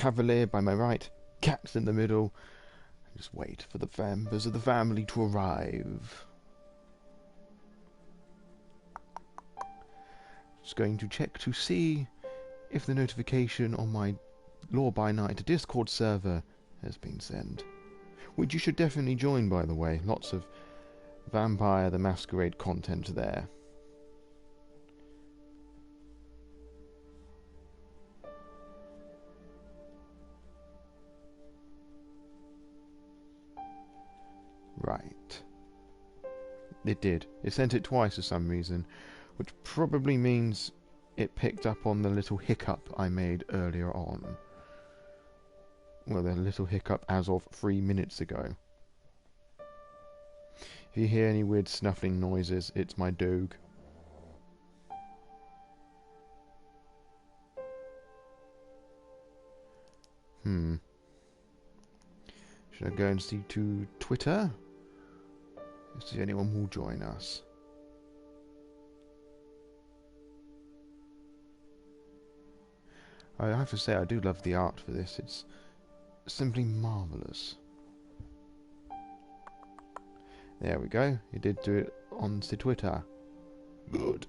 cavalier by my right, cats in the middle. Just wait for the members of the family to arrive. Just going to check to see if the notification on my Law by Night Discord server has been sent. Which you should definitely join, by the way. Lots of Vampire the Masquerade content there. Right. It did. It sent it twice for some reason, which probably means it picked up on the little hiccup I made earlier on. Well, the little hiccup as of 3 minutes ago. If you hear any weird snuffling noises, it's my dog. Should I go and see to Twitter? See if anyone will join us. I have to say, I do love the art for this. It's simply marvellous. There we go. You did do it on the Twitter. Good.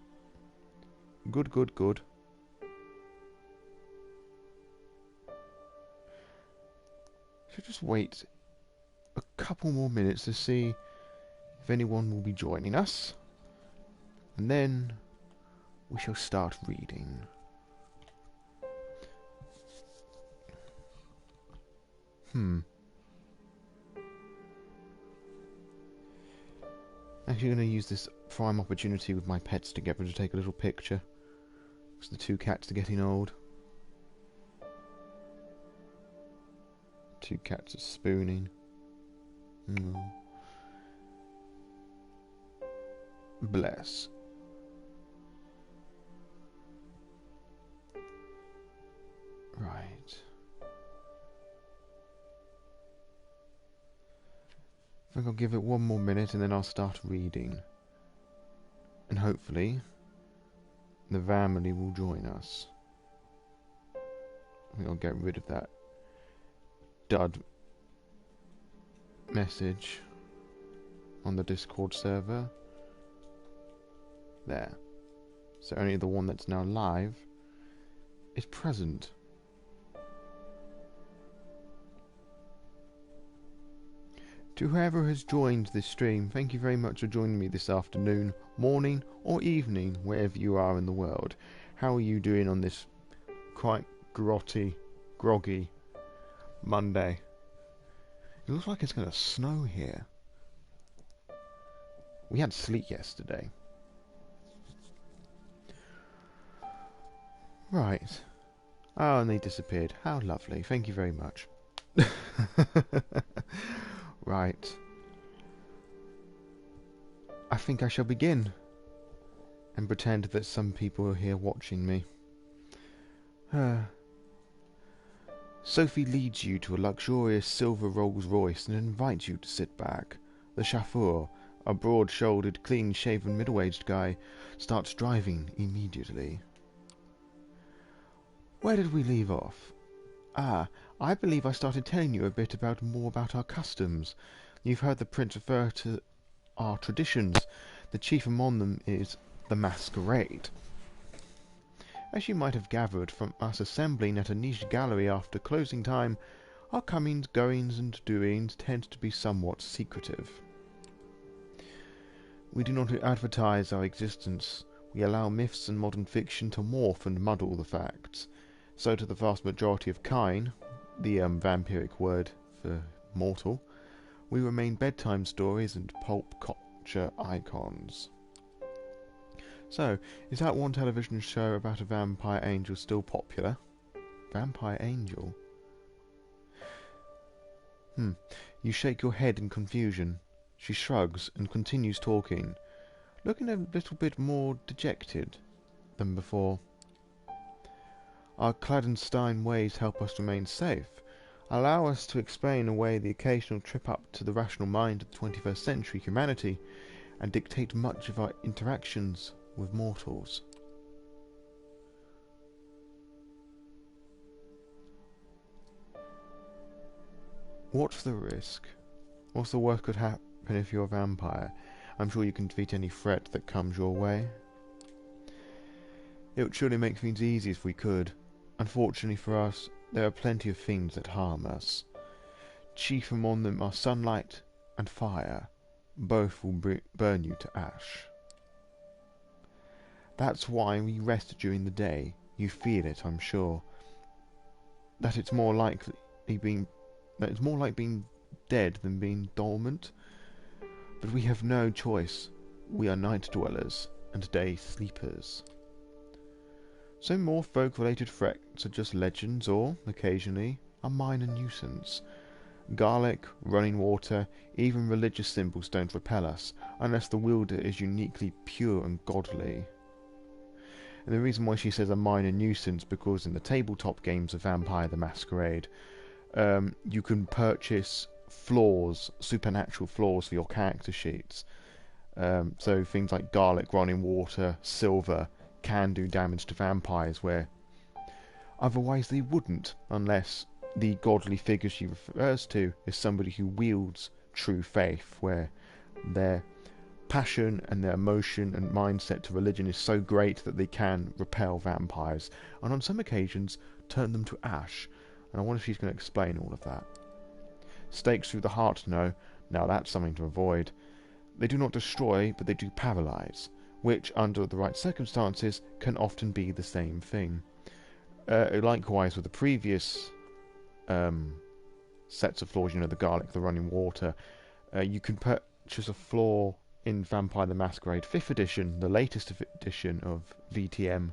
Good, good, good. Should just wait a couple more minutes to see if anyone will be joining us. And then we shall start reading. Actually going to use this prime opportunity with my pets together to take a little picture. Because the two cats are getting old. Two cats are spooning. Bless. Right. I think I'll give it one more minute and then I'll start reading. And hopefully the family will join us. I think I'll get rid of that dud message on the Discord server. There. So only the one that's now live is present. To whoever has joined this stream, thank you very much for joining me this afternoon, morning or evening, wherever you are in the world. How are you doing on this quite groggy Monday? It looks like it's going to snow here. We had sleet yesterday. Right. Oh, and they disappeared. How lovely. Thank you very much. Right. I think I shall begin and pretend that some people are here watching me. Sophie leads you to a luxurious silver Rolls Royce and invites you to sit back. The chauffeur, a broad-shouldered, clean-shaven, middle-aged guy, starts driving immediately. Where did we leave off? I believe I started telling you a bit more about our customs. You've heard the prince refer to our traditions. The chief among them is the Masquerade. As you might have gathered from us assembling at a niche gallery after closing time, our comings, goings and doings tend to be somewhat secretive. We do not advertise our existence. We allow myths and modern fiction to morph and muddle the facts. So to the vast majority of kine, the vampiric word for mortal, we remain bedtime stories and pulp culture icons. So, is that one television show about a vampire angel still popular? Vampire angel? You shake your head in confusion. She shrugs and continues talking, looking a little bit more dejected than before. Our clandestine ways help us remain safe, allow us to explain away the occasional trip up to the rational mind of the 21st century humanity, and dictate much of our interactions with mortals. What's the risk? What's the worst could happen if you're a vampire? I'm sure you can defeat any threat that comes your way. It would surely make things easy if we could. Unfortunately for us, there are plenty of things that harm us. Chief among them are sunlight and fire. Both will burn you to ash. That's why we rest during the day. You feel it, I'm sure. That it's more like being dead than being dormant. But we have no choice. We are night dwellers and day sleepers. So more folk-related threats are just legends or, occasionally, a minor nuisance. Garlic, running water, even religious symbols don't repel us, unless the wielder is uniquely pure and godly. And the reason why she says a minor nuisance, because in the tabletop games of Vampire the Masquerade, you can purchase flaws, supernatural flaws for your character sheets. So things like garlic, running water, silver can do damage to vampires where otherwise they wouldn't, unless the godly figure she refers to is somebody who wields true faith, where their passion and their emotion and mindset to religion is so great that they can repel vampires, and on some occasions turn them to ash. And I wonder if she's going to explain all of that. Stakes through the heart, no. Now that's something to avoid. They do not destroy, but they do paralyze, which, under the right circumstances, can often be the same thing. Likewise with the previous sets of floors, the garlic, the running water, you can purchase a floor in Vampire the Masquerade 5th edition, the latest edition of VTM,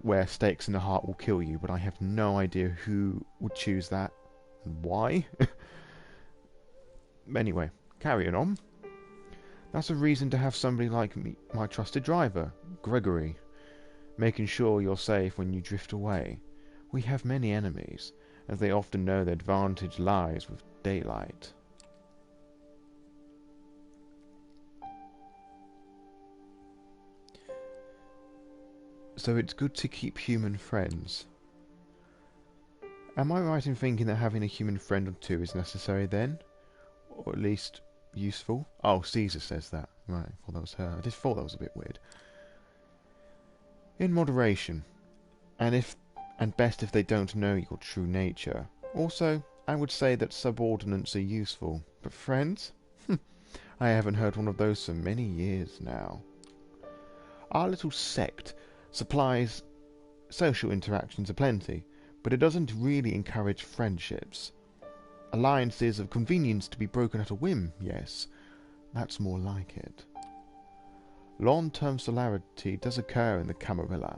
where stakes in the heart will kill you, but I have no idea who would choose that and why. Anyway, carrying on. That's a reason to have somebody like me, my trusted driver, Gregory, making sure you're safe when you drift away. We have many enemies, as they often know their advantage lies with daylight. So it's good to keep human friends. Am I right in thinking that having a human friend or two is necessary then? Or at least useful? Oh, Caesar says that. Right, I thought that was her. I just thought that was a bit weird. In moderation. And best if they don't know your true nature. Also, I would say that subordinates are useful. But friends? I haven't heard one of those for many years now. Our little sect supplies social interactions aplenty, but it doesn't really encourage friendships. Alliances of convenience to be broken at a whim, yes. That's more like it. Long-term solidarity does occur in the Camarilla,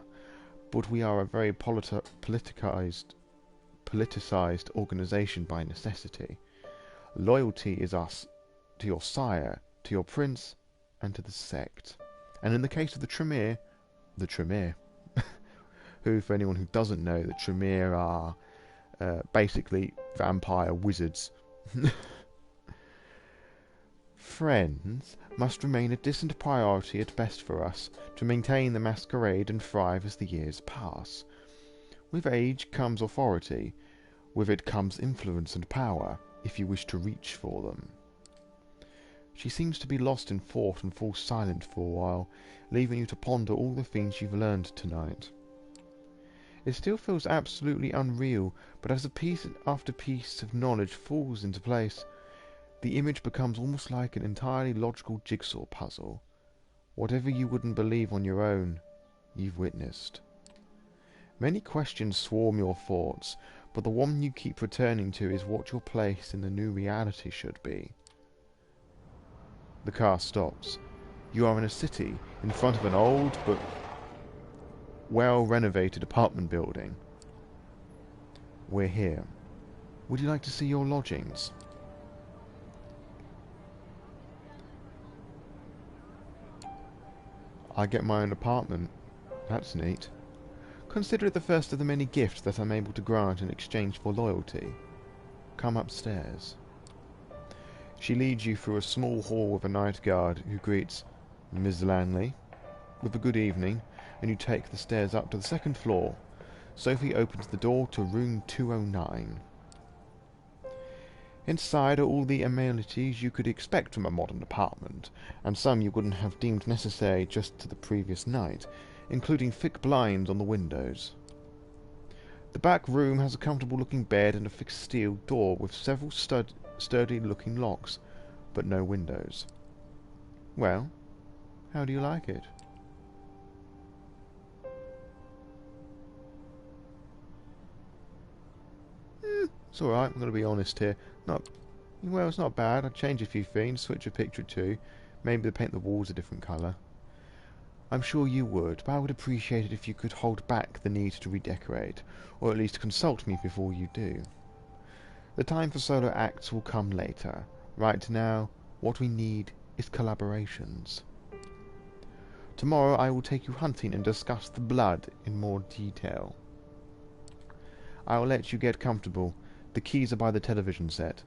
but we are a very politicized organization by necessity. Loyalty is us to your sire, to your prince, and to the sect. And in the case of the Tremere, who, for anyone who doesn't know, the Tremere are basically vampire wizards. Friends must remain a distant priority at best for us, to maintain the masquerade and thrive as the years pass. With age comes authority, with it comes influence and power, if you wish to reach for them. She seems to be lost in thought and falls silent for a while, leaving you to ponder all the things you've learned tonight. It still feels absolutely unreal, but as a piece after piece of knowledge falls into place, the image becomes almost like an entirely logical jigsaw puzzle. Whatever you wouldn't believe on your own, you've witnessed. Many questions swarm your thoughts, but the one you keep returning to is what your place in the new reality should be. The car stops. You are in a city, in front of an old but well-renovated apartment building. We're here. Would you like to see your lodgings? I get my own apartment. That's neat. Consider it the first of the many gifts that I'm able to grant in exchange for loyalty. Come upstairs. She leads you through a small hall with a night guard who greets Ms. Lanley with a good evening, and you take the stairs up to the second floor. Sophie opens the door to room 209. Inside are all the amenities you could expect from a modern apartment, and some you wouldn't have deemed necessary just to the previous night, including thick blinds on the windows. The back room has a comfortable-looking bed and a fixed steel door with several sturdy-looking locks, but no windows. Well, how do you like it? It's alright, I'm going to be honest here. Well, it's not bad. I'd change a few things, switch a picture or two, maybe paint the walls a different colour. I'm sure you would, but I would appreciate it if you could hold back the need to redecorate, or at least consult me before you do. The time for solo acts will come later. Right now, what we need is collaborations. Tomorrow I will take you hunting and discuss the blood in more detail. I will let you get comfortable. The keys are by the television set.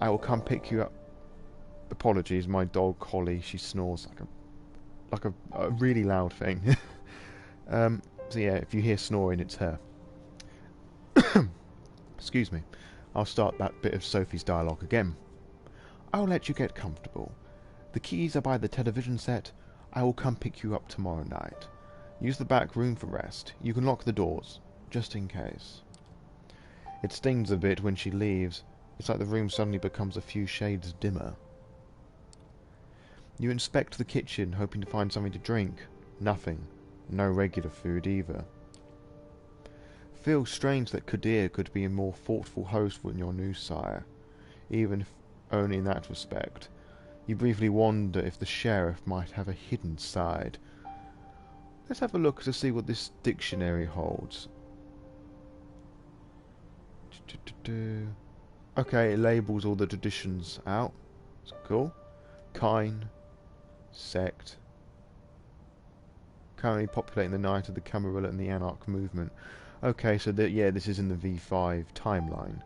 I will come pick you up. Apologies, my dog Holly, she snores like a really loud thing. So yeah, if you hear snoring, it's her. Excuse me. I'll start that bit of Sophie's dialogue again. I will let you get comfortable. The keys are by the television set. I will come pick you up tomorrow night. Use the back room for rest. You can lock the doors, just in case. It stings a bit when she leaves. It's like the room suddenly becomes a few shades dimmer. You inspect the kitchen, hoping to find something to drink. Nothing. No regular food either. Feels strange that Kadir could be a more thoughtful host than your new sire, even if only in that respect. You briefly wonder if the sheriff might have a hidden side. Let's have a look to see what this dictionary holds. Okay, it labels all the traditions out. It's cool. Kine. Sect. Currently populating the night of the Camarilla and the Anarch movement. Okay, so yeah, this is in the V5 timeline.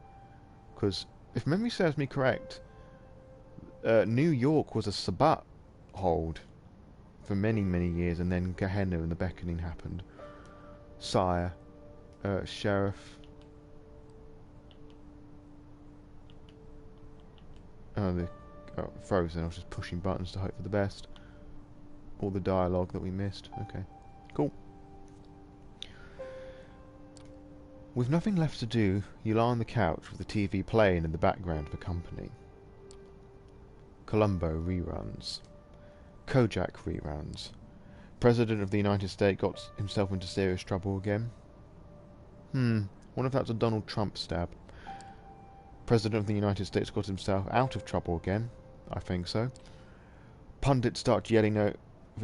Because, if memory serves me correct, New York was a Sabbat hold for many, many years, and then Gehenna and the Beckoning happened. Sire. Sheriff. Frozen. I was just pushing buttons to hope for the best. All the dialogue that we missed. Okay, cool. With nothing left to do, you lie on the couch with the TV playing in the background for company. Columbo reruns. Kojak reruns. President of the United States got himself into serious trouble again. Wonder if that's a Donald Trump stab. President of the United States got himself out of trouble again. I think so. Pundits start yelling over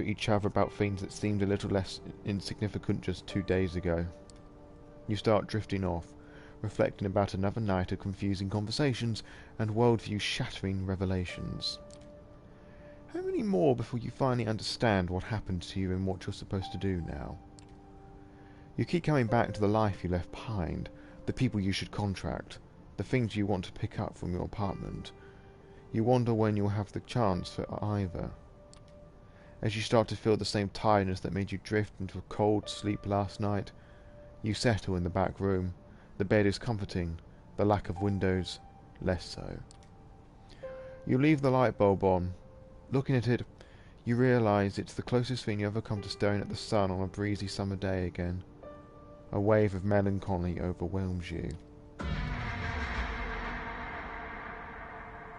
each other about things that seemed a little less insignificant just 2 days ago. You start drifting off, reflecting about another night of confusing conversations and worldview-shattering revelations. How many more before you finally understand what happened to you and what you're supposed to do now? You keep coming back to the life you left behind, the people you should contract, the things you want to pick up from your apartment. You wonder when you'll have the chance for either. As you start to feel the same tiredness that made you drift into a cold sleep last night, you settle in the back room. The bed is comforting, the lack of windows less so. You leave the light bulb on. Looking at it, you realise it's the closest thing you ever come to staring at the sun on a breezy summer day again. A wave of melancholy overwhelms you.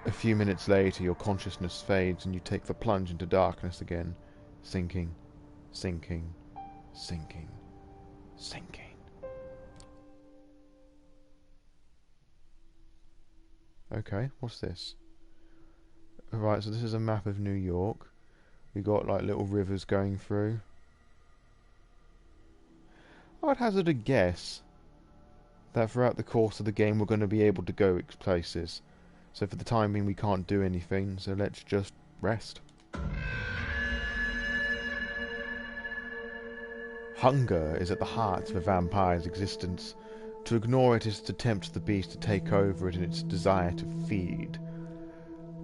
A few minutes later, your consciousness fades and you take the plunge into darkness again, sinking, sinking, sinking, sinking. Okay, what's this? Right, so this is a map of New York. We got like little rivers going through. I would hazard a guess that throughout the course of the game we're going to be able to go places. So for the time being we can't do anything, so let's just rest. Hunger is at the heart of a vampire's existence. To ignore it is to tempt the beast to take over it in its desire to feed.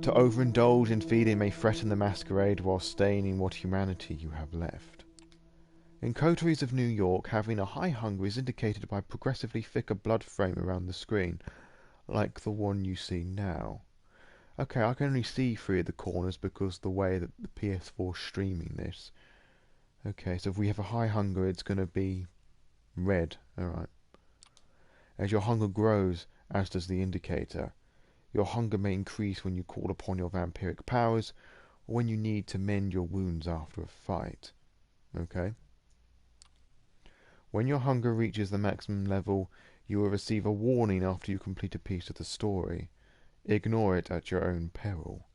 To overindulge in feeding may threaten the masquerade while staining what humanity you have left. In Coteries of New York, having a high hunger is indicated by progressively thicker blood frame around the screen. like the one you see now. Okay, I can only see 3 of the corners because the way that the PS4 is streaming this. Okay, so if we have a high hunger, it's going to be red. Alright. As your hunger grows, as does the indicator, your hunger may increase when you call upon your vampiric powers, or when you need to mend your wounds after a fight. Okay? When your hunger reaches the maximum level, you will receive a warning after you complete a piece of the story. Ignore it at your own peril.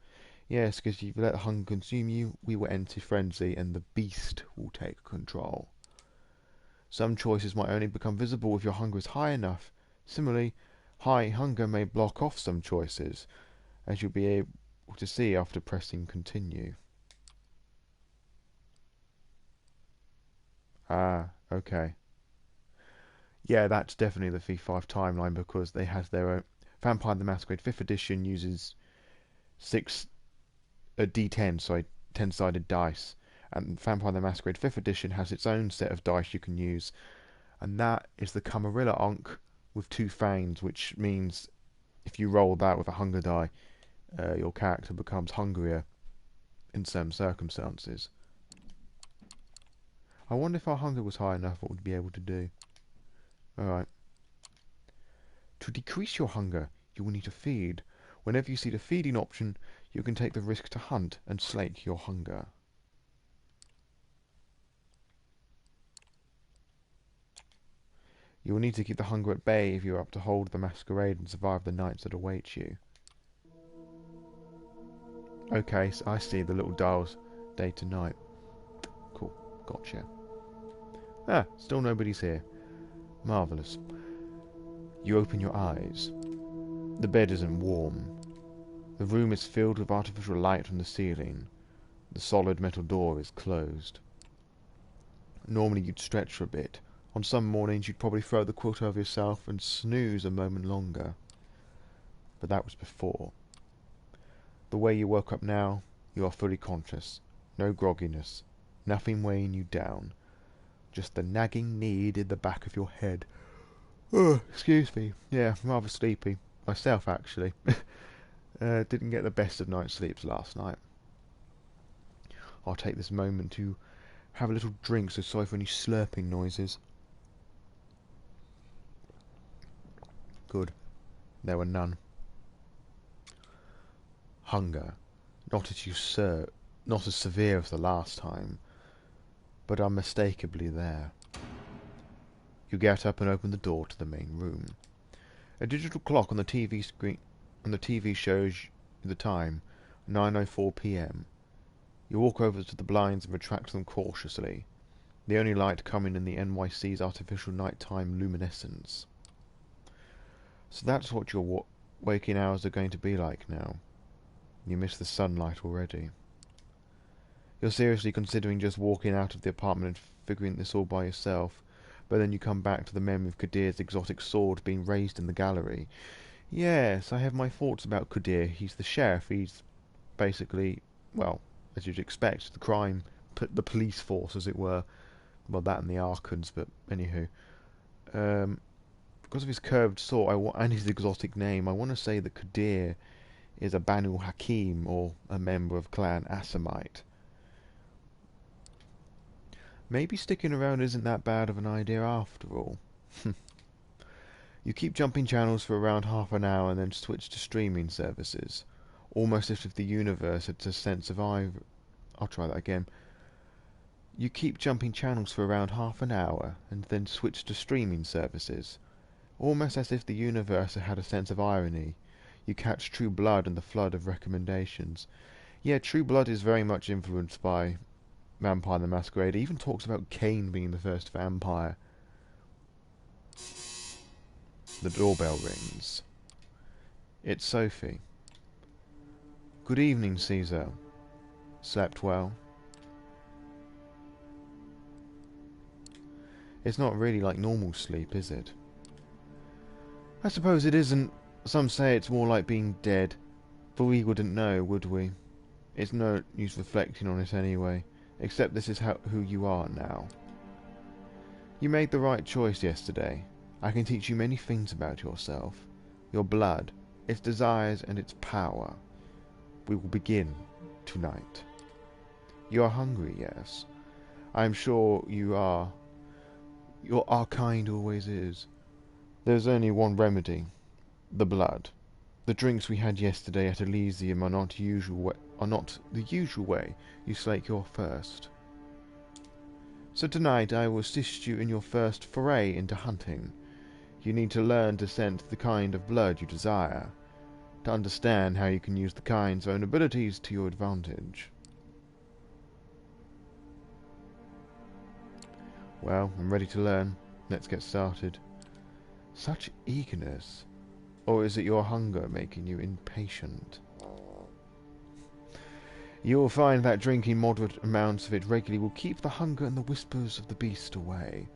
Yes, because if you let hunger consume you, we will enter frenzy and the beast will take control. Some choices might only become visible if your hunger is high enough. Similarly, high hunger may block off some choices, as you'll be able to see after pressing continue. Ah, okay. Yeah, that's definitely the V5 timeline because they have their own. Vampire the Masquerade 5th edition uses 6 a D10, sorry, 10-sided dice, and Vampire the Masquerade 5th edition has its own set of dice you can use, and that is the Camarilla Ankh with 2 fangs, which means if you roll that with a hunger die, your character becomes hungrier in some circumstances. I wonder if our hunger was high enough, what we'd be able to do. Alright. To decrease your hunger, you will need to feed. Whenever you see the feeding option, you can take the risk to hunt and slake your hunger. You will need to keep the hunger at bay if you are up to hold the masquerade and survive the nights that await you. Okay, so I see the little dials, day to night. Cool, gotcha. Ah, still nobody's here. Marvellous. You open your eyes. The bed isn't warm. The room is filled with artificial light from the ceiling. The solid metal door is closed. Normally you'd stretch for a bit. On some mornings you'd probably throw the quilt over yourself and snooze a moment longer. But that was before. The way you woke up now, you are fully conscious. No grogginess. Nothing weighing you down. Just the nagging need in the back of your head. Oh, excuse me. Yeah, rather sleepy. Myself, actually. Didn't get the best of night's sleeps last night. I'll take this moment to have a little drink, so sorry for any slurping noises. Good. There were none. Hunger. Not as severe as the last time, but unmistakably there. You get up and open the door to the main room. A digital clock on the TV screen shows the time, 9:04 p.m. You walk over to the blinds and retract them cautiously, the only light coming in the NYC's artificial nighttime luminescence. So that's what your waking hours are going to be like now. You miss the sunlight already. You're seriously considering just walking out of the apartment and figuring this all by yourself, but then you come back to the memory of Kadir's exotic sword being raised in the gallery. Yes, I have my thoughts about Kadir. He's the sheriff. He's basically, well, as you'd expect, the police force, as it were. Well, that and the Arkans, but anywho. Because of his curved sword and his exotic name, I want to say that Kadir is a Banu Hakim, or a member of Clan Assamite. Maybe sticking around isn't that bad of an idea after all. You keep jumping channels for around half an hour and then switch to streaming services. Almost as if the universe had a sense of I'll try that again. You keep jumping channels for around half an hour and then switch to streaming services. Almost as if the universe had a sense of irony. You catch True Blood and the flood of recommendations. Yeah, True Blood is very much influenced by Vampire the Masquerade. It even talks about Cain being the first vampire. The doorbell rings. It's Sophie. Good evening, Caesar. Slept well? It's not really like normal sleep, is it? I suppose it isn't. Some say it's more like being dead, but we wouldn't know, would we? It's no use reflecting on it anyway, except this is who you are now. You made the right choice yesterday. I can teach you many things about yourself. Your blood, its desires and its power. We will begin tonight. You are hungry, yes. I am sure you are. Our kind always is. There's only one remedy. The blood. The drinks we had yesterday at Elysium are not the usual way you slake your thirst. So tonight I will assist you in your first foray into hunting. You need to learn to scent the kind of blood you desire, to understand how you can use the kind's own abilities to your advantage. Well, I'm ready to learn. Let's get started. Such eagerness. Or is it your hunger making you impatient? You will find that drinking moderate amounts of it regularly will keep the hunger and the whispers of the beast away.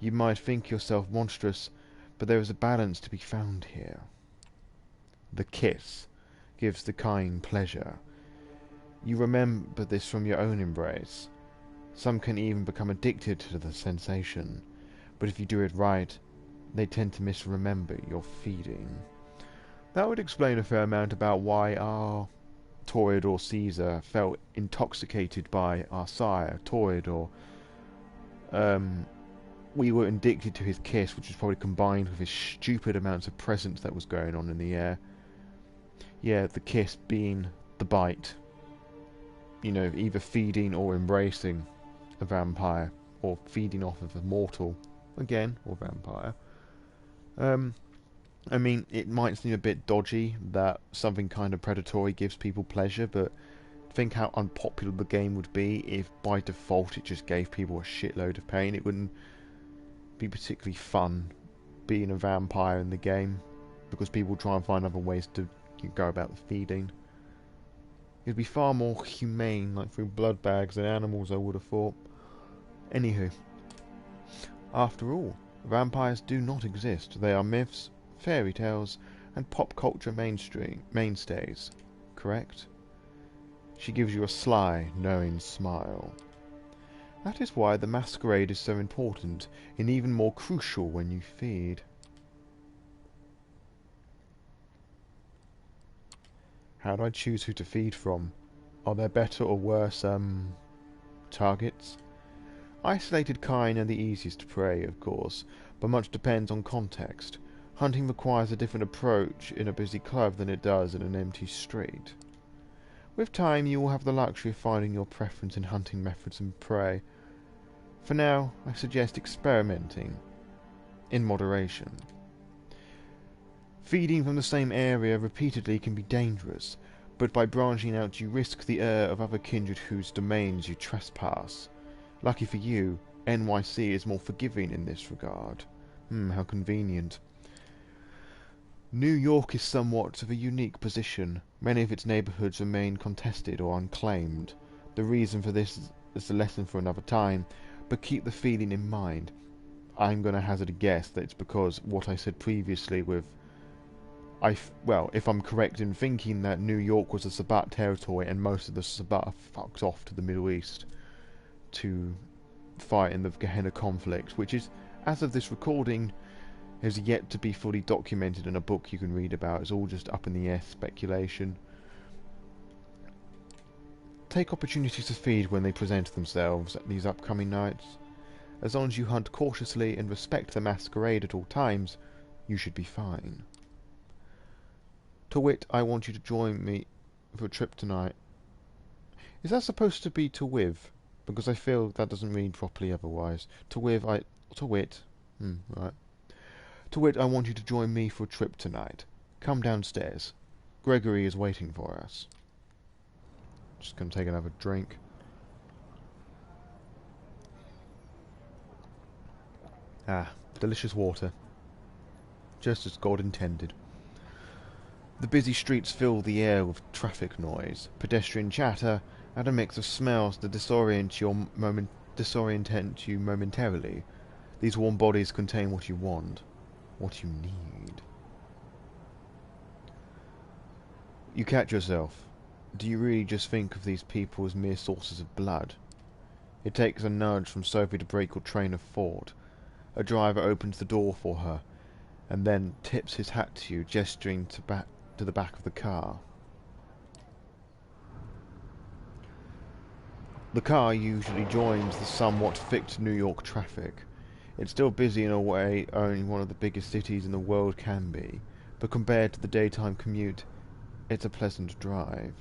You might think yourself monstrous, but there is a balance to be found here. The kiss gives the kind pleasure. You remember this from your own embrace. Some can even become addicted to the sensation, but if you do it right, they tend to misremember your feeding. That would explain a fair amount about why our Toreador Caesar felt intoxicated by our sire, Toreador. We were addicted to his kiss, which was probably combined with his stupid amounts of presence that was going on in the air. Yeah, the kiss being the bite. You know, either feeding or embracing a vampire, or feeding off of a mortal, again, or vampire. I mean, it might seem a bit dodgy that something kind of predatory gives people pleasure, but think how unpopular the game would be if by default it just gave people a shitload of pain. It wouldn't be particularly fun being a vampire in the game, because people try and find other ways to go about the feeding. It'd be far more humane, like through blood bags and animals, I would have thought. Anywho, after all, vampires do not exist. They are myths, fairy tales, and pop culture mainstays. Correct? She gives you a sly, knowing smile. That is why the masquerade is so important, and even more crucial when you feed. How do I choose who to feed from? Are there better or worse, targets? Isolated kine are the easiest to prey, of course, but much depends on context. Hunting requires a different approach in a busy club than it does in an empty street. With time, you will have the luxury of finding your preference in hunting methods and prey. For now, I suggest experimenting, in moderation. Feeding from the same area repeatedly can be dangerous, but by branching out you risk the ire of other kindred whose domains you trespass. Lucky for you, NYC is more forgiving in this regard. How convenient. New York is somewhat of a unique position. Many of its neighbourhoods remain contested or unclaimed. The reason for this is a lesson for another time, but keep the feeling in mind. I'm going to hazard a guess that it's because what I said previously with... well, if I'm correct in thinking that New York was a Sabbat territory and most of the Sabbat fucked off to the Middle East to fight in the Gehenna conflict, which is, as of this recording, is yet to be fully documented in a book you can read about. It's all just up in the air speculation. Take opportunities to feed when they present themselves at these upcoming nights. As long as you hunt cautiously and respect the masquerade at all times, you should be fine. To wit, I want you to join me for a trip tonight. Is that supposed to be to with? Because I feel that doesn't read properly otherwise. To wit, right. To wit, I want you to join me for a trip tonight. Come downstairs. Gregory is waiting for us. Just gonna take another drink. Delicious water. Just as God intended. The busy streets fill the air with traffic noise, pedestrian chatter, and a mix of smells that disorient you momentarily. These warm bodies contain what you want, what you need. You catch yourself. Do you really just think of these people as mere sources of blood? It takes a nudge from Sophie to break your train of thought. A driver opens the door for her, and then tips his hat to you, gesturing to the back of the car. The car usually joins the somewhat thick New York traffic. It's still busy in a way only one of the biggest cities in the world can be, but compared to the daytime commute, it's a pleasant drive.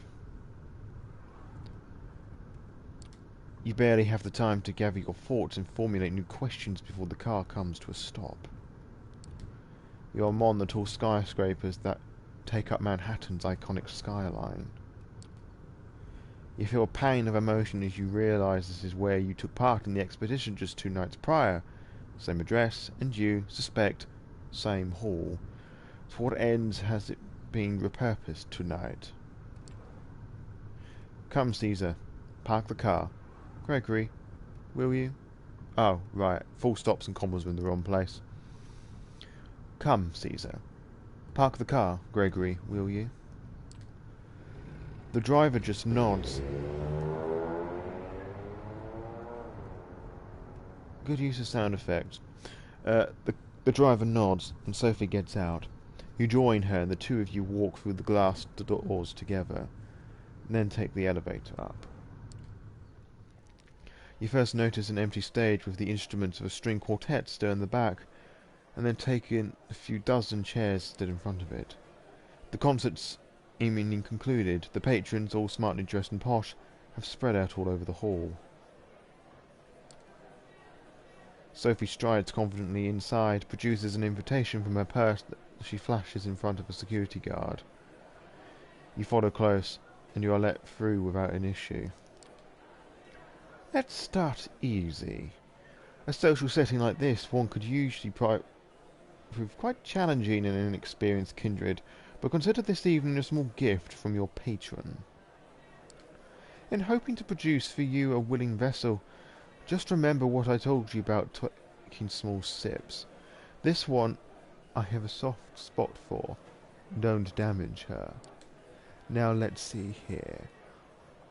You barely have the time to gather your thoughts and formulate new questions before the car comes to a stop. You're among the tall skyscrapers that take up Manhattan's iconic skyline. You feel a pain of emotion as you realise this is where you took part in the expedition just 2 nights prior. Same address, and you suspect same hall. To what ends has it been repurposed tonight? Come, Caesar. Park the car. Gregory, will you? Oh, right. Full stops and commas were in the wrong place. Come, Caesar. Park the car. Gregory, will you? The driver just nods. Good use of sound effects. The driver nods, and Sophie gets out. You join her, and the two of you walk through the glass doors together, and then take the elevator up. You first notice an empty stage with the instruments of a string quartet still in the back, and then take in a few dozen chairs stood in front of it. The concert's seemingly concluded. The patrons, all smartly dressed and posh, have spread out all over the hall. Sophie strides confidently inside, produces an invitation from her purse that she flashes in front of a security guard. You follow close, and you are let through without an issue. Let's start easy. A social setting like this, one could usually prove quite challenging in an inexperienced kindred, but consider this evening a small gift from your patron. In hoping to produce for you a willing vessel, just remember what I told you about taking small sips. This one I have a soft spot for. Don't damage her. Now let's see here.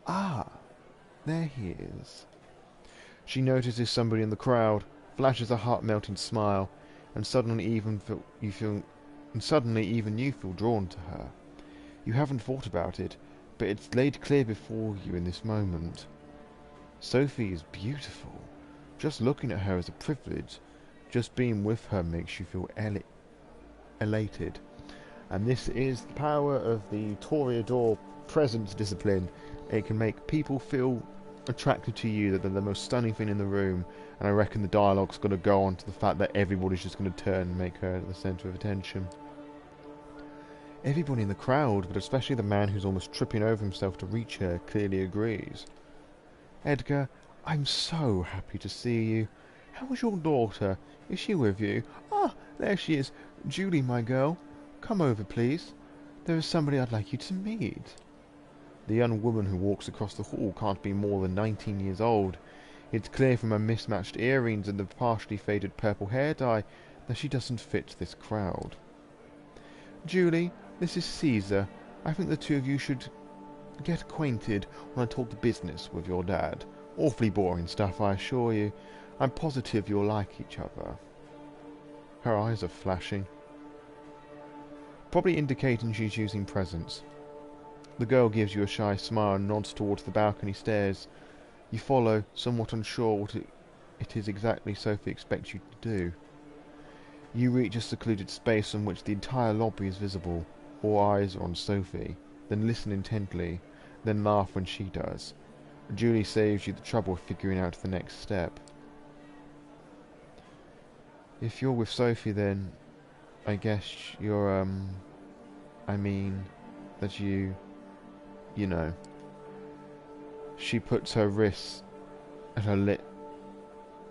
Ah, there he is. She notices somebody in the crowd, flashes a heart-melting smile, and suddenly even you feel drawn to her. You haven't thought about it, but it's laid clear before you in this moment. Sophie is beautiful. Just looking at her is a privilege. Just being with her makes you feel elated. And this is the power of the Toreador presence discipline. It can make people feel attracted to you, that they're the most stunning thing in the room, and I reckon the dialogue's going to go on to the fact that everybody's just going to turn and make her the centre of attention. Everybody in the crowd, but especially the man who's almost tripping over himself to reach her, clearly agrees. Edgar, I'm so happy to see you. How is your daughter? Is she with you? Ah, there she is. Julie, my girl. Come over, please. There is somebody I'd like you to meet. The young woman who walks across the hall can't be more than 19 years old. It's clear from her mismatched earrings and the partially faded purple hair dye that she doesn't fit this crowd. Julie, this is Caesar. I think the two of you should get acquainted when I talk the business with your dad. Awfully boring stuff, I assure you. I'm positive you'll like each other. Her eyes are flashing, probably indicating she's using presents. The girl gives you a shy smile and nods towards the balcony stairs. You follow, somewhat unsure what it is exactly Sophie expects you to do. You reach a secluded space on which the entire lobby is visible. All eyes are on Sophie, then listen intently, then laugh when she does. Julie saves you the trouble of figuring out the next step. If you're with Sophie, then I guess you're, I mean, that you know. She puts her wrist at her lip.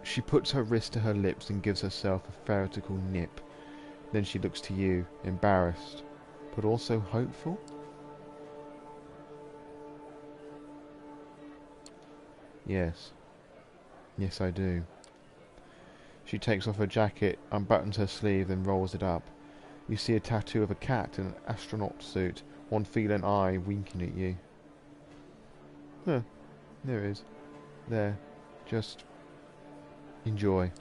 She puts her wrist to her lips and gives herself a theatrical nip. Then she looks to you, embarrassed, but also hopeful. Yes. Yes, I do. She takes off her jacket, unbuttons her sleeve, then rolls it up. You see a tattoo of a cat in an astronaut suit, one feline eye winking at you. Huh. There it is. There. Just enjoy.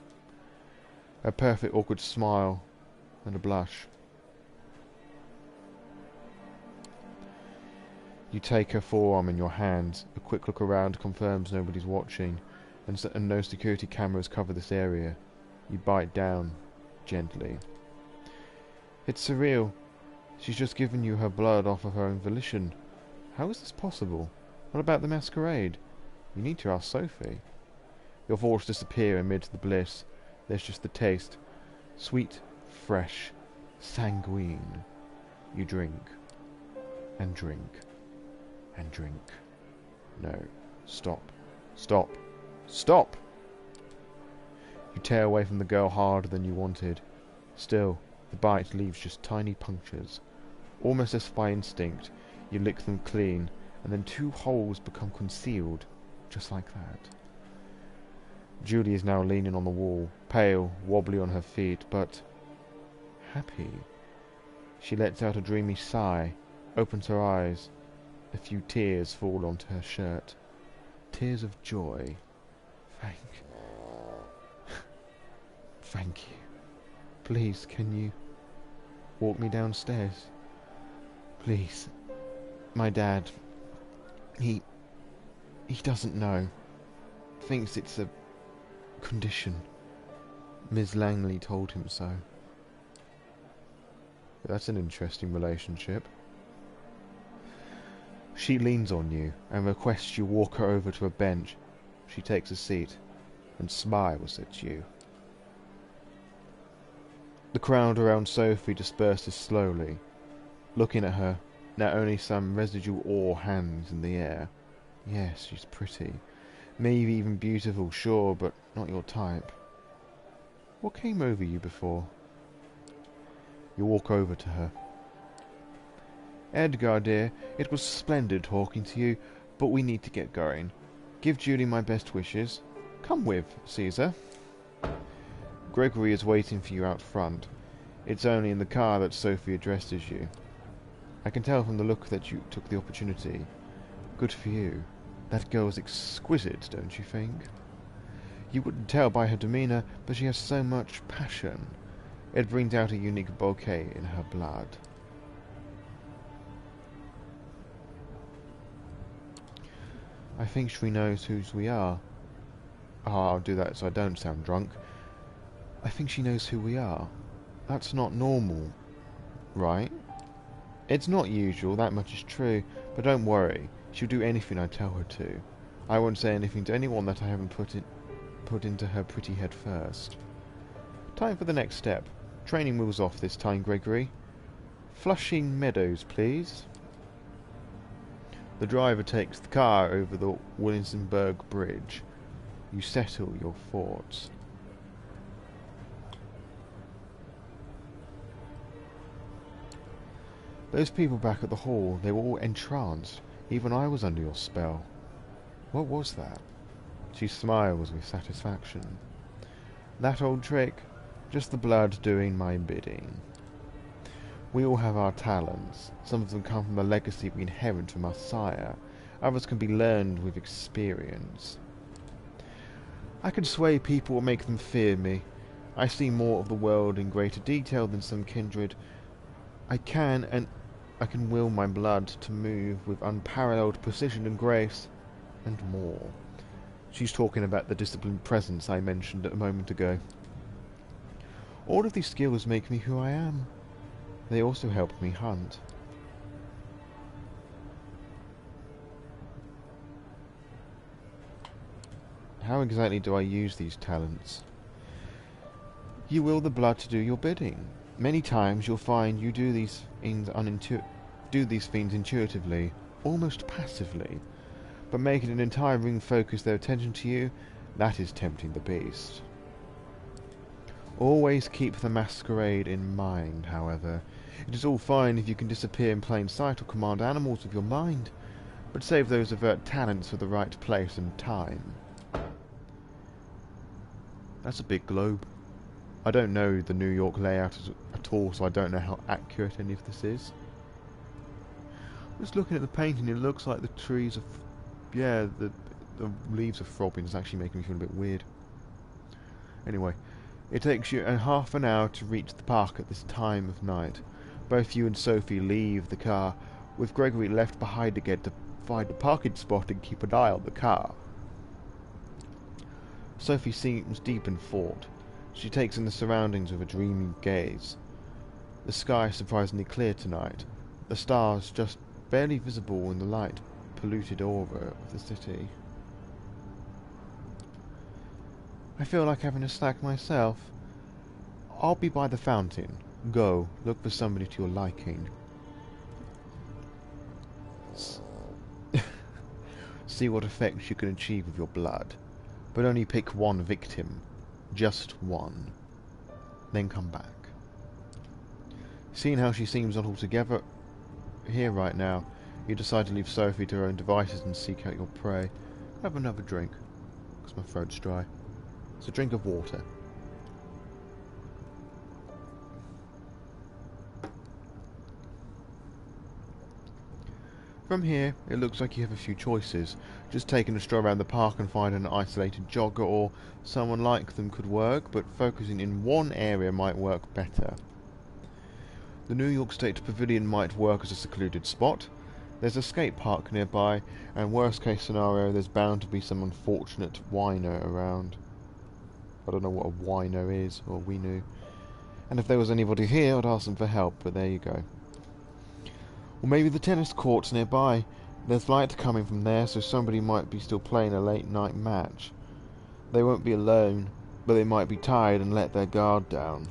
A perfect awkward smile and a blush. You take her forearm in your hands. A quick look around confirms nobody's watching, and no security cameras cover this area. You bite down, gently. It's surreal. She's just given you her blood off of her own volition. How is this possible? What about the masquerade? You need to ask Sophie. Your thoughts disappear amid the bliss. There's just the taste. Sweet, fresh, sanguine. You drink. And drink. And drink. No. Stop. Stop. Stop! You tear away from the girl harder than you wanted. Still, the bite leaves just tiny punctures. Almost as by instinct, you lick them clean, and then 2 holes become concealed, just like that. Julie is now leaning on the wall, pale, wobbly on her feet, but happy. She lets out a dreamy sigh, opens her eyes. A few tears fall onto her shirt. Tears of joy. Thank you. Please, can you walk me downstairs? Please. My dad, he doesn't know. Thinks it's a condition. Ms. Langley told him so. That's an interesting relationship. She leans on you and requests you walk her over to a bench. She takes a seat and smiles at you. The crowd around Sophie disperses slowly. Looking at her, now only some residual awe hangs in the air. Yes, she's pretty. Maybe even beautiful, sure, but not your type. What came over you before? You walk over to her. Edgar, dear, it was splendid talking to you, but we need to get going. Give Julie my best wishes. Come with, Caesar. Gregory is waiting for you out front. It's only in the car that Sophie addresses you. I can tell from the look that you took the opportunity. Good for you. That girl's exquisite, don't you think? You wouldn't tell by her demeanour, but she has so much passion. It brings out a unique bouquet in her blood. I think she knows whose we are. I'll do that so I don't sound drunk. I think she knows who we are. That's not normal, right? It's not usual, that much is true, but don't worry. She'll do anything I tell her to. I won't say anything to anyone that I haven't put into her pretty head first. Time for the next step. Training wheels off this time, Gregory. Flushing Meadows, please. The driver takes the car over the Williamsburg Bridge. You settle your thoughts. Those people back at the hall, they were all entranced. Even I was under your spell. What was that? She smiles with satisfaction. That old trick, just the blood doing my bidding. We all have our talents. Some of them come from a legacy we inherit from our sire. Others can be learned with experience. I can sway people or make them fear me. I see more of the world in greater detail than some kindred. I can will my blood to move with unparalleled precision and grace, and more. She's talking about the disciplined presence I mentioned a moment ago. All of these skills make me who I am. They also help me hunt. How exactly do I use these talents? You will the blood to do your bidding. Many times you'll find you do these things intuitively, almost passively. But making an entire ring focus their attention to you, that is tempting the beast. Always keep the masquerade in mind, however. It is all fine if you can disappear in plain sight or command animals with your mind, but save those overt talents for the right place and time. That's a big globe. I don't know the New York layout at all, so I don't know how accurate any of this is. Just looking at the painting, it looks like the trees of... yeah, the leaves are throbbing. It's actually making me feel a bit weird. Anyway, It takes you half an hour to reach the park at this time of night. Both you and Sophie leave the car, with Gregory left behind again to find a parking spot and keep an eye on the car. Sophie seems deep in thought. She takes in the surroundings with a dreamy gaze. The sky is surprisingly clear tonight, the stars just barely visible in the light polluted aura of the city. I feel like having a snack myself. I'll be by the fountain. Go, look for somebody to your liking. See what effects you can achieve with your blood. But only pick one victim. Just one. Then come back. Seeing how she seems not altogether here right now, you decide to leave Sophie to her own devices and seek out your prey. Have another drink, because my throat's dry. It's a drink of water. From here, it looks like you have a few choices. Just taking a stroll around the park and finding an isolated jogger or someone like them could work, but focusing in one area might work better. The New York State Pavilion might work as a secluded spot. There's a skate park nearby, and worst case scenario, there's bound to be some unfortunate wino around. I don't know what a wino is, or we knew. And if there was anybody here, I'd ask them for help, but there you go. Or maybe the tennis court's nearby. There's light coming from there, so somebody might be still playing a late night match. They won't be alone, but they might be tired and let their guard down.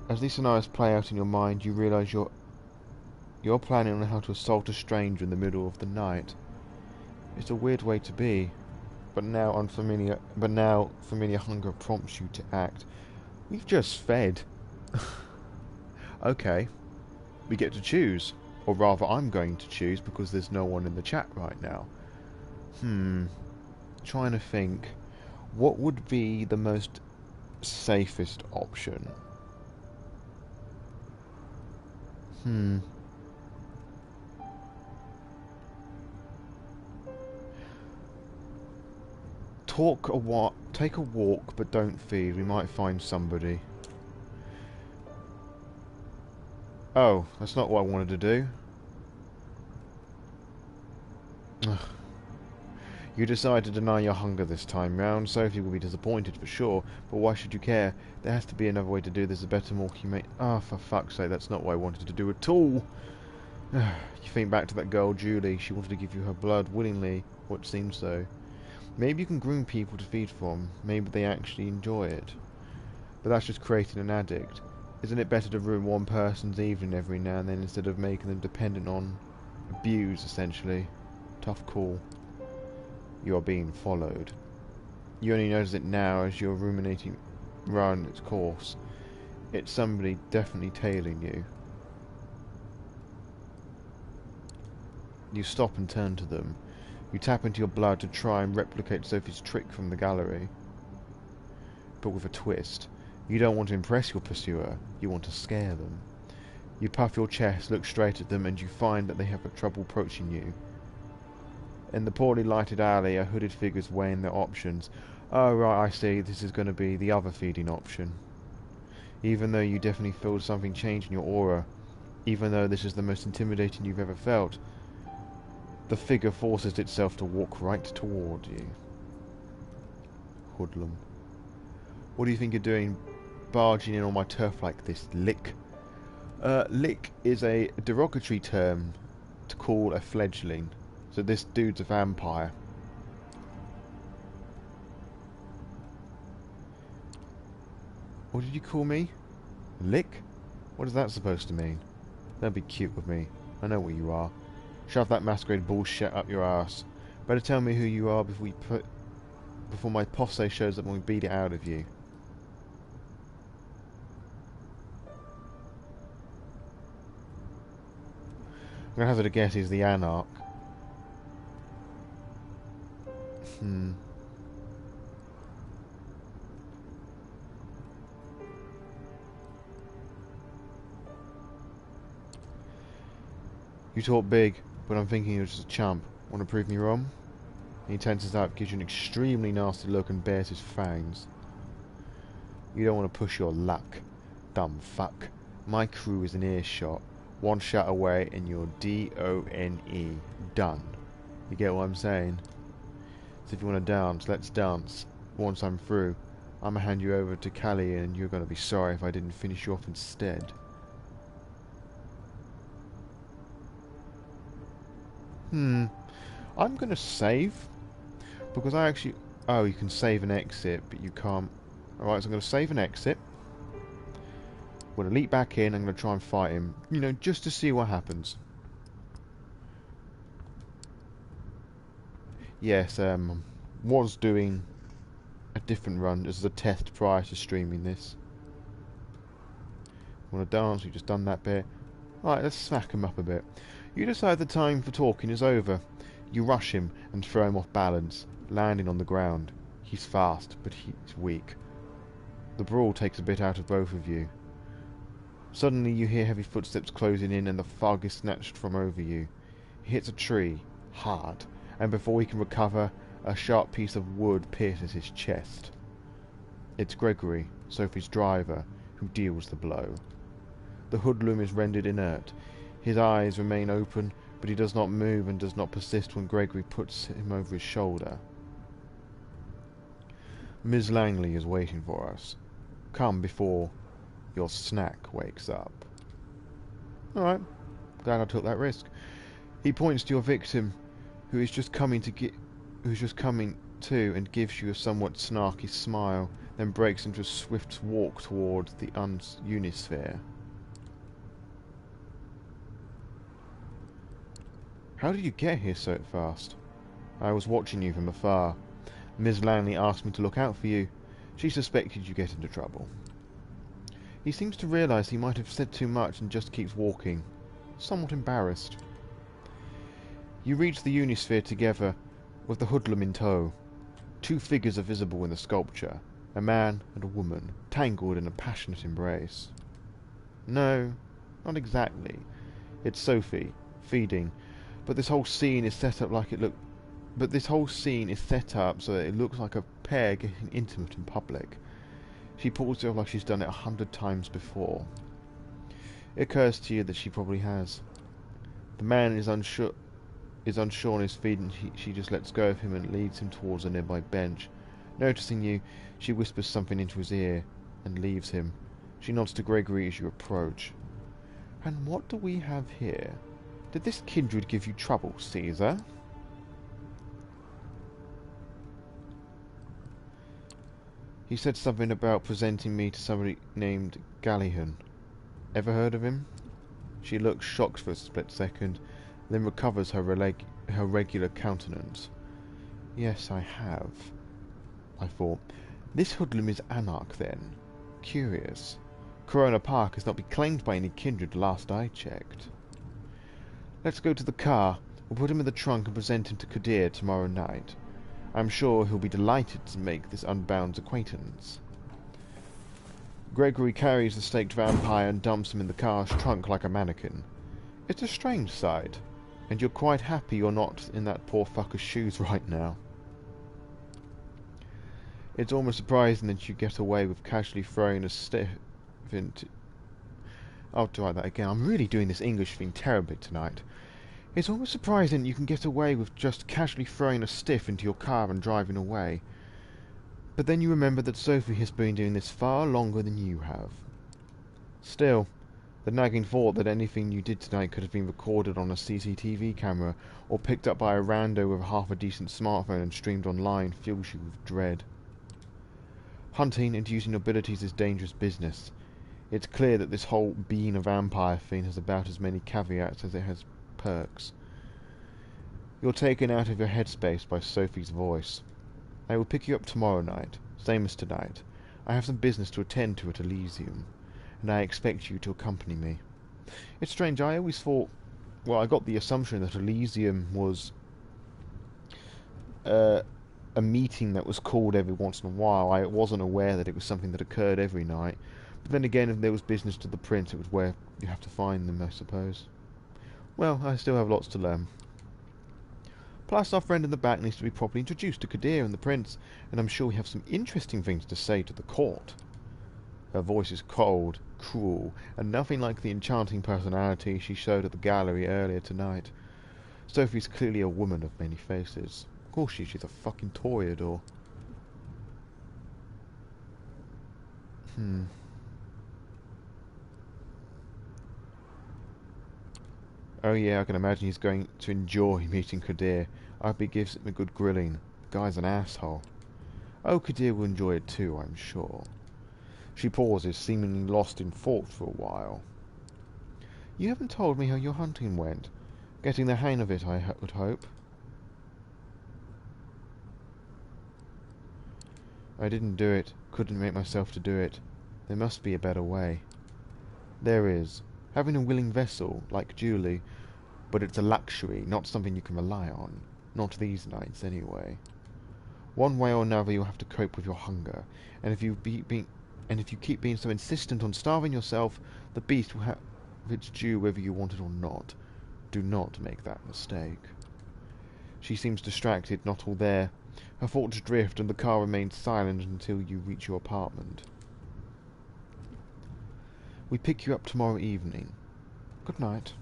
As these scenarios play out in your mind, you realise you're planning on how to assault a stranger in the middle of the night. It's a weird way to be, but now familiar hunger prompts you to act. We've just fed. Okay, we get to choose. Or rather, I'm going to choose because there's no one in the chat right now. Trying to think. What would be the most safest option? Take a walk, but don't feed. We might find somebody. Oh, that's not what I wanted to do. Ugh. You decide to deny your hunger this time round. Sophie will be disappointed for sure, but why should you care? There has to be another way to do this, a better, more humane... Ah, for fuck's sake, that's not what I wanted to do at all. You think back to that girl, Julie. She wanted to give you her blood willingly, or it seems so. Maybe you can groom people to feed from. Maybe they actually enjoy it. But that's just creating an addict. Isn't it better to ruin one person's evening every now and then instead of making them dependent on abuse, essentially? Tough call. You are being followed. You only notice it now as you're ruminating around its course. It's somebody definitely tailing you. You stop and turn to them. You tap into your blood to try and replicate Sophie's trick from the gallery. But with a twist. You don't want to impress your pursuer, you want to scare them. You puff your chest, look straight at them, and you find that they have trouble approaching you. In the poorly lighted alley, a hooded figure's weighing their options. Oh right, I see, this is going to be the other feeding option. Even though you definitely feel something change in your aura, even though this is the most intimidating you've ever felt, the figure forces itself to walk right toward you. Hoodlum. What do you think you're doing, barging in on my turf like this, lick? Lick is a derogatory term to call a fledgling. So this dude's a vampire. What did you call me? Lick? What is that supposed to mean? Don't be cute with me. I know what you are. Shove that masquerade bullshit up your ass. Better tell me who you are before my posse shows up and we beat it out of you. I'm gonna hazard a guess he's the Anarch. You talk big, but I'm thinking you're just a chump. Want to prove me wrong? He tenses up, gives you an extremely nasty look and bares his fangs. You don't want to push your luck. Dumb fuck. My crew is in earshot. One shot away and you're D-O-N-E. Done. You get what I'm saying? So if you want to dance, let's dance. Once I'm through, I'm going to hand you over to Callie and you're going to be sorry if I didn't finish you off instead. I'm going to save. Because I actually... Oh, you can save and exit, but you can't... Alright, so I'm going to save and exit. I'm going to leap back in. I'm going to try and fight him. You know, just to see what happens. Yes, was doing a different run as a test prior to streaming this. Want to dance? We've just done that bit. Alright, let's smack him up a bit. You decide the time for talking is over. You rush him and throw him off balance, landing on the ground. He's fast, but he's weak. The brawl takes a bit out of both of you. Suddenly you hear heavy footsteps closing in and the fog is snatched from over you. He hits a tree, hard, and before he can recover, a sharp piece of wood pierces his chest. It's Gregory, Sophie's driver, who deals the blow. The hoodlum is rendered inert. His eyes remain open, but he does not move and does not persist when Gregory puts him over his shoulder. Ms. Langley is waiting for us. Come before your snack wakes up. Alright, glad I took that risk. He points to your victim, who is just coming to and gives you a somewhat snarky smile, then breaks into a swift walk towards the unisphere. How did you get here so fast? I was watching you from afar. Ms. Langley asked me to look out for you. She suspected you get into trouble. He seems to realise he might have said too much and just keeps walking, somewhat embarrassed. You reach the unisphere together, with the hoodlum in tow. Two figures are visible in the sculpture, a man and a woman, tangled in a passionate embrace. No, not exactly. It's Sophie, feeding, but this whole scene is set up so that it looks like a pair getting intimate in public. She pulls it off like she's done it 100 times before. It occurs to you that she probably has. The man is unsure on his feet and she just lets go of him and leads him towards a nearby bench. Noticing you, she whispers something into his ear and leaves him. She nods to Gregory as you approach. And what do we have here? Did this kindred give you trouble, Caesar? He said something about presenting me to somebody named Gallihan. Ever heard of him? She looks shocked for a split second, then recovers her regular countenance. Yes, I have. I thought. This hoodlum is Anarch, then. Curious. Corona Park has not been claimed by any kindred last I checked. Let's go to the car. We'll put him in the trunk and present him to Kadir tomorrow night. I'm sure he'll be delighted to make this unbound's acquaintance. Gregory carries the staked vampire and dumps him in the car's trunk like a mannequin. It's a strange sight, and you're quite happy you're not in that poor fucker's shoes right now. It's almost surprising that you get away with casually throwing a stiff into... I'll try that again. I'm really doing this English thing terribly tonight. It's almost surprising you can get away with just casually throwing a stiff into your car and driving away. But then you remember that Sophie has been doing this far longer than you have. Still, the nagging thought that anything you did tonight could have been recorded on a CCTV camera or picked up by a rando with half a decent smartphone and streamed online fills you with dread. Hunting and using abilities is dangerous business. It's clear that this whole being a vampire thing has about as many caveats as it has perks. You're taken out of your headspace by Sophie's voice. I will pick you up tomorrow night, same as tonight. I have some business to attend to at Elysium, and I expect you to accompany me. It's strange, I always thought... Well, I got the assumption that Elysium was a meeting that was called every once in a while. I wasn't aware that it was something that occurred every night. But then again, if there was business to the prince, it was where you have to find them, I suppose. Well, I still have lots to learn. Plus, our friend in the back needs to be properly introduced to Kadir and the prince, and I'm sure we have some interesting things to say to the court. Her voice is cold, cruel, and nothing like the enchanting personality she showed at the gallery earlier tonight. Sophie's clearly a woman of many faces. Of course she's a fucking toreador. Oh yeah, I can imagine he's going to enjoy meeting Kadir. I hope he gives him a good grilling. The guy's an asshole. Oh, Kadir will enjoy it too, I'm sure. She pauses, seemingly lost in thought for a while. You haven't told me how your hunting went. Getting the hang of it, I would hope. I didn't do it. Couldn't make myself to do it. There must be a better way. There is. Having a willing vessel, like Julie, but it's a luxury, not something you can rely on. Not these nights, anyway. One way or another, you'll have to cope with your hunger, and if you keep being so insistent on starving yourself, the beast will have its due whether you want it or not. Do not make that mistake. She seems distracted, not all there. Her thoughts drift, and the car remains silent until you reach your apartment. We pick you up tomorrow evening. Good night.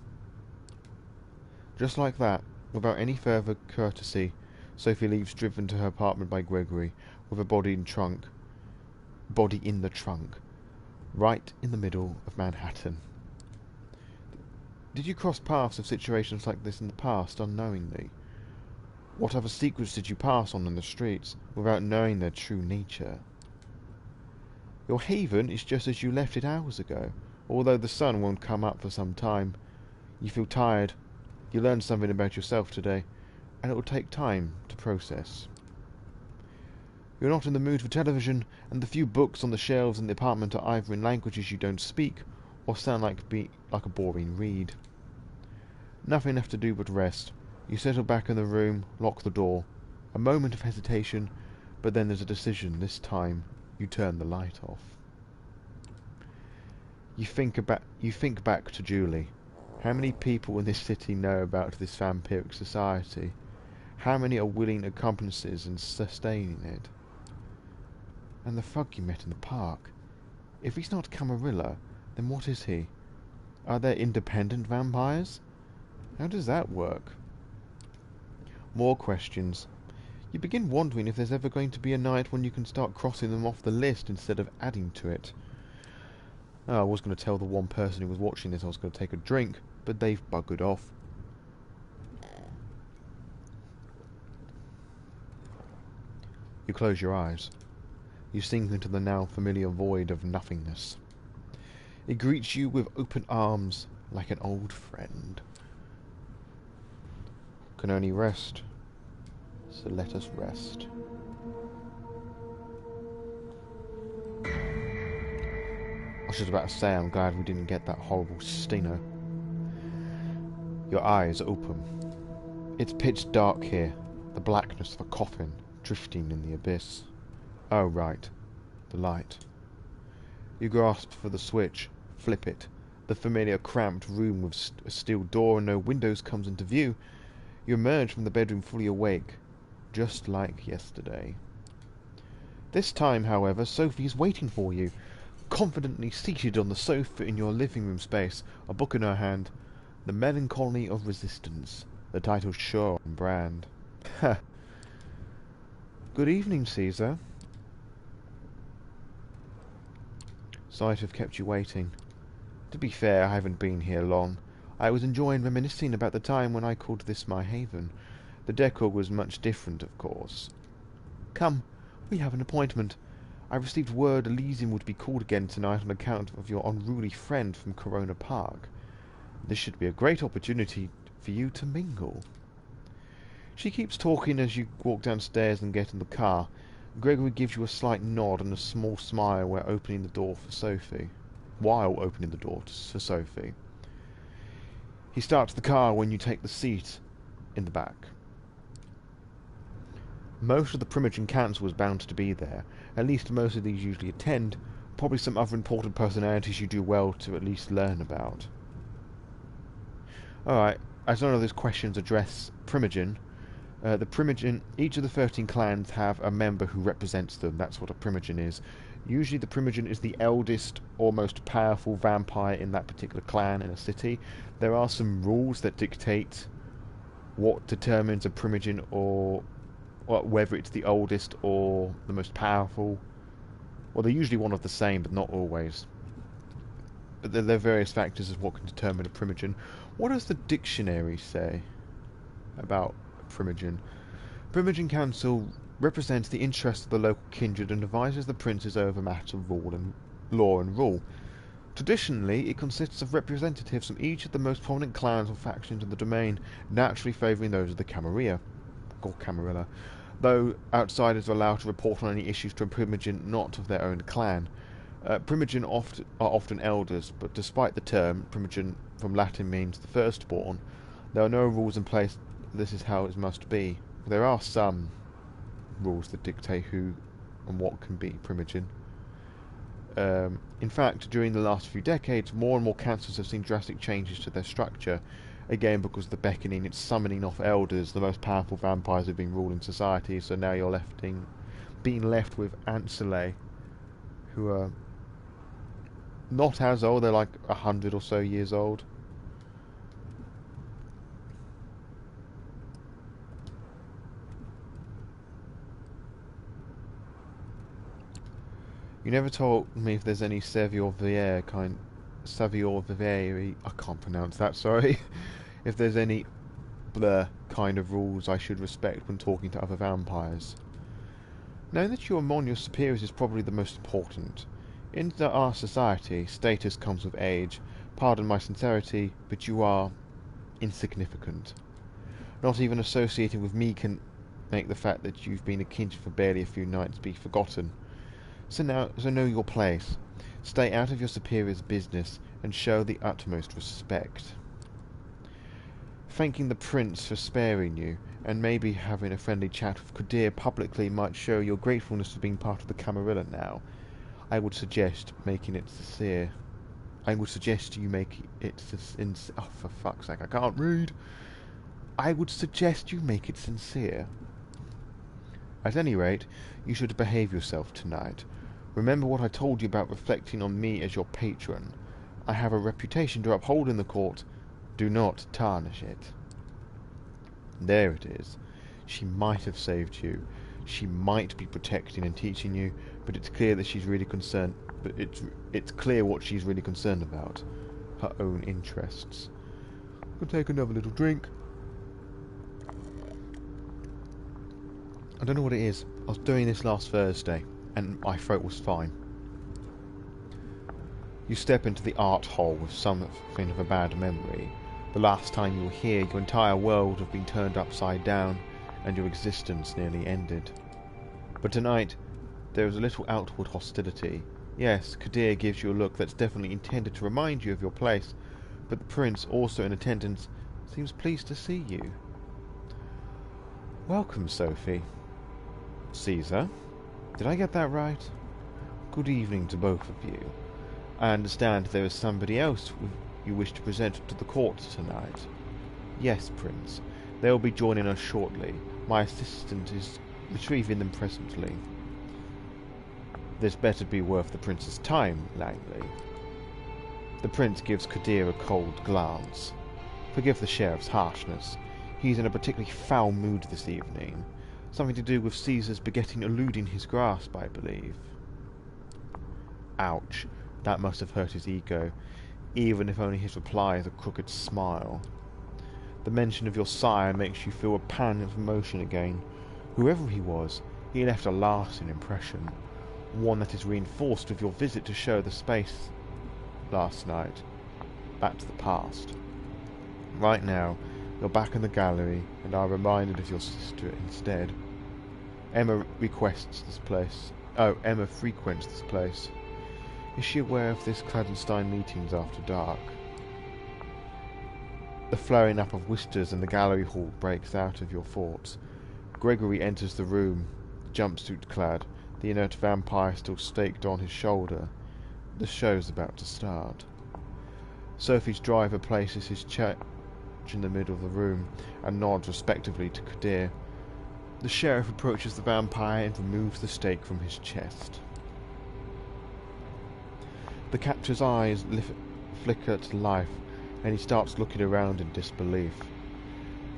Just like that, without any further courtesy, Sophie leaves, driven to her apartment by Gregory, with her body in the trunk, right in the middle of Manhattan. Did you cross paths of situations like this in the past, unknowingly? What other secrets did you pass on in the streets, without knowing their true nature? Your haven is just as you left it hours ago, although the sun won't come up for some time. You feel tired. You learned something about yourself today, and it will take time to process. You're not in the mood for television, and the few books on the shelves in the apartment are either in languages you don't speak, or sound like a boring read. Nothing left to do but rest. You settle back in the room, lock the door. A moment of hesitation, but then there's a decision. This time, you turn the light off. You think back to Julie. How many people in this city know about this vampiric society? How many are willing accomplices in sustaining it? And the thug you met in the park. If he's not Camarilla, then what is he? Are there independent vampires? How does that work? More questions. You begin wondering if there's ever going to be a night when you can start crossing them off the list instead of adding to it. Oh, I was going to tell the one person who was watching this I was going to take a drink, but they've buggered off. You close your eyes. You sink into the now familiar void of nothingness. It greets you with open arms, like an old friend. Can only rest, so let us rest. I was just about to say I'm glad we didn't get that horrible stinger. Your eyes open. It's pitch dark here, the blackness of a coffin drifting in the abyss. Oh, right. The light. You grasp for the switch, flip it. The familiar cramped room with a steel door and no windows comes into view. You emerge from the bedroom fully awake, just like yesterday. This time, however, Sophie is waiting for you, confidently seated on the sofa in your living room space, a book in her hand. The Melancholy of Resistance. The title's sure on brand. Ha! Good evening, Caesar. Sorry to have kept you waiting. To be fair, I haven't been here long. I was enjoying reminiscing about the time when I called this my haven. The decor was much different, of course. Come, we have an appointment. I received word Elysium would be called again tonight on account of your unruly friend from Corona Park. This should be a great opportunity for you to mingle. She keeps talking as you walk downstairs and get in the car. Gregory gives you a slight nod and a small smile while opening the door for Sophie. He starts the car when you take the seat in the back. Most of the Prima Jean council was bound to be there. At least most of these usually attend. Probably some other important personalities you do well to at least learn about. Alright, as none of those questions address Prima Jean, each of the 13 clans have a member who represents them. That's what a Prima Jean is. Usually the Prima Jean is the eldest or most powerful vampire in that particular clan in a city. There are some rules that dictate what determines a Prima Jean, or whether it's the oldest or the most powerful. Well, they're usually one of the same, but not always. But there are various factors of what can determine a Prima Jean. What does the dictionary say about Prima Jean? Prima Jean Council represents the interests of the local kindred and advises the princes over matters of law and rule. Traditionally, it consists of representatives from each of the most prominent clans or factions in the domain, naturally favouring those of the Camarilla, or Camarilla, though outsiders are allowed to report on any issues to a Prima Jean not of their own clan. Prima Jean are often elders, but despite the term, Prima Jean from Latin means the firstborn, there are no rules in place. This is how it must be. There are some rules that dictate who and what can be Prima Jean. In fact, during the last few decades, more and more councils have seen drastic changes to their structure. Again, because of the beckoning, it's summoning off elders, the most powerful vampires have been ruling society, so now you're being left with ancillae, who are not as old, they're like 100 or so years old. You never told me if there's any Savior Vivere, I can't pronounce that, sorry. If there's any kind of rules I should respect when talking to other vampires. Knowing that you're among your superiors is probably the most important. In our society, status comes with age. Pardon my sincerity, but you are insignificant. Not even associating with me can make the fact that you've been a kindred for barely a few nights be forgotten. So know your place. Stay out of your superior's business and show the utmost respect. Thanking the prince for sparing you, and maybe having a friendly chat with Kadir publicly might show your gratefulness for being part of the Camarilla now. I would suggest making it sincere. I would suggest you make it sincere. Oh, for fuck's sake, I can't read. I would suggest you make it sincere. At any rate, you should behave yourself tonight. Remember what I told you about reflecting on me as your patron. I have a reputation to uphold in the court. Do not tarnish it. There it is. She might have saved you. She might be protecting and teaching you, but it's clear that she's really concerned. But it's clear what she's really concerned about. Her own interests. I'll take another little drink. I don't know what it is. I was doing this last Thursday, and my throat was fine. You step into the art hall with something of a bad memory. The last time you were here, your entire world would have been turned upside down, and your existence nearly ended. But tonight, there is a little outward hostility. Yes, Kadir gives you a look that's definitely intended to remind you of your place, but the prince, also in attendance, seems pleased to see you. Welcome, Sophie. Caesar? Did I get that right? Good evening to both of you. I understand there is somebody else you wish to present to the court tonight. Yes, Prince. They will be joining us shortly. My assistant is retrieving them presently. This better be worth the prince's time, Langley. The prince gives Kadir a cold glance. Forgive the sheriff's harshness. He's in a particularly foul mood this evening. Something to do with Caesar's begetting eluding his grasp, I believe. Ouch. That must have hurt his ego, even if only his reply is a crooked smile. The mention of your sire makes you feel a pang of emotion again. Whoever he was, he left a lasting impression, one that is reinforced with your visit to show the space last night. That's the past. Right now, you're back in the gallery, and are reminded of your sister instead. Emma frequents this place. Is she aware of this clandestine meetings after dark? The flowing up of whispers in the gallery hall breaks out of your thoughts. Gregory enters the room, jumpsuit clad, the inert vampire still staked on his shoulder. The show's about to start. Sophie's driver places his chair in the middle of the room and nods respectively to Kadir. The sheriff approaches the vampire and removes the stake from his chest. The captor's eyes flicker to life, and he starts looking around in disbelief.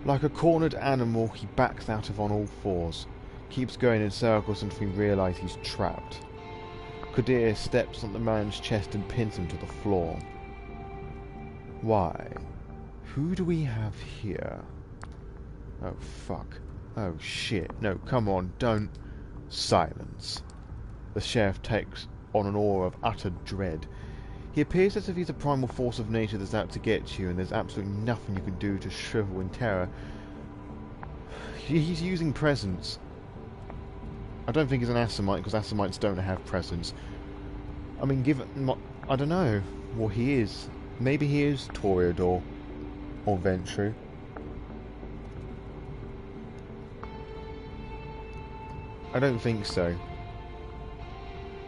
Like a cornered animal, he backs out of on all fours, keeps going in circles until we realise he's trapped. Kadir steps on the man's chest and pins him to the floor. Why? Who do we have here? Oh, fuck. Oh, shit. No, come on, don't. Silence. The sheriff takes on an aura of utter dread. He appears as if he's a primal force of nature that's out to get you, and there's absolutely nothing you can do to shrivel in terror. He's using presence. I don't think he's an Assamite, because Assamites don't have presence. I mean, I don't know what he is. Maybe he is Toreador or Ventrue. I don't think so,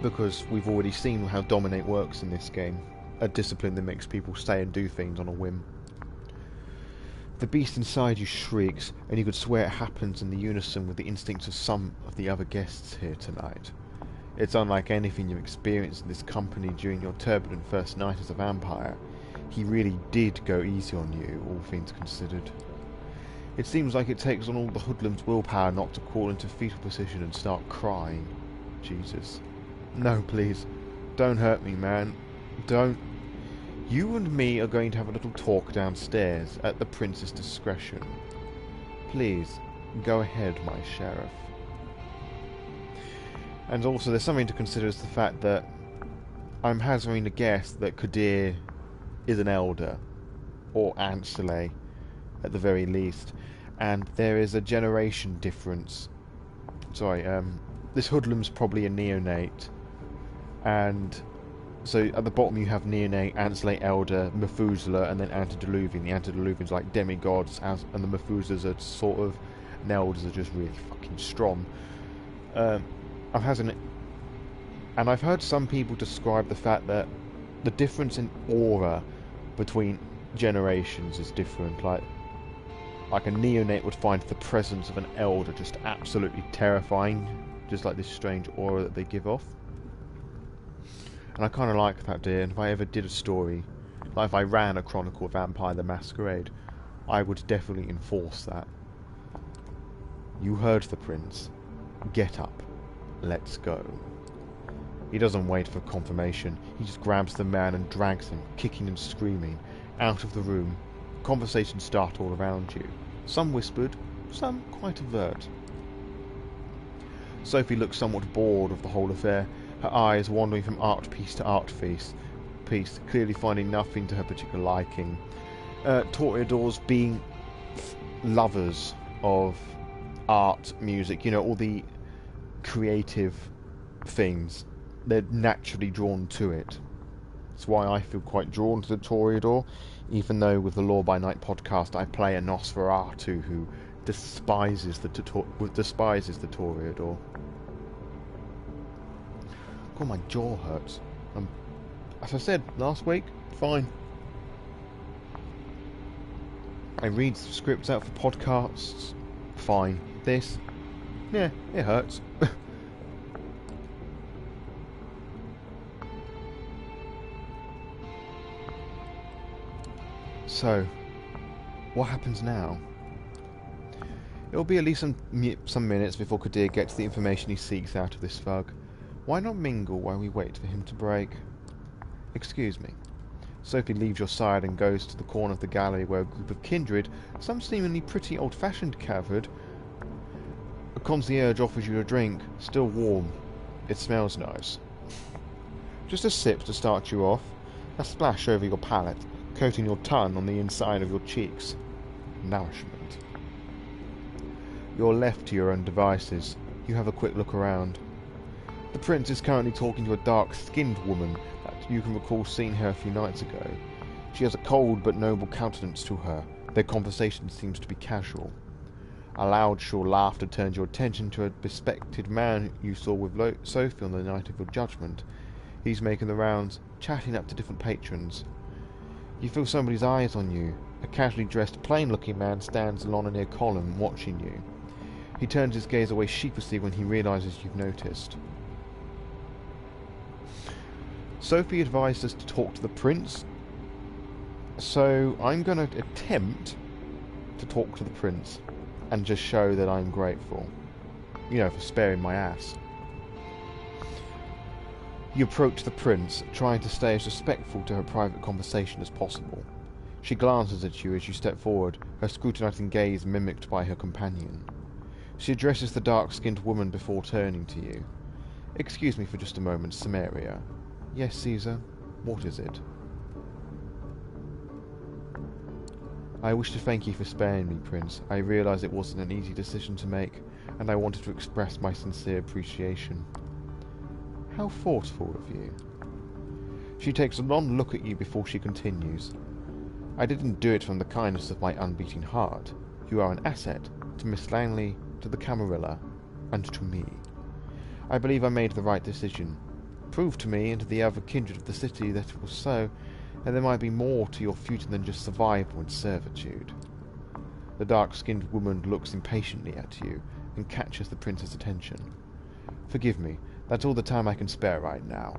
because we've already seen how Dominate works in this game, a discipline that makes people stay and do things on a whim. The beast inside you shrieks, and you could swear it happens in the unison with the instincts of some of the other guests here tonight. It's unlike anything you've experienced in this company during your turbulent first night as a vampire. He really did go easy on you, all things considered. It seems like it takes on all the hoodlum's willpower not to crawl into fetal position and start crying. Jesus. No, please. Don't hurt me, man. Don't. You and me are going to have a little talk downstairs at the prince's discretion. Please, go ahead, my sheriff. And also, there's something to consider is the fact that I'm hazarding a guess that Kadir is an elder, or ancillary, at the very least, and there is a generation difference. Sorry, this hoodlum's probably a neonate, and so at the bottom you have neonate, ancillary, elder, Methuselah, and then antediluvian. The antediluvians are like demigods, and the Methuselahs are sort of, and elders are just really fucking strong. I've heard some people describe the fact that the difference in aura between generations is different. Like a neonate would find the presence of an elder just absolutely terrifying, just like this strange aura that they give off. And I kind of like that idea, and if I ever did a story, like if I ran a Chronicle of Vampire the Masquerade, I would definitely enforce that. You heard the prince. Get up. Let's go. He doesn't wait for confirmation. He just grabs the man and drags him, kicking and screaming, out of the room. Conversations start all around you. Some whispered, some quite overt. Sophie looks somewhat bored of the whole affair, her eyes wandering from art piece to art piece, clearly finding nothing to her particular liking. Toreadors being lovers of art, music, you know, all the creative things, they're naturally drawn to it. That's why I feel quite drawn to the Toreador, even though with the Law by Night podcast I play a Nosferatu who despises the Toreador. God, my jaw hurts. As I said last week, fine. I read scripts out for podcasts, fine. This, yeah, it hurts. So, what happens now? It'll be at least some minutes before Kadir gets the information he seeks out of this thug. Why not mingle while we wait for him to break? Excuse me. Sophie leaves your side and goes to the corner of the gallery where a group of kindred, some seemingly pretty old-fashioned, gathered. A concierge offers you a drink, still warm. It smells nice. Just a sip to start you off, a splash over your palate, coating your tongue on the inside of your cheeks. Nourishment. You're left to your own devices. You have a quick look around. The prince is currently talking to a dark-skinned woman that you can recall seeing her a few nights ago. She has a cold but noble countenance to her. Their conversation seems to be casual. A loud, shrill laughter turns your attention to a bespectacled man you saw with Sophie on the night of your judgment. He's making the rounds, chatting up to different patrons. You feel somebody's eyes on you. A casually dressed, plain-looking man stands along a near column, watching you. He turns his gaze away sheepishly when he realizes you've noticed. Sophie advised us to talk to the prince, so I'm going to attempt to talk to the prince and just show that I'm grateful, you know, for sparing my ass. You approach the prince, trying to stay as respectful to her private conversation as possible. She glances at you as you step forward, her scrutinizing gaze mimicked by her companion. She addresses the dark-skinned woman before turning to you. "Excuse me for just a moment, Camarilla." "Yes, Caesar. What is it?" "I wish to thank you for sparing me, Prince. I realise it wasn't an easy decision to make, and I wanted to express my sincere appreciation." "How thoughtful of you." She takes a long look at you before she continues. "I didn't do it from the kindness of my unbeating heart. You are an asset to Miss Langley, to the Camarilla, and to me. I believe I made the right decision. Prove to me and to the other kindred of the city that it was so, and there might be more to your future than just survival and servitude." The dark-skinned woman looks impatiently at you and catches the prince's attention. "Forgive me, that's all the time I can spare right now.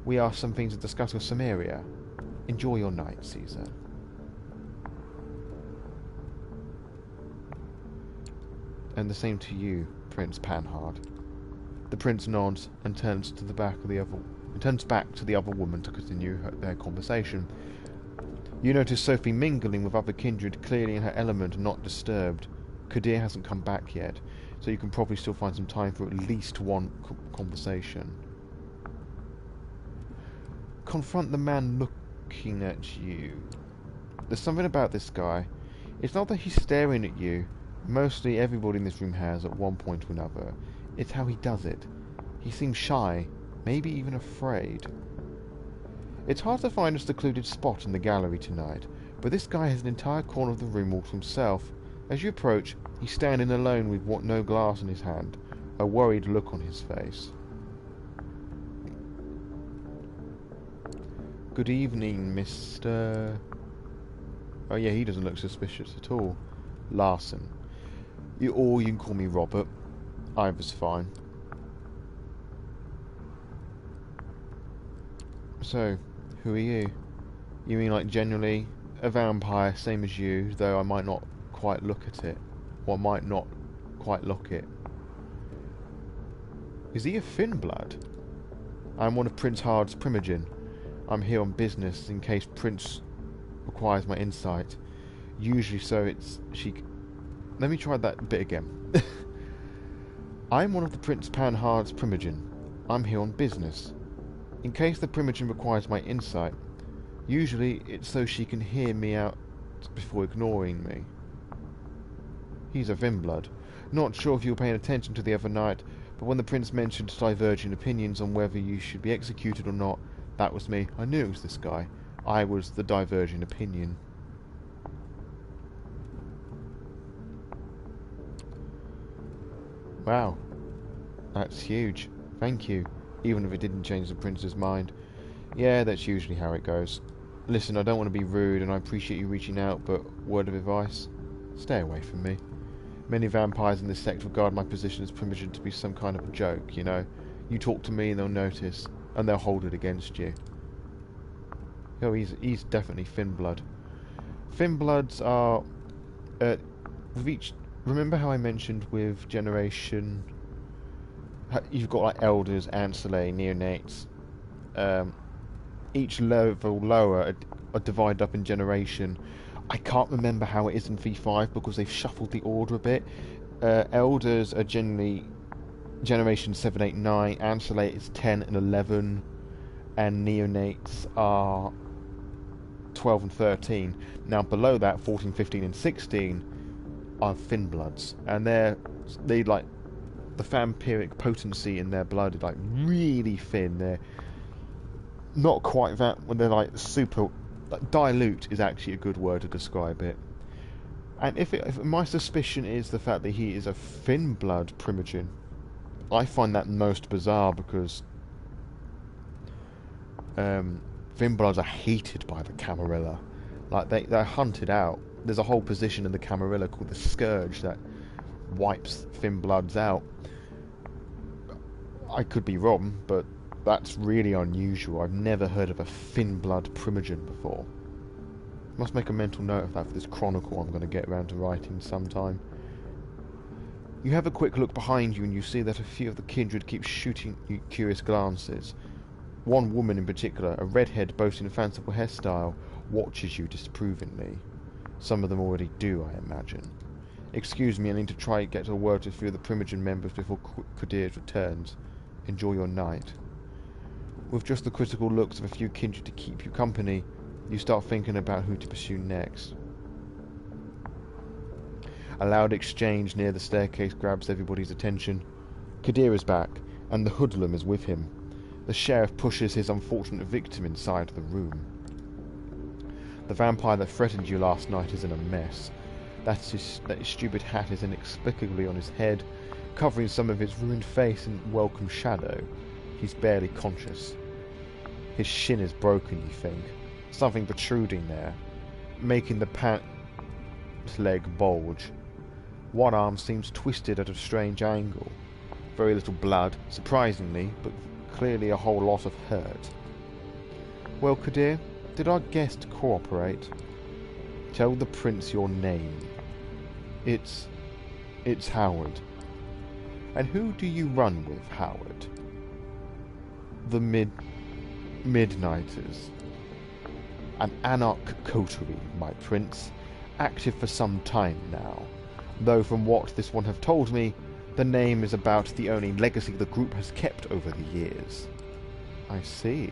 We have some things to discuss with Samaria. Enjoy your night, Caesar." "And the same to you, Prince Panhard." The prince nods and turns back to the other woman to continue their conversation. You notice Sophie mingling with other kindred, clearly in her element and not disturbed. Kadir hasn't come back yet, so you can probably still find some time for at least one conversation. Confront the man looking at you. There's something about this guy. It's not that he's staring at you. Mostly everybody in this room has at one point or another. It's how he does it. He seems shy, maybe even afraid. It's hard to find a secluded spot in the gallery tonight, but this guy has an entire corner of the room all to himself. As you approach, he's standing alone with no glass in his hand, a worried look on his face. "Good evening, Mr..." Oh yeah, he doesn't look suspicious at all. "Larson. You can call me Robert. Either's fine." "So, who are you?" "You mean like generally a vampire, same as you, though I might not quite look at it. Or might not quite look it." "Is he a thin blood?" "I'm one of Prince Hard's Prima Jean. I'm here on business in case Prince requires my insight. Usually Let me try that bit again. "I'm one of the Prince Panhard's Prima Jean. I'm here on business. In case the Prima Jean requires my insight, usually it's so she can hear me out before ignoring me." "He's a Vinblood. Not sure if you were paying attention to the other night, but when the Prince mentioned diverging opinions on whether you should be executed or not, that was me. I knew it was this guy. I was the diverging opinion." "Wow. That's huge. Thank you. Even if it didn't change the Prince's mind. Yeah, that's usually how it goes. Listen, I don't want to be rude, and I appreciate you reaching out, but word of advice, stay away from me. Many vampires in this sect regard my position as Prima Jean to be some kind of a joke, you know. You talk to me and they'll notice, and they'll hold it against you." "Oh, he's definitely thin blood. Thin bloods are... with each... Remember how I mentioned with generation... You've got like elders, ancillae, neonates. Each level lower are divided up in generation. I can't remember how it is in V5 because they've shuffled the order a bit. Elders are generally generation 7, 8, 9. Ancillae is 10 and 11. And neonates are 12 and 13. Now below that, 14, 15 and 16 are thin bloods. And they like... the vampiric potency in their blood is like really thin. They're not quite that when they're like super... Like, dilute is actually a good word to describe it. And if my suspicion is the fact that he is a thin blood Prima Jean, I find that most bizarre because thin bloods are hated by the Camarilla. Like they're hunted out. There's a whole position in the Camarilla called the Scourge that wipes thin bloods out. I could be wrong, but That's really unusual. I've never heard of a thin-blood Prima Jean before. Must make a mental note of that for this chronicle I'm going to get around to writing sometime. You have a quick look behind you and you see that a few of the kindred keep shooting you curious glances. One woman in particular, a redhead boasting a fanciful hairstyle, watches you disapprovingly. Some of them already do, I imagine. Excuse me, I need to try and get a word with a few of the Prima Jean members before Kadir's returns. Enjoy your night. With just the critical looks of a few kindred to keep you company, you start thinking about who to pursue next. A loud exchange near the staircase grabs everybody's attention. Kadir is back, and the Hoodlum is with him. The sheriff pushes his unfortunate victim inside the room. The vampire that threatened you last night is in a mess. That his stupid hat is inexplicably on his head, covering some of his ruined face in welcome shadow. He's barely conscious. His shin is broken, you think. Something protruding there, making the pant leg bulge. One arm seems twisted at a strange angle. Very little blood, surprisingly, but clearly a whole lot of hurt. Well, Kadir, did our guest cooperate? Tell the prince your name. It's Howard. And who do you run with, Howard? The Midnighters. An anarch coterie, my prince, active for some time now. Though from what this one have told me, the name is about the only legacy the group has kept over the years. I see.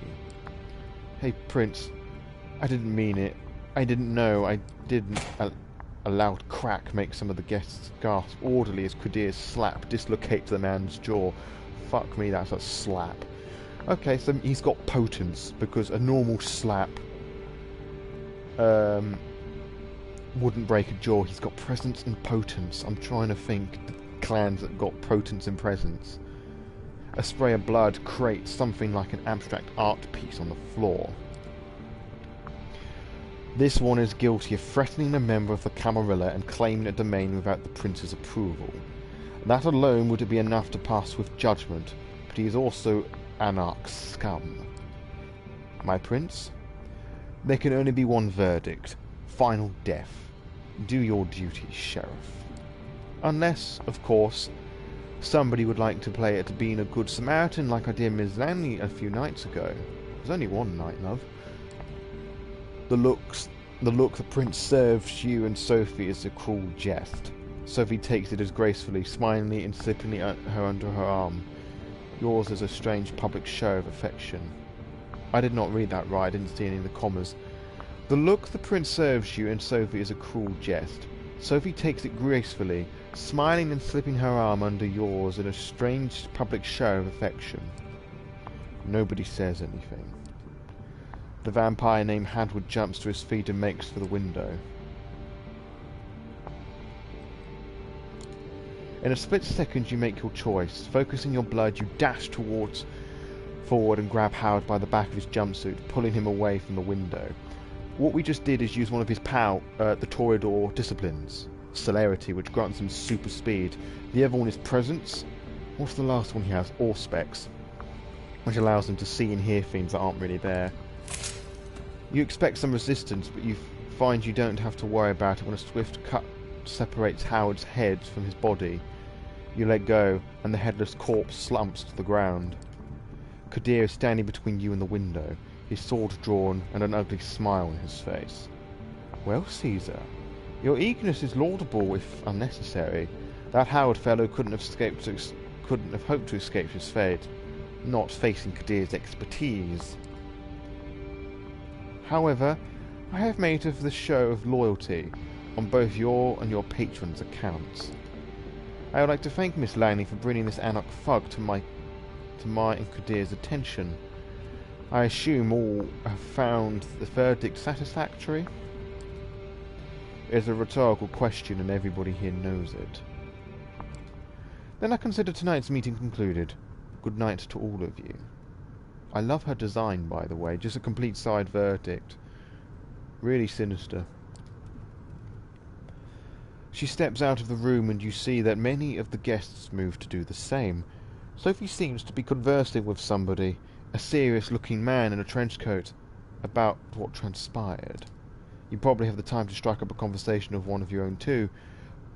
Hey, Prince, I didn't mean it. I didn't know. I didn't. A loud crack makes some of the guests gasp orderly as Kadir's slap dislocates the man's jaw. Fuck me, that's a slap. Okay, so he's got potence, because a normal slap wouldn't break a jaw. He's got presence and potence. I'm trying to think the clans that got potence and presence. A spray of blood creates something like an abstract art piece on the floor. This one is guilty of threatening a member of the Camarilla and claiming a domain without the prince's approval. That alone would be enough to pass with judgment, but he is also anarch scum. My prince? There can only be one verdict. Final death. Do your duty, sheriff. Unless, of course, somebody would like to play at being a good Samaritan like I did Ms. Lanley a few nights ago. It was only one night, love. The look the prince serves you and Sophie is a cruel jest. Sophie takes it as gracefully, smilingly and slipping her under her arm. Yours is a strange public show of affection. I did not read that right, I didn't see any of the commas. The look the prince serves you and Sophie is a cruel jest. Sophie takes it gracefully, smiling and slipping her arm under yours in a strange public show of affection. Nobody says anything. The vampire named Hadwood jumps to his feet and makes for the window. In a split second you make your choice. Focusing your blood, you dash forward and grab Howard by the back of his jumpsuit, pulling him away from the window. What we just did is use one of his the Toreador disciplines. Celerity, which grants him super speed. The other one is Presence. What's the last one he has? Auspex, which allows him to see and hear things that aren't really there. You expect some resistance, but you find you don't have to worry about it when a swift cut separates Howard's head from his body. You let go, and the headless corpse slumps to the ground. Kadir is standing between you and the window, his sword drawn and an ugly smile on his face. Well, Caesar, your eagerness is laudable if unnecessary. That Howard fellow couldn't have hoped to escape his fate, not facing Kadir's expertise. However, I have made of the show of loyalty on both your and your patron's accounts. I would like to thank Miss Langley for bringing this anarch thug to my and Kadir's attention. I assume all have found the verdict satisfactory? It is a rhetorical question and everybody here knows it. Then I consider tonight's meeting concluded. Good night to all of you. I love her design, by the way, just a complete side verdict. Really sinister. She steps out of the room and you see that many of the guests move to do the same. Sophie seems to be conversing with somebody. a serious-looking man in a trench coat about what transpired. You probably have the time to strike up a conversation of one of your own too.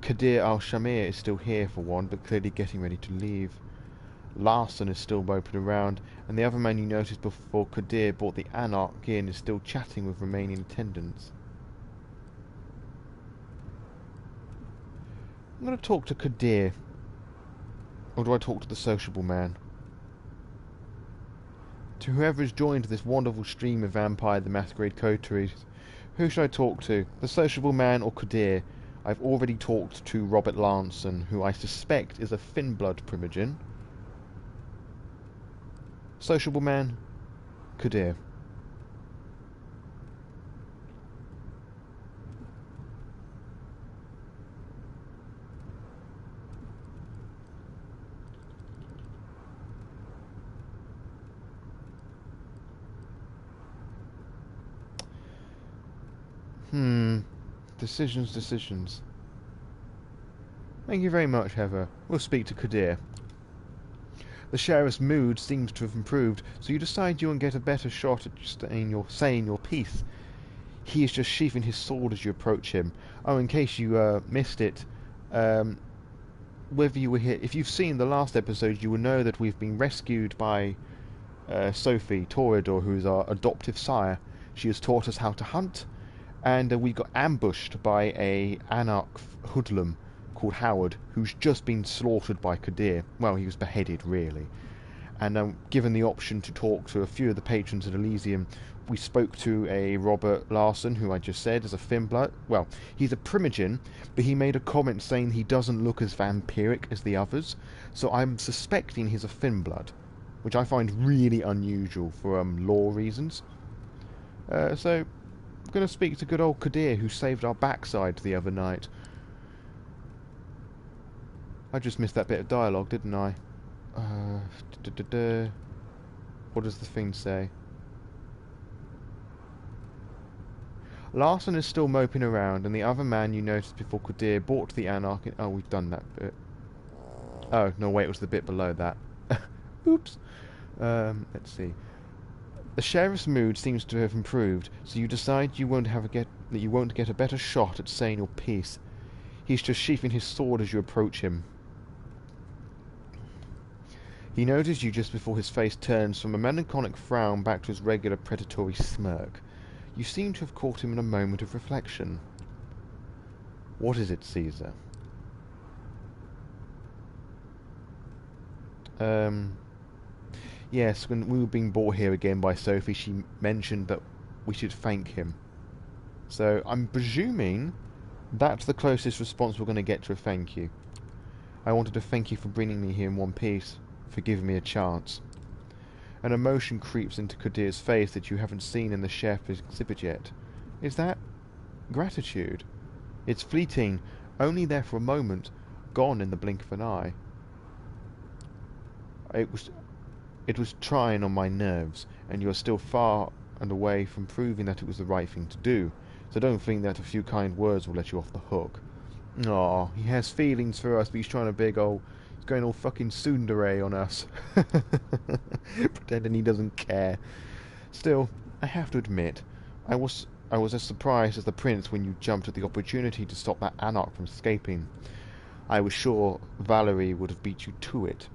Kadir al-Shamir is still here for one, but clearly getting ready to leave. Larson is still moping around, and the other man you noticed before Kadir brought the Anarch in is still chatting with remaining attendants. I'm going to talk to Kadir. Or do I talk to the sociable man? To whoever has joined this wonderful stream of Vampire the Masquerade Coteries, who should I talk to? The sociable man or Kadir? I've already talked to Robert Larson, who I suspect is a Finblood Prima Jean. Sociable man, Kadir. Decisions. Thank you very much, Heather. We'll speak to Kadir. The sheriff's mood seems to have improved, so you decide you won't get a better shot at saying your piece. He is just sheathing his sword as you approach him. Oh, in case you missed it, whether you were here, if you've seen the last episode, you will know that we've been rescued by Sophie Toreador, who's our adoptive sire. She has taught us how to hunt, and we got ambushed by a Anarch Hoodlum called Howard, who's just been slaughtered by Kadir. Well, he was beheaded, really. And given the option to talk to a few of the patrons at Elysium, we spoke to a Robert Larson, who I just said is a Finblood. Well, he's a Prima Jean, but he made a comment saying he doesn't look as vampiric as the others, so I'm suspecting he's a Finblood, which I find really unusual for law reasons. So I'm going to speak to good old Kadir, who saved our backside the other night. I just missed that bit of dialogue, didn't I? What does the thing say? Larson is still moping around, and the other man you noticed before Kadir bought the Anarch. Oh, we've done that bit. Oh, no, wait, it was the bit below that. Oops. Let's see. The sheriff's mood seems to have improved, so you decide you won't get a better shot at saying your piece. He's just sheathing his sword as you approach him. He notices you just before his face turns from a melancholic frown back to his regular predatory smirk. You seem to have caught him in a moment of reflection. What is it, Caesar? Yes, when we were being brought here again by Sophie, she mentioned that we should thank him. So I'm presuming that's the closest response we're going to get to a thank you. I wanted to thank you for bringing me here in one piece, for giving me a chance. An emotion creeps into Kadir's face that you haven't seen in the chef exhibit yet. Is that gratitude? It's fleeting, only there for a moment, gone in the blink of an eye. It was trying on my nerves, and you are still far and away from proving that it was the right thing to do, so don't think that a few kind words will let you off the hook. Aw, he has feelings for us, but he's trying to he's going all fucking tsundere on us. Pretending he doesn't care. Still, I have to admit, I was as surprised as the prince when you jumped at the opportunity to stop that Anarch from escaping. I was sure Valerie would have beat you to it.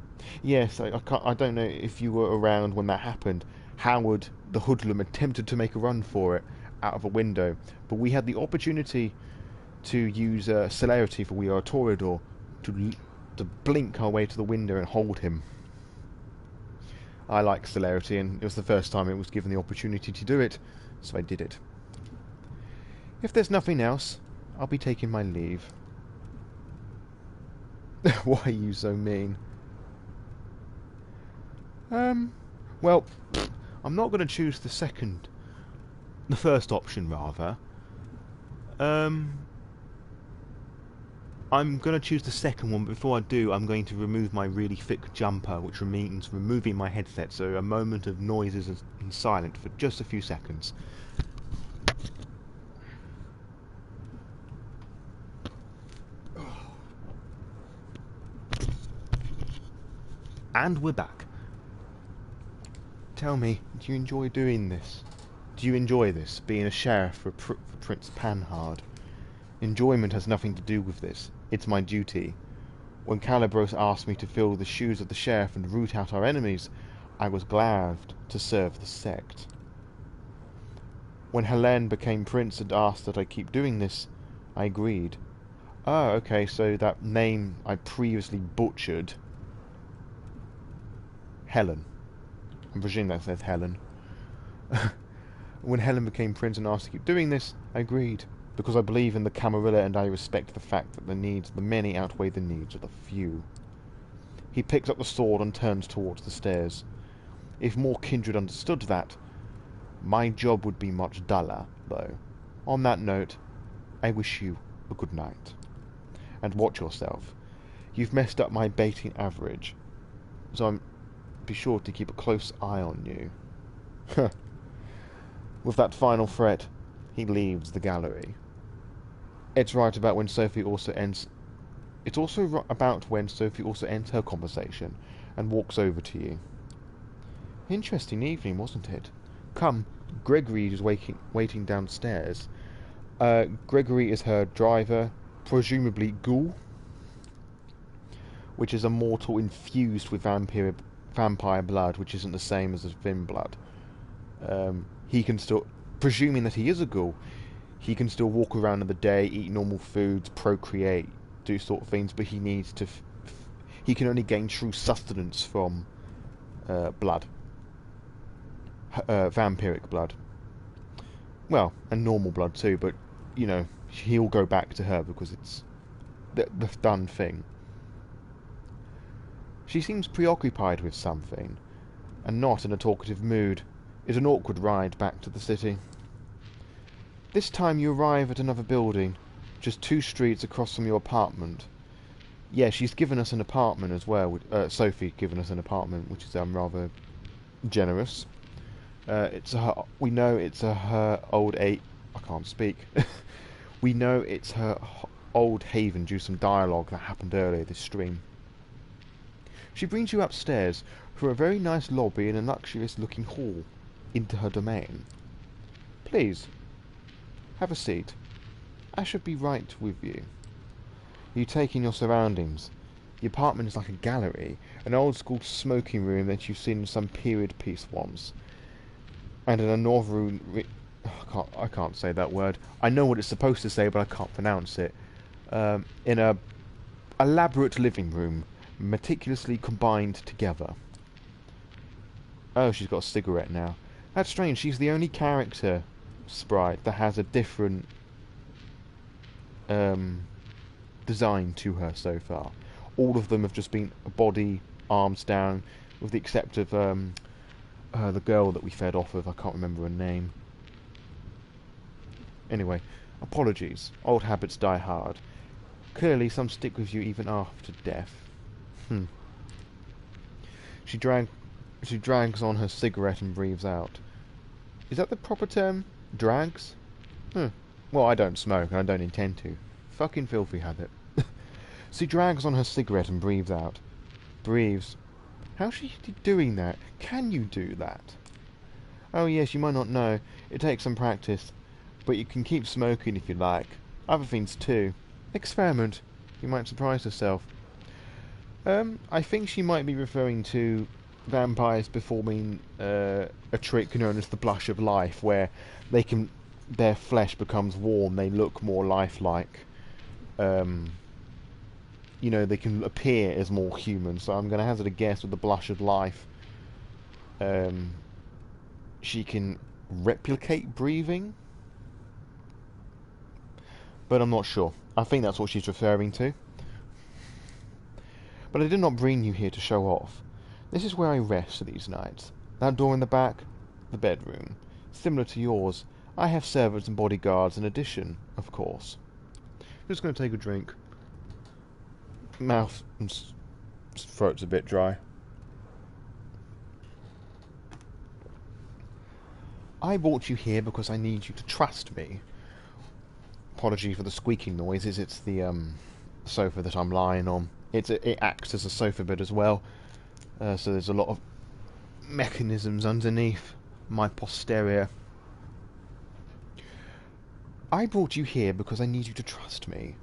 Yes, I don't know if you were around when that happened. Howard, the hoodlum, attempted to make a run for it out of a window, but we had the opportunity to use celerity, for we are a Toreador, to blink our way to the window and hold him. I like celerity, and it was the first time it was given the opportunity to do it, so I did it. If there's nothing else, I'll be taking my leave. Why are you so mean? Well, I'm not going to choose the first option, rather. I'm going to choose the second one, but before I do, I'm going to remove my really thick jumper, which means removing my headset, so a moment of noises and silent for just a few seconds. And we're back. Tell me, do you enjoy doing this? Do you enjoy this, being a sheriff for Prince Panhard? Enjoyment has nothing to do with this. It's my duty. When Calibros asked me to fill the shoes of the sheriff and root out our enemies, I was glad to serve the sect. When Helene became prince and asked that I keep doing this, I agreed. Oh, okay, so that name I previously butchered. Helen. I'm presuming that says Helen. When Helen became prince and asked to keep doing this, I agreed, because I believe in the Camarilla and I respect the fact that the needs of the many outweigh the needs of the few. He picks up the sword and turns towards the stairs. If more kindred understood that, my job would be much duller, though. On that note, I wish you a good night. And watch yourself. You've messed up my baiting average, so be sure to keep a close eye on you. With that final threat, he leaves the gallery. It's right about when Sophie also ends. It's also about when Sophie also ends her conversation and walks over to you. Interesting evening, wasn't it? Come, Gregory is waiting downstairs. Gregory is her driver, presumably ghoul, which is a mortal infused with vampire blood, which isn't the same as Vim blood. He can still, presuming that he is a ghoul, he can still walk around in the day, eat normal foods, procreate, do sort of things, but he needs to... he can only gain true sustenance from blood. Vampiric blood. Well, and normal blood too, but, you know, he'll go back to her because it's the done thing. She seems preoccupied with something, and not in a talkative mood. It's an awkward ride back to the city. This time you arrive at another building, just 2 streets across from your apartment. Yeah, she's given us an apartment as well. Sophie given us an apartment, which is rather generous. We know it's her old I can't speak. We know it's her old haven due to some dialogue that happened earlier this stream. She brings you upstairs through a very nice lobby and a luxurious-looking hall into her domain. Please, have a seat. I should be right with you. You take in your surroundings. The apartment is like a gallery, an old-school smoking room that you've seen in some period piece once. And in another room... I can't say that word. I know what it's supposed to say, but I can't pronounce it. In a elaborate living room, meticulously combined together. Oh, she's got a cigarette now. That's strange. She's the only character sprite that has a different design to her so far. All of them have just been a body, arms down, with the except of the girl that we fed off of. I can't remember her name. Anyway, apologies. Old habits die hard. Clearly, some stick with you even after death. She drags on her cigarette and breathes out. Is that the proper term? Drags? Well, I don't smoke, and I don't intend to. Fucking filthy habit. She drags on her cigarette and breathes out. Breathes. How's she doing that? Can you do that? Oh yes, you might not know. It takes some practice. But you can keep smoking if you like. Other things too. Experiment. You might surprise yourself. I think she might be referring to vampires performing a trick known as the blush of life, where their flesh becomes warm, they look more lifelike. You know, they can appear as more human. So I'm going to hazard a guess with the blush of life. She can replicate breathing, but I'm not sure. I think that's what she's referring to. But I did not bring you here to show off. This is where I rest these nights. That door in the back, the bedroom. Similar to yours. I have servants and bodyguards in addition, of course. I'm just going to take a drink. Mouth and throat's a bit dry. I brought you here because I need you to trust me. Apology for the squeaking noises. It's the sofa that I'm lying on. It acts as a sofa bed as well. So there's a lot of mechanisms underneath my posterior. I brought you here because I need you to trust me.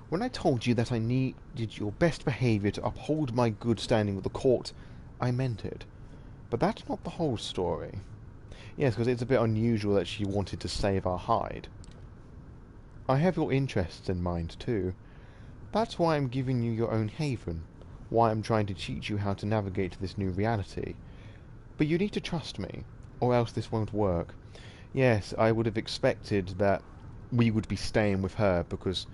When I told you that I needed your best behaviour to uphold my good standing with the court, I meant it. But that's not the whole story. Yes, because it's a bit unusual that she wanted to save our hide. I have your interests in mind, too. That's why I'm giving you your own haven, why I'm trying to teach you how to navigate this new reality. But you need to trust me, or else this won't work. Yes, I would have expected that we would be staying with her, because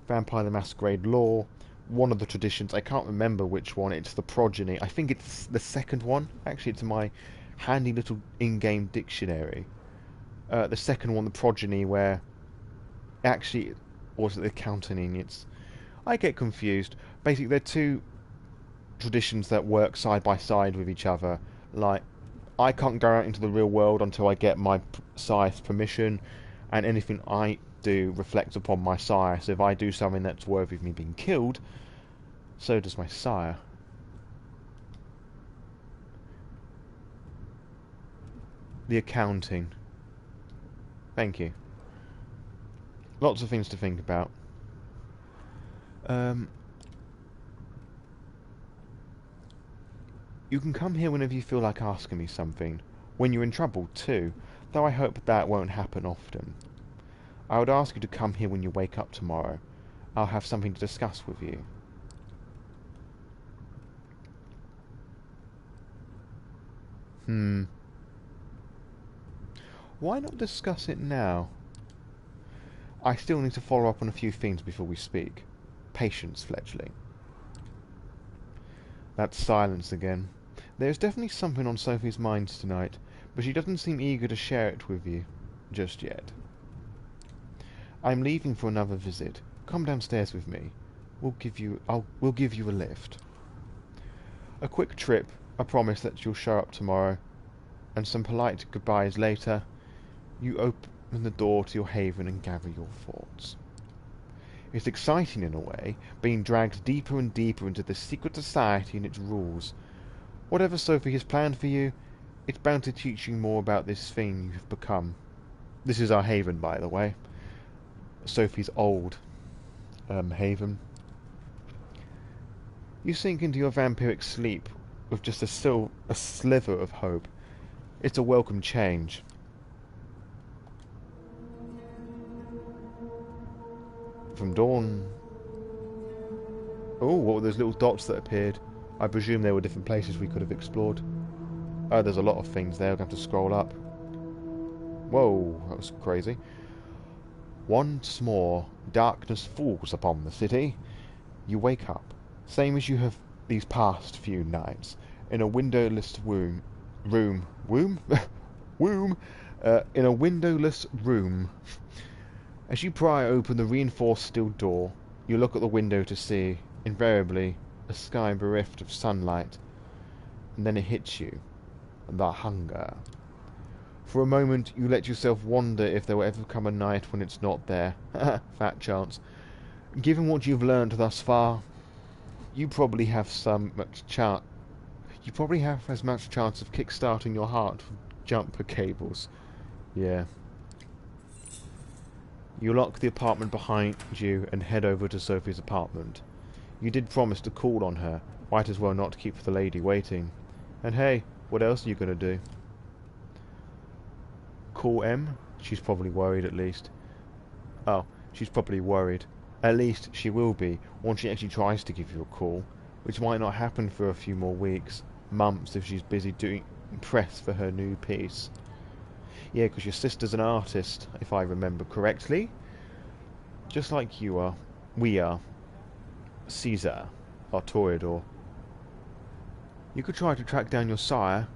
Vampire the Masquerade lore, one of the traditions, I can't remember which one, it's the progeny. I think it's the second one. Actually, it's in my handy little in-game dictionary. The second one, the progeny, where... Actually, or is it the counterning? It's... I get confused. Basically, they're two traditions that work side by side with each other. Like, I can't go out into the real world until I get my sire's permission, and anything I do reflects upon my sire. So if I do something that's worthy of me being killed, so does my sire. The accounting. Thank you. Lots of things to think about. You can come here whenever you feel like asking me something. When you're in trouble, too. Though I hope that won't happen often. I would ask you to come here when you wake up tomorrow. I'll have something to discuss with you. Why not discuss it now? I still need to follow up on a few things before we speak. Patience, fledgling. That silence again. There's definitely something on Sophie's mind tonight, but she doesn't seem eager to share it with you just yet. I'm leaving for another visit. Come downstairs with me. We'll give you a lift. A quick trip, a promise that you'll show up tomorrow, and some polite goodbyes later. You open the door to your haven and gather your thoughts. It's exciting in a way, being dragged deeper and deeper into this secret society and its rules. Whatever Sophie has planned for you, it's bound to teach you more about this thing you have become. This is our haven, by the way. Sophie's old haven. You sink into your vampiric sleep with just a sliver of hope. It's a welcome change. From dawn... Oh, what were those little dots that appeared? I presume there were different places we could have explored. Oh, there's a lot of things there. I'll have to scroll up. Whoa, that was crazy. Once more, darkness falls upon the city. You wake up, same as you have these past few nights, in a windowless in a windowless room. As you pry open the reinforced steel door, you look at the window to see, invariably, a sky bereft of sunlight, and then it hits you. The hunger. For a moment, you let yourself wonder if there will ever come a night when it's not there. Fat chance. Given what you've learned thus far, you probably have as much chance of kick-starting your heart from jumper cables. Yeah. You lock the apartment behind you and head over to Sophie's apartment. You did promise to call on her. Might as well not keep the lady waiting. And hey, what else are you going to do? Call M? She's probably worried at least. Oh, she's probably worried. At least she will be once she actually tries to give you a call, which might not happen for a few more weeks, months if she's busy doing press for her new piece. Yeah, because your sister's an artist, if I remember correctly. Just like you are. We are. Caesar, our toreador. You could try to track down your sire,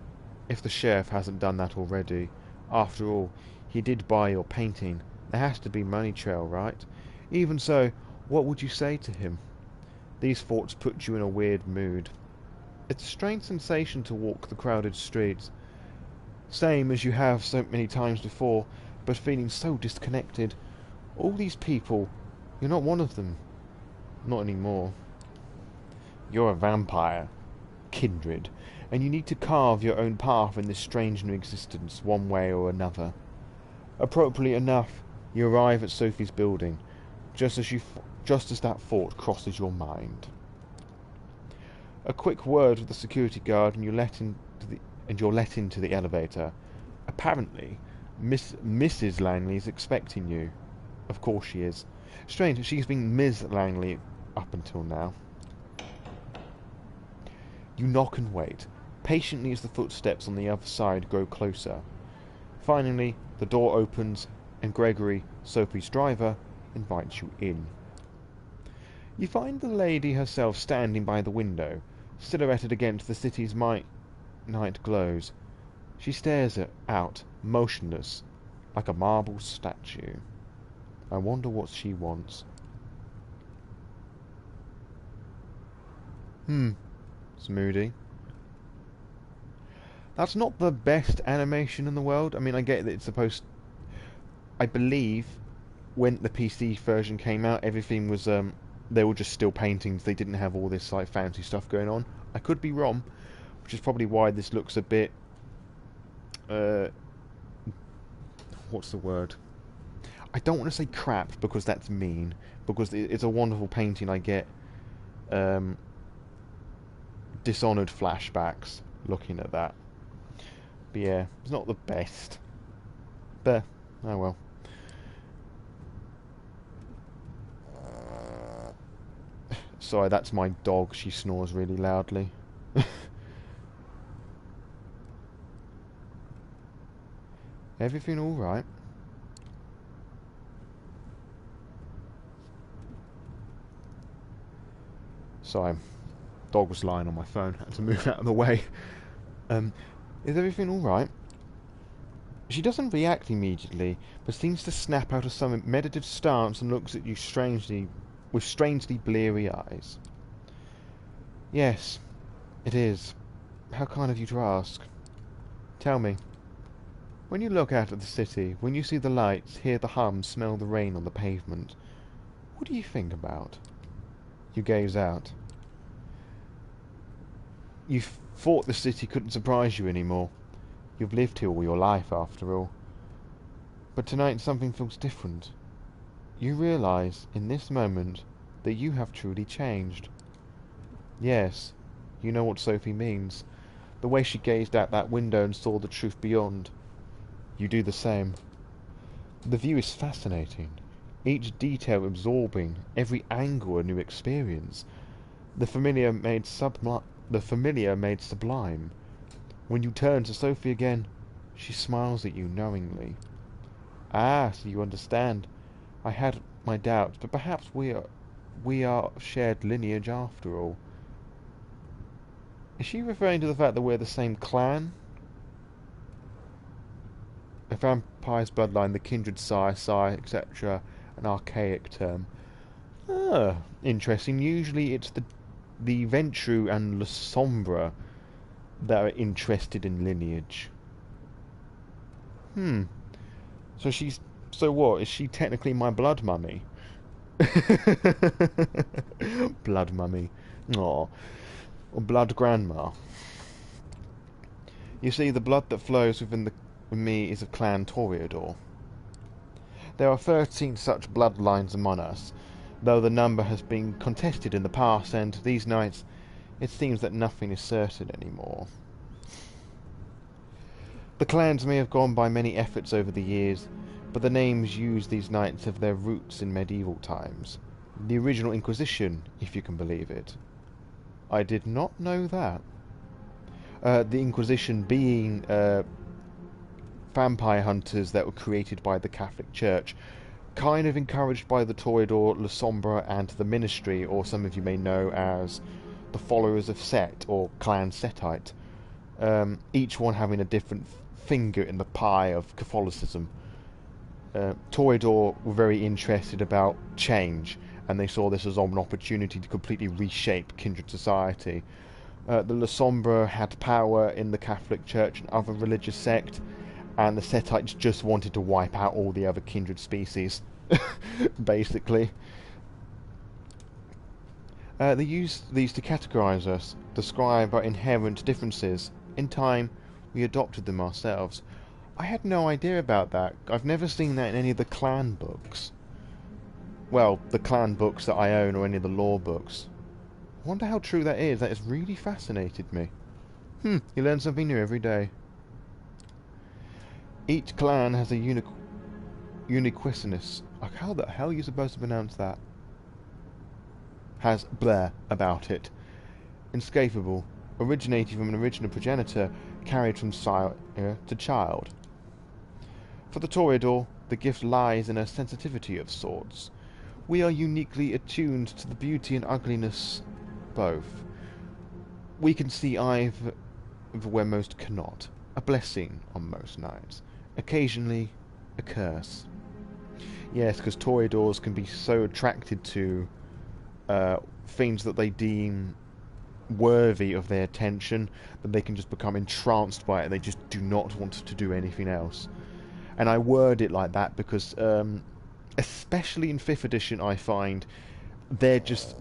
if the sheriff hasn't done that already. After all, he did buy your painting. There has to be money trail, right? Even so, what would you say to him? These thoughts put you in a weird mood. It's a strange sensation to walk the crowded streets. Same as you have so many times before, but feeling so disconnected. All these people, you're not one of them. Not anymore. You're a vampire. kindred, and you need to carve your own path in this strange new existence, one way or another. Appropriately enough, you arrive at Sophie's building, just as that thought crosses your mind. A quick word with the security guard, and you're let into the elevator. Apparently, Mrs. Langley is expecting you. Of course she is. Strange that she's been Ms. Langley up until now. You knock and wait, patiently as the footsteps on the other side grow closer. Finally, the door opens, and Gregory, Sophie's driver, invites you in. You find the lady herself standing by the window, silhouetted against the city's night glows. She stares out, motionless, like a marble statue. I wonder what she wants. It's moody. That's not the best animation in the world. I mean, I get that it's supposed... I believe when the PC version came out, everything was... they were just still paintings. They didn't have all this like fancy stuff going on. I could be wrong, which is probably why this looks a bit... what's the word? I don't want to say crap, because that's mean. Because it's a wonderful painting. I get... Dishonored flashbacks looking at that. But yeah, it's not the best. But, oh well. Sorry, that's my dog. She snores really loudly. Everything alright? Sorry. Dog was lying on my phone. I had to move out of the way. Is everything alright? She doesn't react immediately, but seems to snap out of some meditative stance and looks at you with strangely bleary eyes. Yes, it is. How kind of you to ask. Tell me, when you look out at the city, when you see the lights, hear the hum, smell the rain on the pavement, what do you think about? You gaze out. You thought the city couldn't surprise you anymore. You've lived here all your life, after all. But tonight something feels different. You realise, in this moment, that you have truly changed. Yes, you know what Sophie means. The way she gazed out that window and saw the truth beyond. You do the same. The view is fascinating. Each detail absorbing, every angle a new experience. The familiar made sublime. When you turn to Sophie again, she smiles at you knowingly. Ah, so you understand. I had my doubts, but perhaps we are of shared lineage after all. Is she referring to the fact that we're the same clan? A vampire's bloodline, the kindred sire, etc. An archaic term. Ah, interesting. Usually it's the Ventru and La Sombra that are interested in lineage. So what? Is she technically my blood mummy? Blood mummy. Aw. Or blood grandma. You see, the blood that flows within me is of Clan Toreador. There are 13 such bloodlines among us, though the number has been contested in the past, and these nights it seems that nothing is certain anymore. The clans may have gone by many efforts over the years, but the names used these nights have their roots in medieval times. The original Inquisition, if you can believe it. I did not know that. The Inquisition being vampire hunters that were created by the Catholic Church, kind of encouraged by the Toreador, La Sombra, and the Ministry, or some of you may know as the Followers of Set, or Clan Setite. Each one having a different finger in the pie of Catholicism. Toreador were very interested about change, and they saw this as an opportunity to completely reshape kindred society. The La Sombra had power in the Catholic Church and other religious sects, and the Setites just wanted to wipe out all the other kindred species, basically. They use these to categorize us, describe our inherent differences. In time, we adopted them ourselves. I had no idea about that. I've never seen that in any of the clan books. Well, the clan books that I own or any of the lore books. I wonder how true that is. That has really fascinated me. You learn something new every day. Each clan has a uniqueness. Like, how the hell are you supposed to pronounce that? Has Blair about it. Inescapable, originating from an original progenitor, carried from sire to child. For the Toreador, the gift lies in a sensitivity of sorts. We are uniquely attuned to the beauty and ugliness both. We can see either where most cannot. A blessing on most nights. Occasionally, a curse. Yes, because Toreadors can be so attracted to things that they deem worthy of their attention that they can just become entranced by it. They just do not want to do anything else. And I word it like that because, especially in 5th edition, I find they're just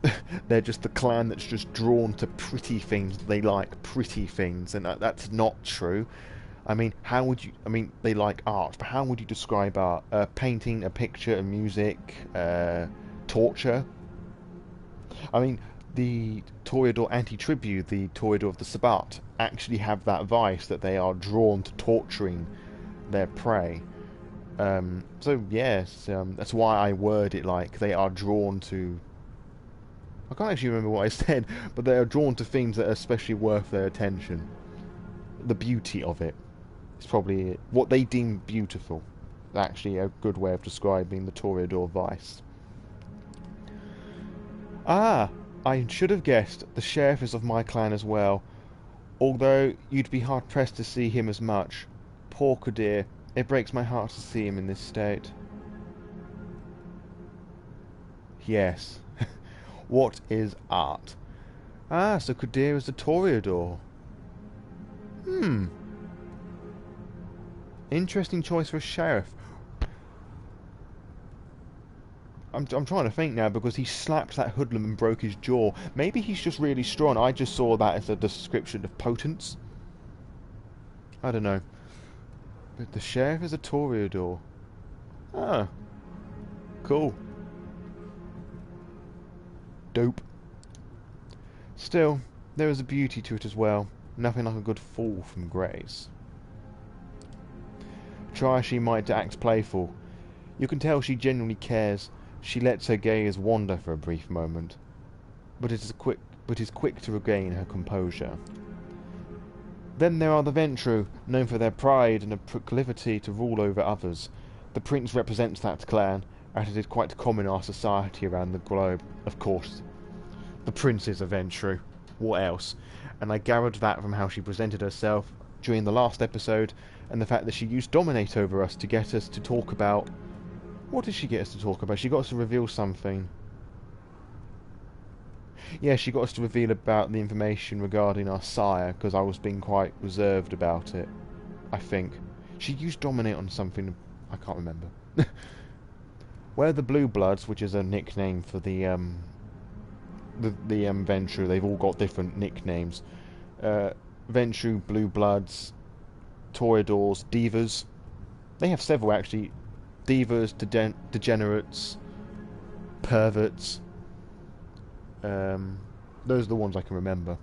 the clan that's just drawn to pretty things. They like pretty things, and that's not true. I mean, how would you... I mean, they like art, but how would you describe art? Painting, a picture, a music, torture? I mean, the Toreador anti-tribute, the Toreador of the Sabbat, actually have that vice that they are drawn to torturing their prey. So, yes, that's why I word it like they are drawn to... I can't actually remember what I said, but they are drawn to things that are especially worth their attention. The beauty of it is probably it. What they deem beautiful. Actually, a good way of describing the Toreador vice. Ah, I should have guessed. The sheriff is of my clan as well. Although you'd be hard-pressed to see him as much. Poor Kadir. It breaks my heart to see him in this state. Yes. What is art? Ah, so Kadir is the Toreador. Interesting choice for a sheriff. I'm trying to think now because he slapped that hoodlum and broke his jaw. Maybe he's just really strong. I just saw that as a description of potence. I don't know. But the sheriff is a Toreador. Ah. Cool. Dope. Still, there is a beauty to it as well. Nothing like a good fall from grace. Try as she might to act playful. You can tell she genuinely cares. She lets her gaze wander for a brief moment, but is quick to regain her composure. Then there are the Ventru, known for their pride and a proclivity to rule over others. The prince represents that clan, as it is quite common in our society around the globe. Of course, the prince is a Ventru. What else? And I gathered that from how she presented herself during the last episode, and the fact that she used Dominate over us to get us to talk about... What did she get us to talk about? She got us to reveal something. Yeah, she got us to reveal about the information regarding our sire, because I was being quite reserved about it, I think. She used Dominate on something... I can't remember. Where the Blue Bloods, which is a nickname for the Ventru, they've all got different nicknames. Ventru, Blue Bloods, Toreadors, Divas. They have several, actually. Divas, degenerates, perverts. Those are the ones I can remember.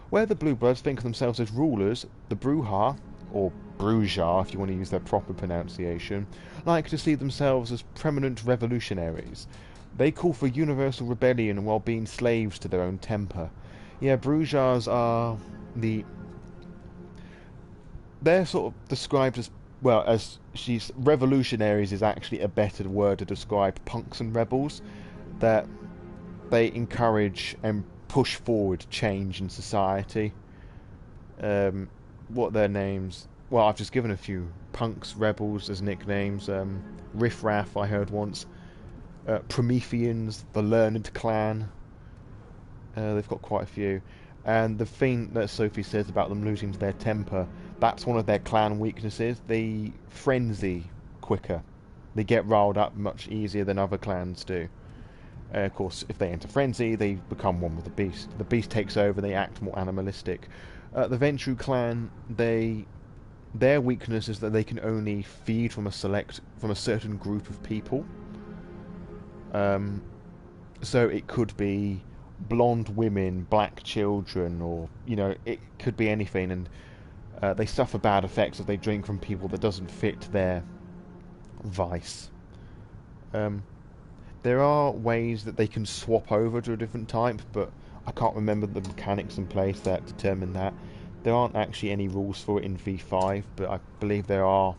Where the Blue Bloods think of themselves as rulers, the Bruja, or Bruja if you want to use their proper pronunciation, like to see themselves as preeminent revolutionaries. They call for universal rebellion while being slaves to their own temper. Yeah, Brujas are the... They're sort of described as... Well, as she's... Revolutionaries is actually a better word to describe punks and rebels. That they encourage and push forward change in society. What are their names? Well, I've just given a few. Punks, rebels as nicknames. Riff Raff, I heard once. Prometheans, the Learned Clan. They've got quite a few. And the thing that Sophie says about them losing their temper, that's one of their clan weaknesses. They frenzy quicker. They get riled up much easier than other clans do. Of course, if they enter frenzy, they become one with the beast. The beast takes over, they act more animalistic. The Ventrue clan, their weakness is that they can only feed from a certain group of people. So it could be blonde women, black children, or, you know, it could be anything, and they suffer bad effects if they drink from people that doesn't fit their vice. There are ways that they can swap over to a different type, but I can't remember the mechanics in place that determine that. There aren't actually any rules for it in V5, but I believe there are.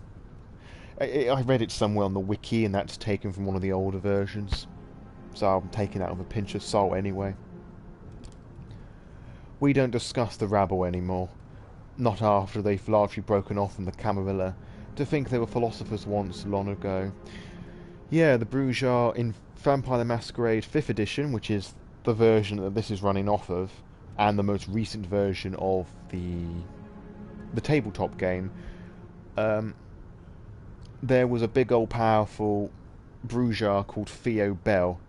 I read it somewhere on the wiki, and that's taken from one of the older versions. So I'm taking that with a pinch of salt anyway. We don't discuss the rabble anymore. Not after they've largely broken off from the Camarilla. To think they were philosophers once, long ago. Yeah, the Brujas in Vampire the Masquerade 5th edition, which is the version that this is running off of, and the most recent version of the tabletop game, there was a big old powerful Brujas called Theo Bell.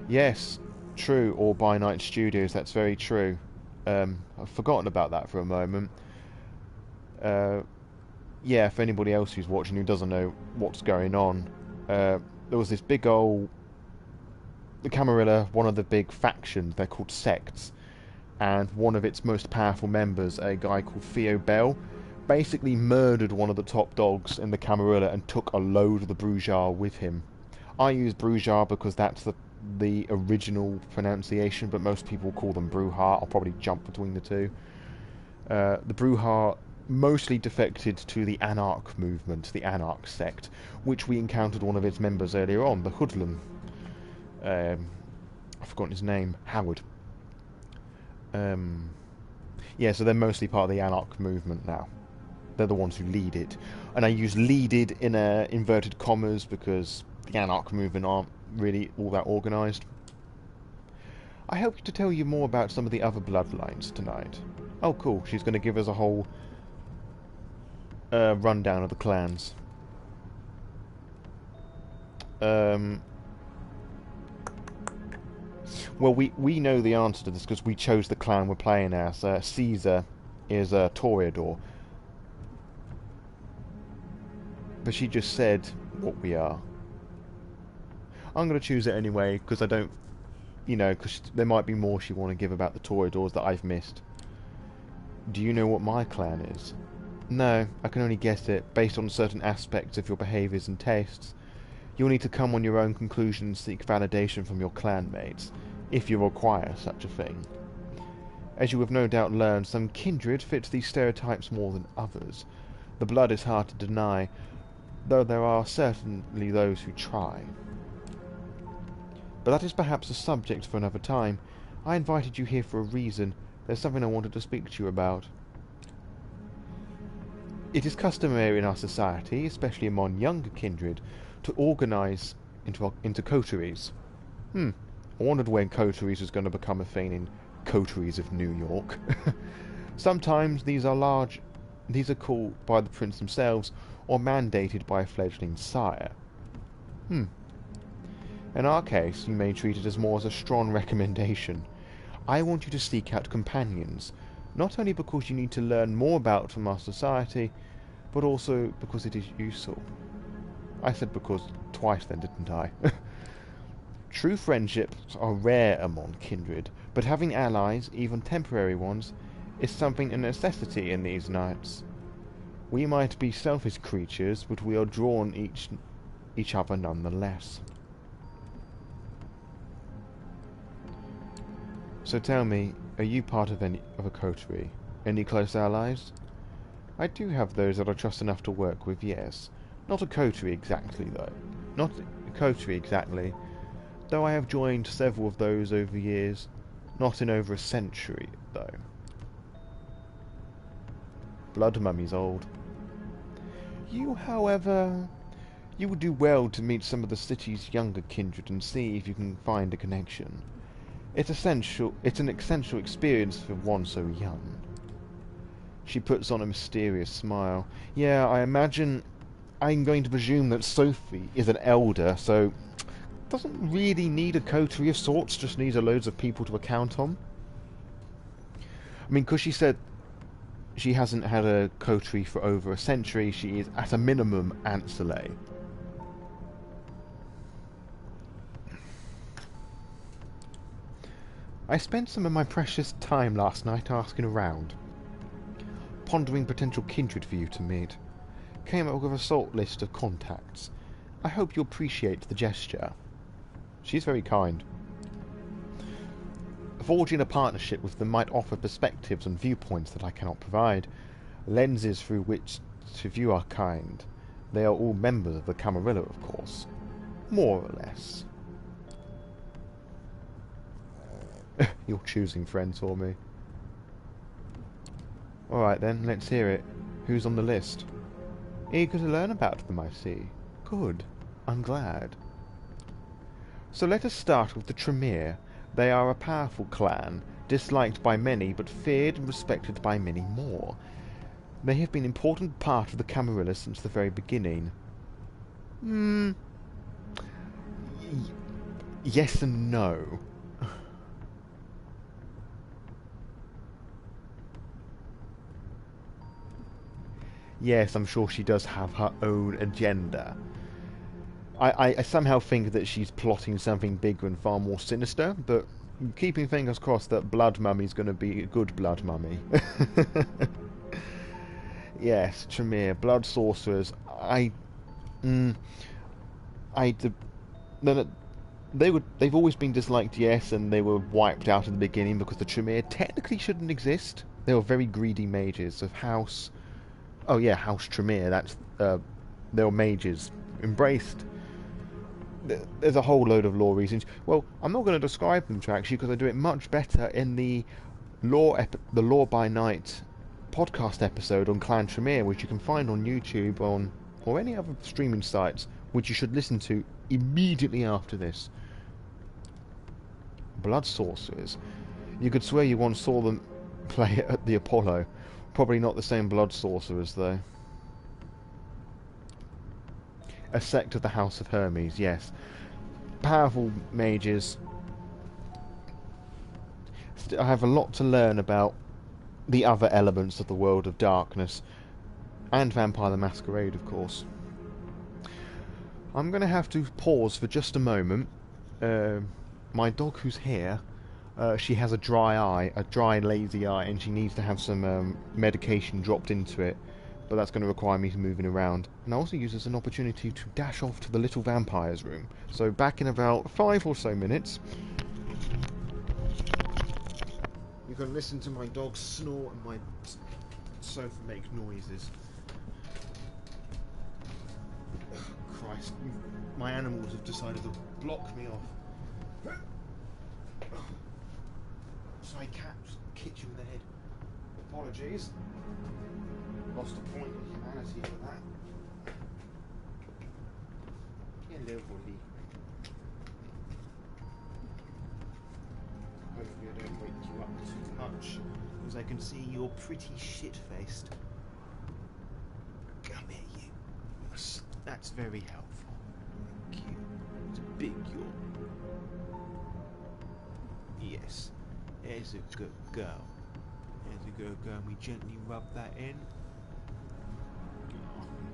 Yes, true, or by Night Studios, that's very true. I've forgotten about that for a moment. Yeah, for anybody else who's watching who doesn't know what's going on, there was this big old... The Camarilla, one of the big factions, they're called sects, and one of its most powerful members, a guy called Theo Bell, basically murdered one of the top dogs in the Camarilla and took a load of the Brujas with him. I use Brujas because that's the original pronunciation, but most people call them Bruja. I'll probably jump between the two. The Bruja mostly defected to the Anarch movement, the Anarch sect, which we encountered one of its members earlier on, the Hoodlum. I've forgotten his name. Howard. Yeah, so they're mostly part of the Anarch movement now. They're the ones who lead it. And I use leaded in inverted commas because the Anarch movement aren't really all that organised. I hope to tell you more about some of the other bloodlines tonight. Oh cool, she's going to give us a whole rundown of the clans. Well, we know the answer to this because we chose the clan we're playing as. Caesar is a Toreador. But she just said what we are. I'm going to choose it anyway because I don't... You know, because there might be more she want to give about the Toreadors that I've missed. Do you know what my clan is? No, I can only guess it, based on certain aspects of your behaviours and tastes. You'll need to come on your own conclusion and seek validation from your clanmates, if you require such a thing. As you have no doubt learned, some kindred fits these stereotypes more than others. The blood is hard to deny, though there are certainly those who try. But that is perhaps a subject for another time. I invited you here for a reason. There's something I wanted to speak to you about. It is customary in our society, especially among younger kindred, to organise into coteries. I wondered when coteries was going to become a thing in Coteries of New York. Sometimes these are called by the prince themselves, or mandated by a fledgling sire. In our case, you may treat it as more as a strong recommendation. I want you to seek out companions, not only because you need to learn more about from our society, but also because it is useful. I said because twice then, didn't I? True friendships are rare among kindred, but having allies, even temporary ones, is something a necessity in these nights. We might be selfish creatures, but we are drawn each other nonetheless. So tell me, are you part of a coterie? Any close allies? I do have those that I trust enough to work with, yes. Not a coterie exactly, though. Not a coterie exactly, though I have joined several of those over the years. Not in over a century, though. Blood Mummy's old. You, however... You would do well to meet some of the city's younger kindred and see if you can find a connection. It's an essential experience for one so young. She puts on a mysterious smile. Yeah, I imagine... I'm going to presume that Sophie is an elder, so doesn't really need a coterie of sorts, just needs a loads of people to account on. I mean, because she said she hasn't had a coterie for over a century, she is at a minimum ancillary. I spent some of my precious time last night asking around, pondering potential kindred for you to meet. Came up with a sort list of contacts. I hope you appreciate the gesture. She's very kind. Forging a partnership with them might offer perspectives and viewpoints that I cannot provide, lenses through which to view our kind. They are all members of the Camarilla, of course. More or less. You're choosing friends for me. Alright then, let's hear it. Who's on the list? Eager to learn about them, I see. Good. I'm glad. So let us start with the Tremere. They are a powerful clan, disliked by many, but feared and respected by many more. They have been an important part of the Camarilla since the very beginning. Yes and no. Yes, I'm sure she does have her own agenda. I somehow think that she's plotting something bigger and far more sinister, but keeping fingers crossed that Blood Mummy's going to be a good Blood Mummy. Yes, Tremere, Blood Sorcerers. They've always been disliked, yes, and they were wiped out in the beginning because the Tremere technically shouldn't exist. They were very greedy mages of House. Oh yeah, House Tremere. That's they were mages embraced. There's a whole load of lore reasons. Well, I'm not going to describe them to actually because I do it much better in the Lore by Night podcast episode on Clan Tremere, which you can find on YouTube or any other streaming sites, which you should listen to immediately after this. Blood Sorcerers. You could swear you once saw them play at the Apollo. Probably not the same Blood Sorcerers, though. A sect of the House of Hermes, yes. Powerful mages. I have a lot to learn about the other elements of the world of darkness. And Vampire the Masquerade, of course. I'm going to have to pause for just a moment. My dog who's here, she has a dry lazy eye, and she needs to have some medication dropped into it. But that's going to require me to moving around. And I also use this as an opportunity to dash off to the little vampire's room. So back in about 5 or so minutes. You can listen to my dog snort and my sofa make noises. Oh, Christ, my animals have decided to block me off. Sorry, cat, kick you in the head. Apologies. Lost a point of humanity with that. Hello, Woody. Hopefully I don't wake you up too much, because I can see you're pretty shit-faced. Come here, you. That's very helpful. Thank you. It's a big yawn. Yes. There's a good girl. There's a good girl, and we gently rub that in.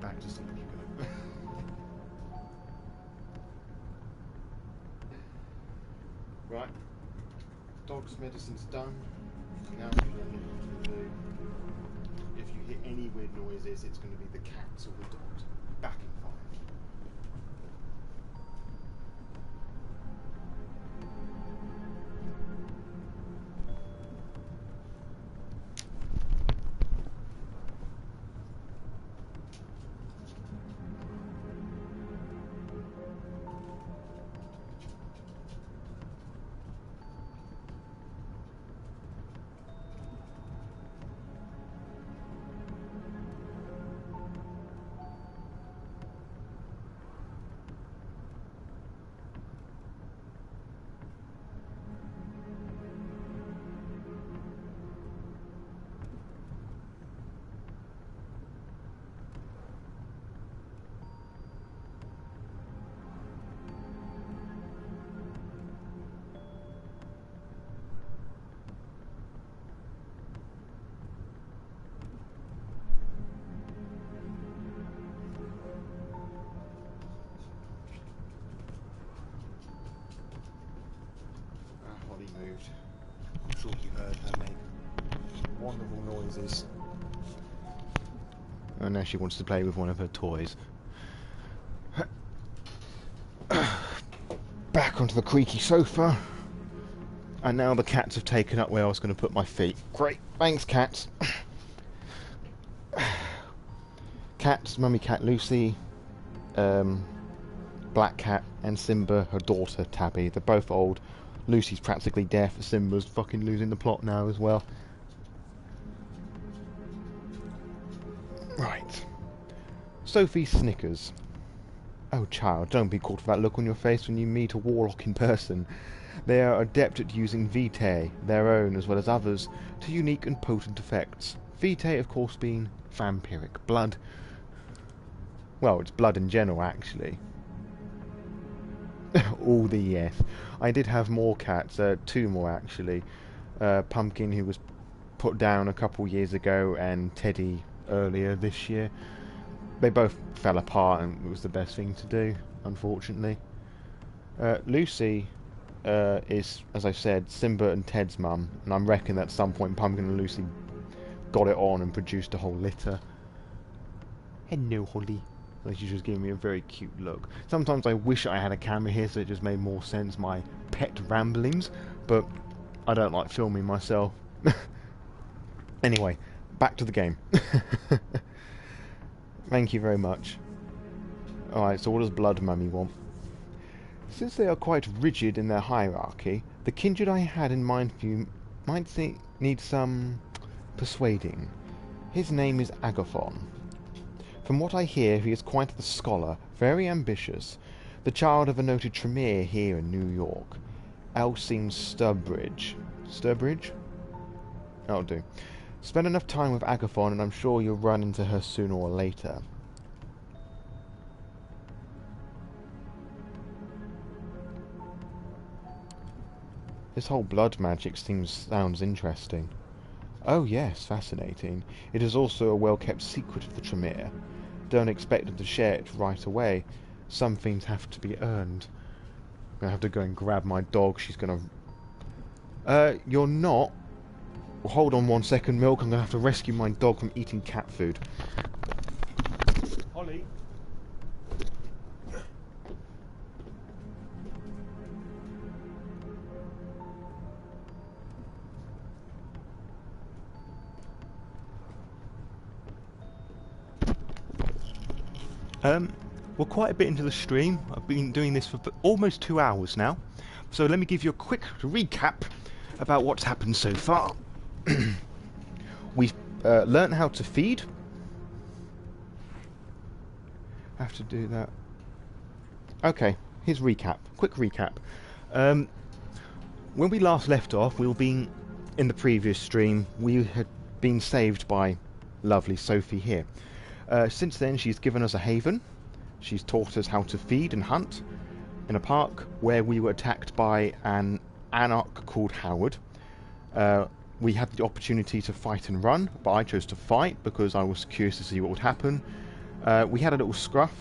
Back to sleep you go. Right. Dog's medicine's done. Now what you do. If you hear any weird noises, it's going to be the cats or the dogs. Back in 5. moved. I'm sure you heard her make wonderful noises. And now she wants to play with one of her toys. Back onto the creaky sofa. And now the cats have taken up where I was going to put my feet. Great, thanks cats. Cats, mummy cat Lucy, Black Cat, and Simba, her daughter Tabby. They're both old. Lucy's practically deaf. Simba's fucking losing the plot now as well. Right. Sophie snickers. Oh child, don't be caught with that look on your face when you meet a warlock in person. They are adept at using vitae, their own as well as others, to unique and potent effects. Vitae, of course, being vampiric blood. Well, it's blood in general, actually. All the yes. I did have more cats, 2 more actually. Pumpkin, who was put down a couple years ago, and Teddy earlier this year. They both fell apart, and it was the best thing to do, unfortunately. Lucy is, as I said, Simba and Ted's mum, and I'm reckoning at some point Pumpkin and Lucy got it on and produced a whole litter. Hello, Holly. Like, she's just giving me a very cute look. Sometimes I wish I had a camera here so it just made more sense, my pet ramblings, but I don't like filming myself. Anyway, back to the game. Thank you very much. Alright, so what does Blood Mummy want? Since they are quite rigid in their hierarchy, the kindred I had in mind for you might need some persuading. His name is Agathon. From what I hear, he is quite the scholar, very ambitious, the child of a noted Tremere here in New York. Elsing Sturbridge. Sturbridge? That'll do. Spend enough time with Agathon and I'm sure you'll run into her sooner or later. This whole blood magic sounds interesting. Oh yes, fascinating. It is also a well-kept secret of the Tremere. Don't expect them to share it right away. Some things have to be earned. I'm gonna have to go and grab my dog. She's gonna... you're not... Well, hold on 1 second, Milk. I'm gonna have to rescue my dog from eating cat food. Holly? We're quite a bit into the stream. I've been doing this for almost 2 hours now. So let me give you a quick recap about what's happened so far. We've learnt how to feed. Have to do that. Okay, here's recap. Quick recap. When we last left off, we were being in the previous stream. We had been saved by lovely Sophie here. Since then, she's given us a haven. She's taught us how to feed and hunt in a park where we were attacked by an anarch called Howard. We had the opportunity to fight and run, but I chose to fight because I was curious to see what would happen. We had a little scruff.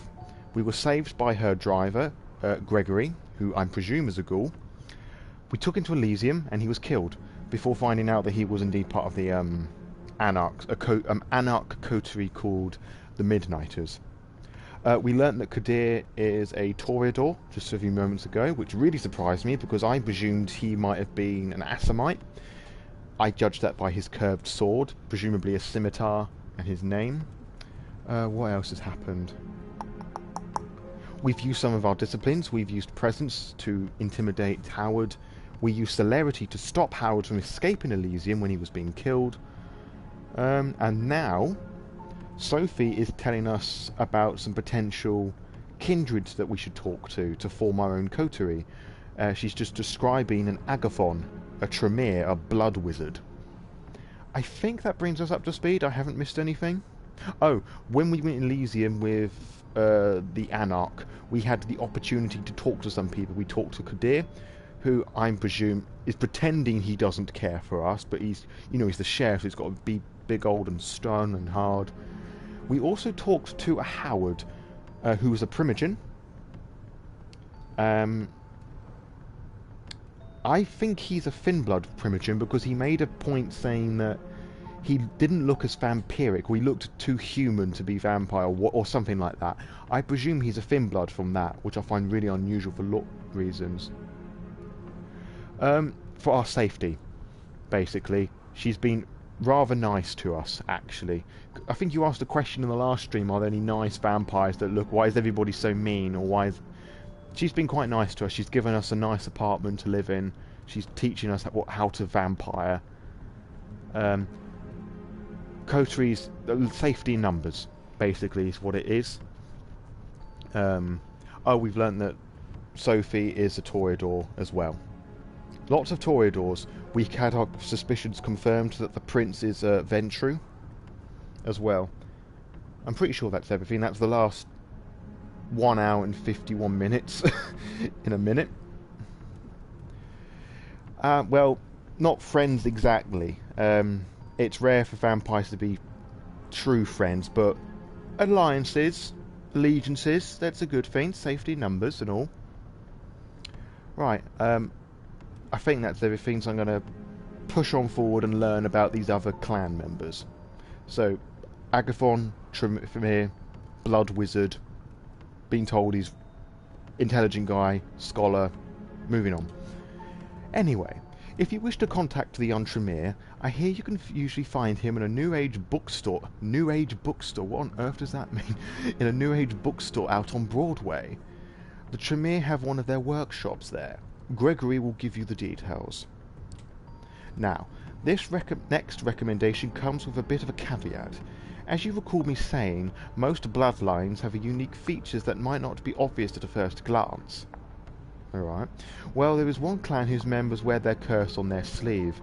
We were saved by her driver, Gregory, who I presume is a ghoul. We took him to Elysium and he was killed before finding out that he was indeed part of the anarch coterie called the Midnighters. We learnt that Kadir is a Toreador just a few moments ago, which really surprised me because I presumed he might have been an Assamite. I judged that by his curved sword, presumably a scimitar, and his name. What else has happened? We've used some of our disciplines. We've used presence to intimidate Howard. We used celerity to stop Howard from escaping Elysium when he was being killed. And now, Sophie is telling us about some potential kindreds that we should talk to form our own coterie. She's just describing an Agathon, a Tremere, a blood wizard. I think that brings us up to speed. I haven't missed anything. Oh, when we went in Elysium with the Anarch, we had the opportunity to talk to some people. We talked to Kadir, who I presume is pretending he doesn't care for us, but he's, you know, he's the sheriff, so he's got to be big old and stern and hard. We also talked to a Howard, who was a Prima Jean. I I think he's a Finblood Prima Jean because he made a point saying that he didn't look as vampiric, or he looked too human to be vampire, or something like that. I presume he's a Finblood from that, which I find really unusual for look reasons. For our safety, basically. She's been rather nice to us, actually. I think you asked a question in the last stream, are there any nice vampires that look, why is everybody so mean, or why is... She's been quite nice to us. She's given us a nice apartment to live in. She's teaching us how to vampire. Coteries, safety in numbers, basically, is what it is. Oh, we've learnt that Sophie is a Toreador as well. Lots of Toreadors. We had our suspicions confirmed that the prince is Ventru as well. I'm pretty sure that's everything. That's the last 1 hour and 51 minutes in a minute. Well, not friends exactly. It's rare for vampires to be true friends, but alliances, allegiances, that's a good thing. Safety, numbers and all. Right, I think that's everything, so I'm going to push on forward and learn about these other clan members. So, Agathon, Tremere, Blood Wizard, being told he's intelligent guy, scholar, moving on. Anyway, if you wish to contact the young Tremere, I hear you can usually find him in a New Age bookstore. New Age bookstore? What on earth does that mean? In a New Age bookstore out on Broadway. The Tremere have one of their workshops there. Gregory will give you the details. Now, this next recommendation comes with a bit of a caveat. As you recall me saying, most bloodlines have unique features that might not be obvious at a first glance. Alright. Well, there is one clan whose members wear their curse on their sleeve.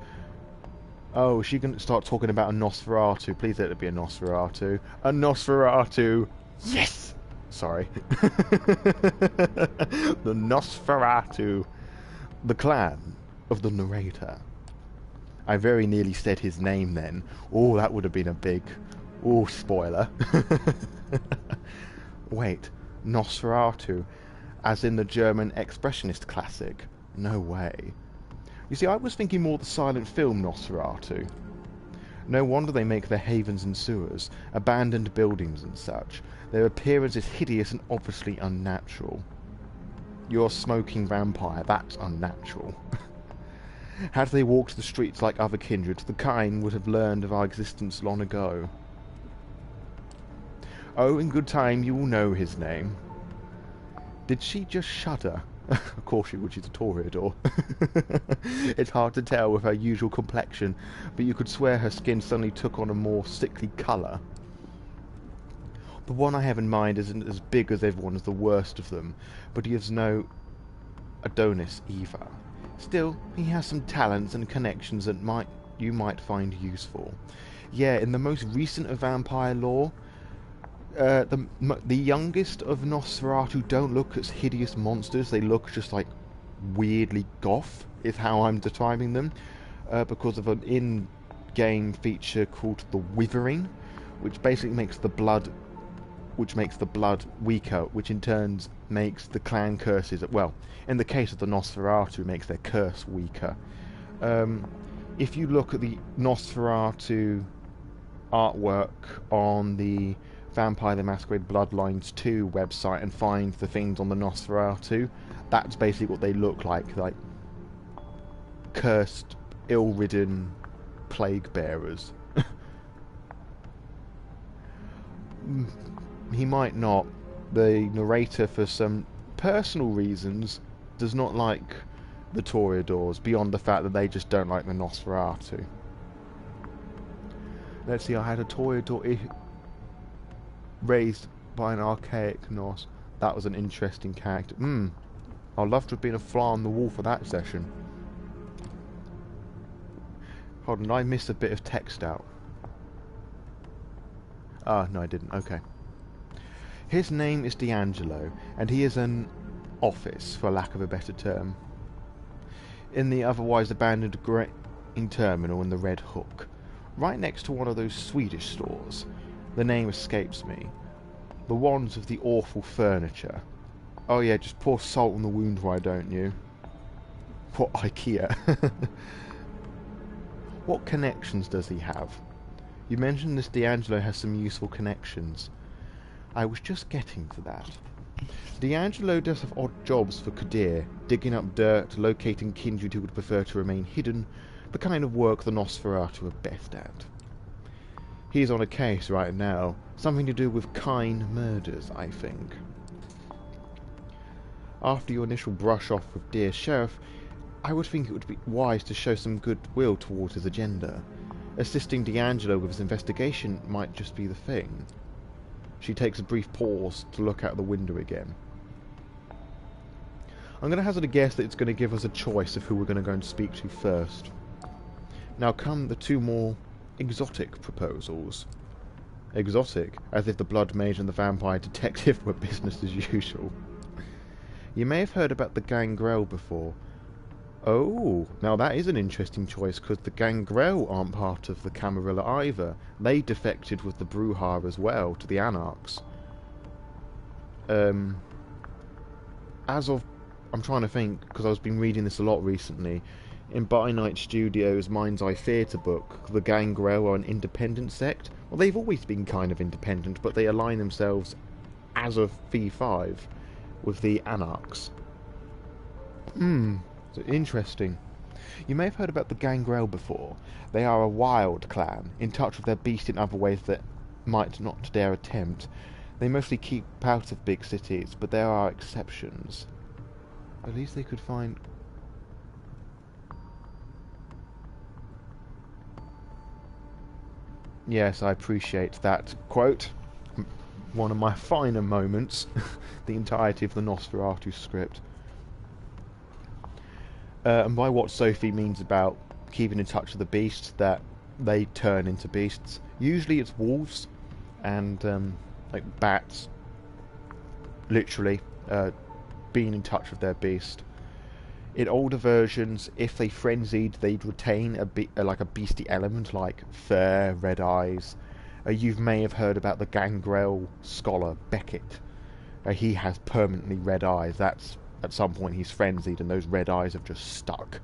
Oh, is she going to start talking about a Nosferatu? Please let it be a Nosferatu. A Nosferatu! Yes! Sorry. The Nosferatu. The clan of the narrator. I very nearly said his name then. Oh, that would have been a big... Oh, spoiler. Wait, Nosferatu, as in the German expressionist classic? No way. You see, I was thinking more the silent film Nosferatu. No wonder they make their havens and sewers, abandoned buildings and such. Their appearance is hideous and obviously unnatural. You're a smoking vampire, that's unnatural. Had they walked the streets like other kindred, the kind would have learned of our existence long ago. Oh, in good time you will know his name. Did she just shudder? Of course she would, she's a Toreador. It's hard to tell with her usual complexion, but you could swear her skin suddenly took on a more sickly colour. The one I have in mind isn't as big as everyone as the worst of them, but he has no Adonis either. Still, he has some talents and connections that you might find useful. Yeah, in the most recent of vampire lore, the youngest of Nosferatu don't look as hideous monsters, they look just like weirdly goth, is how I'm describing them, because of an in-game feature called the Withering, which basically makes the blood weaker, which in turn makes the clan curses, well, in the case of the Nosferatu, makes their curse weaker. If you look at the Nosferatu artwork on the Vampire the Masquerade Bloodlines 2 website and find the things on the Nosferatu, that's basically what they look like cursed, ill-ridden plague bearers. He might not. The narrator, for some personal reasons, does not like the Toreadors, beyond the fact that they just don't like the Nosferatu. Let's see, I had a Toreador raised by an archaic Nos. That was an interesting character. I'd love to have been a fly on the wall for that session. Hold on, I missed a bit of text out. Ah, no I didn't, okay. His name is D'Angelo, and he is an office, for lack of a better term, in the otherwise abandoned grain terminal in the Red Hook, right next to one of those Swedish stores. The name escapes me. The ones with the awful furniture. Oh yeah, just pour salt on the wound, why don't you? What, IKEA? What connections does he have? You mentioned this D'Angelo has some useful connections. I was just getting to that. D'Angelo does have odd jobs for Kadir, digging up dirt, locating kindred who would prefer to remain hidden, the kind of work the Nosferatu are best at. He's on a case right now, something to do with Kine murders, I think. After your initial brush off with Dear Sheriff, I would think it would be wise to show some goodwill towards his agenda. Assisting D'Angelo with his investigation might just be the thing. She takes a brief pause to look out the window again. I'm going to hazard a guess that it's going to give us a choice of who we're going to go and speak to first. Now come the two more exotic proposals. Exotic, as if the blood mage and the vampire detective were business as usual. You may have heard about the Gangrel before. Oh, now that is an interesting choice, because the Gangrel aren't part of the Camarilla either. They defected with the Bruja as well, to the Anarchs. I'm trying to think, because I've been reading this a lot recently. In By Night Studios' Mind's Eye Theatre book, the Gangrel are an independent sect. Well, they've always been kind of independent, but they align themselves, as of V5, with the Anarchs. Interesting. You may have heard about the Gangrel before. They are a wild clan, in touch with their beast in other ways that might not dare attempt. They mostly keep out of big cities, but there are exceptions. At least they could find... Yes, I appreciate that quote. One of my finer moments. The entirety of the Nosferatu script. And by what Sophie means about keeping in touch with the beasts, that they turn into beasts. Usually it's wolves and like bats, literally being in touch with their beast. In older versions, if they frenzied, they'd retain like a beastie element, like fur, red eyes. You may have heard about the Gangrel scholar Beckett. He has permanently red eyes. That's at some point he's frenzied and those red eyes have just stuck.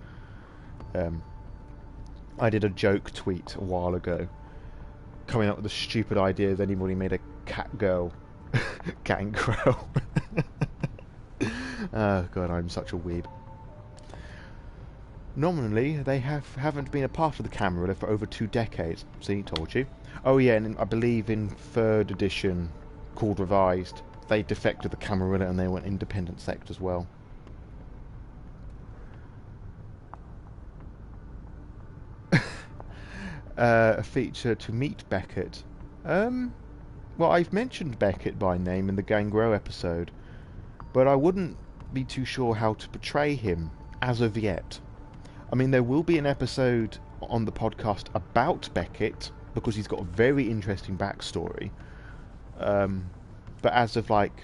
I did a joke tweet a while ago, coming up with the stupid idea that anybody made a cat girl Gangrel. Oh god, I'm such a weeb. Nominally, they haven't been a part of the Camarilla for over 2 decades. See, told you. Oh yeah, and I believe in 3rd edition, called Revised, they defected the Camarilla and they were an independent sect as well. A feature to meet Beckett. Well, I've mentioned Beckett by name in the Gangrel episode, but I wouldn't be too sure how to portray him as of yet. I mean, there will be an episode on the podcast about Beckett, because he's got a very interesting backstory. But as of, like,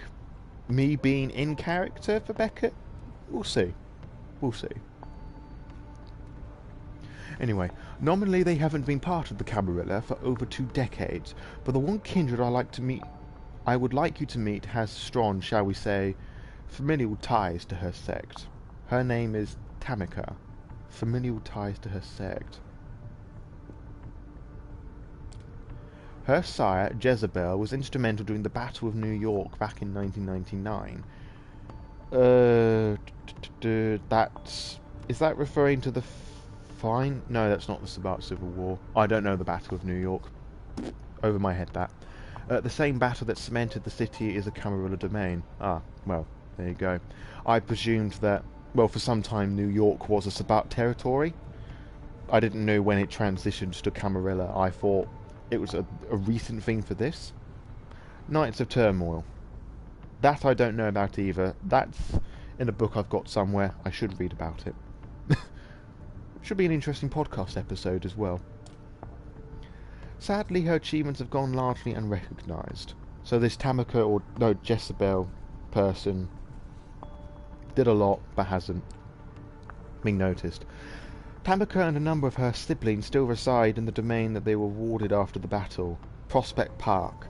me being in character for Beckett, we'll see. We'll see. Anyway, nominally they haven't been part of the Camarilla for over 2 decades, but the one kindred I would like you to meet has strong, shall we say, familial ties to her sect. Her name is Tamika. Familial ties to her sect. Her sire, Jezebel, was instrumental during the Battle of New York back in 1999. Is that referring to the Fine? No, that's not the Sabbat Civil War. I don't know the Battle of New York. Over my head, that. The same battle that cemented the city is a Camarilla domain. Ah, well, there you go. I presumed that, well, for some time New York was a Sabbat territory. I didn't know when it transitioned to Camarilla. I thought it was a recent thing for this. Knights of Turmoil. That I don't know about either. That's in a book I've got somewhere. I should read about it. Should be an interesting podcast episode as well. Sadly, her achievements have gone largely unrecognised. So this Tamika, or no, Jezebel person did a lot, but hasn't been noticed. Tamika and a number of her siblings still reside in the domain that they were warded after the battle, Prospect Park.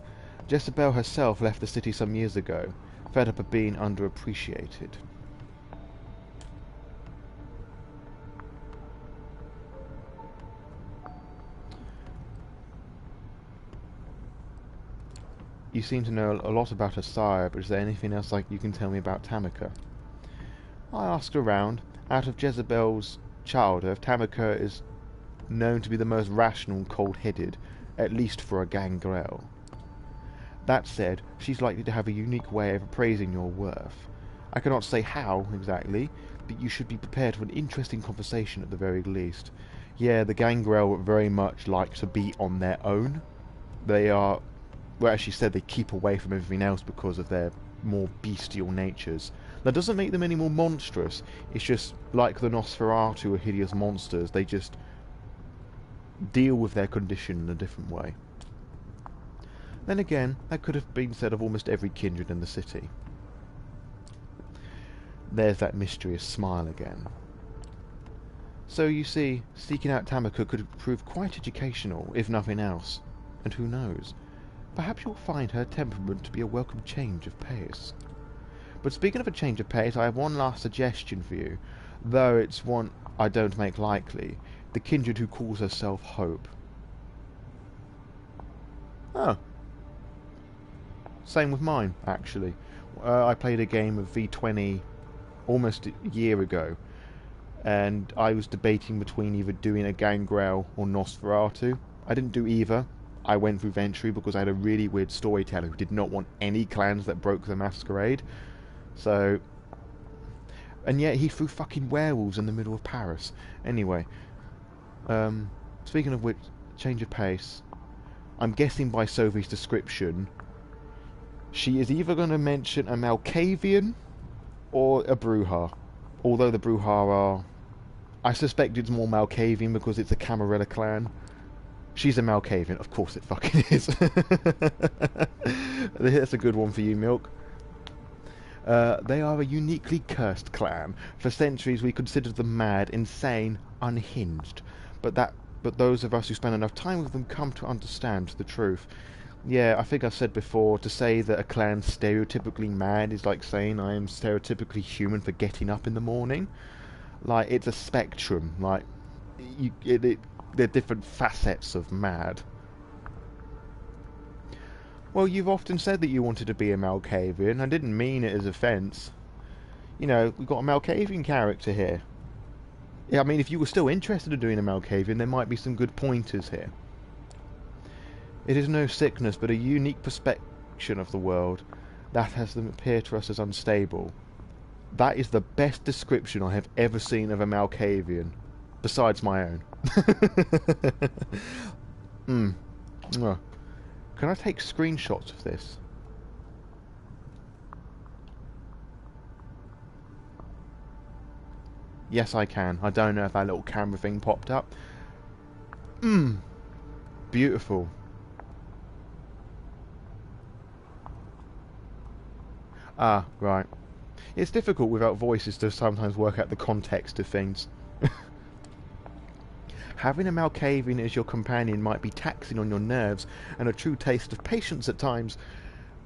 Jezebel herself left the city some years ago, fed up of being underappreciated. You seem to know a lot about her sire, but is there anything else like you can tell me about Tamika? I asked around. Out of Jezebel's childhood, Tamika is known to be the most rational and cold-headed, at least for a gangrel. That said, she's likely to have a unique way of appraising your worth. I cannot say how, exactly, but you should be prepared for an interesting conversation at the very least. Yeah, the gangrel very much like to be on their own. They are, well, as she said, they keep away from everything else because of their more bestial natures. That doesn't make them any more monstrous. It's just like the Nosferatu or hideous monsters. They just deal with their condition in a different way. Then again, that could have been said of almost every kindred in the city. There's that mysterious smile again. So you see, seeking out Tamika could prove quite educational, if nothing else. And who knows? Perhaps you'll find her temperament to be a welcome change of pace. But speaking of a change of pace, I have one last suggestion for you, though it's one I don't make likely. The kindred who calls herself Hope. Oh. Same with mine, actually. I played a game of V20 almost a year ago, and I was debating between either doing a Gangrel or Nosferatu. I didn't do either. I went through Ventry because I had a really weird storyteller who did not want any clans that broke the Masquerade. So, and yet he threw fucking werewolves in the middle of Paris. Anyway, speaking of which, change of pace. I'm guessing by Sophie's description, she is either going to mention a Malkavian or a Bruja. Although the Bruja are, I suspect it's more Malkavian because it's a Camarilla clan. She's a Malkavian, of course it fucking is. That's a good one for you, Milk. They are a uniquely cursed clan. For centuries we considered them mad, insane, unhinged. But those of us who spend enough time with them come to understand the truth. Yeah, I think I've said before, to say that a clan's stereotypically mad is like saying I am stereotypically human for getting up in the morning. Like, it's a spectrum. Like, they're different facets of mad. Well, you've often said that you wanted to be a Malkavian. I didn't mean it as offence. You know, we've got a Malkavian character here. Yeah, I mean, if you were still interested in doing a Malkavian, there might be some good pointers here. It is no sickness, but a unique perception of the world that has them appear to us as unstable. That is the best description I have ever seen of a Malkavian, besides my own. Can I take screenshots of this? Yes, I can. I don't know if that little camera thing popped up. Beautiful. Ah, right. It's difficult without voices to sometimes work out the context of things. Having a Malkavian as your companion might be taxing on your nerves and a true taste of patience at times,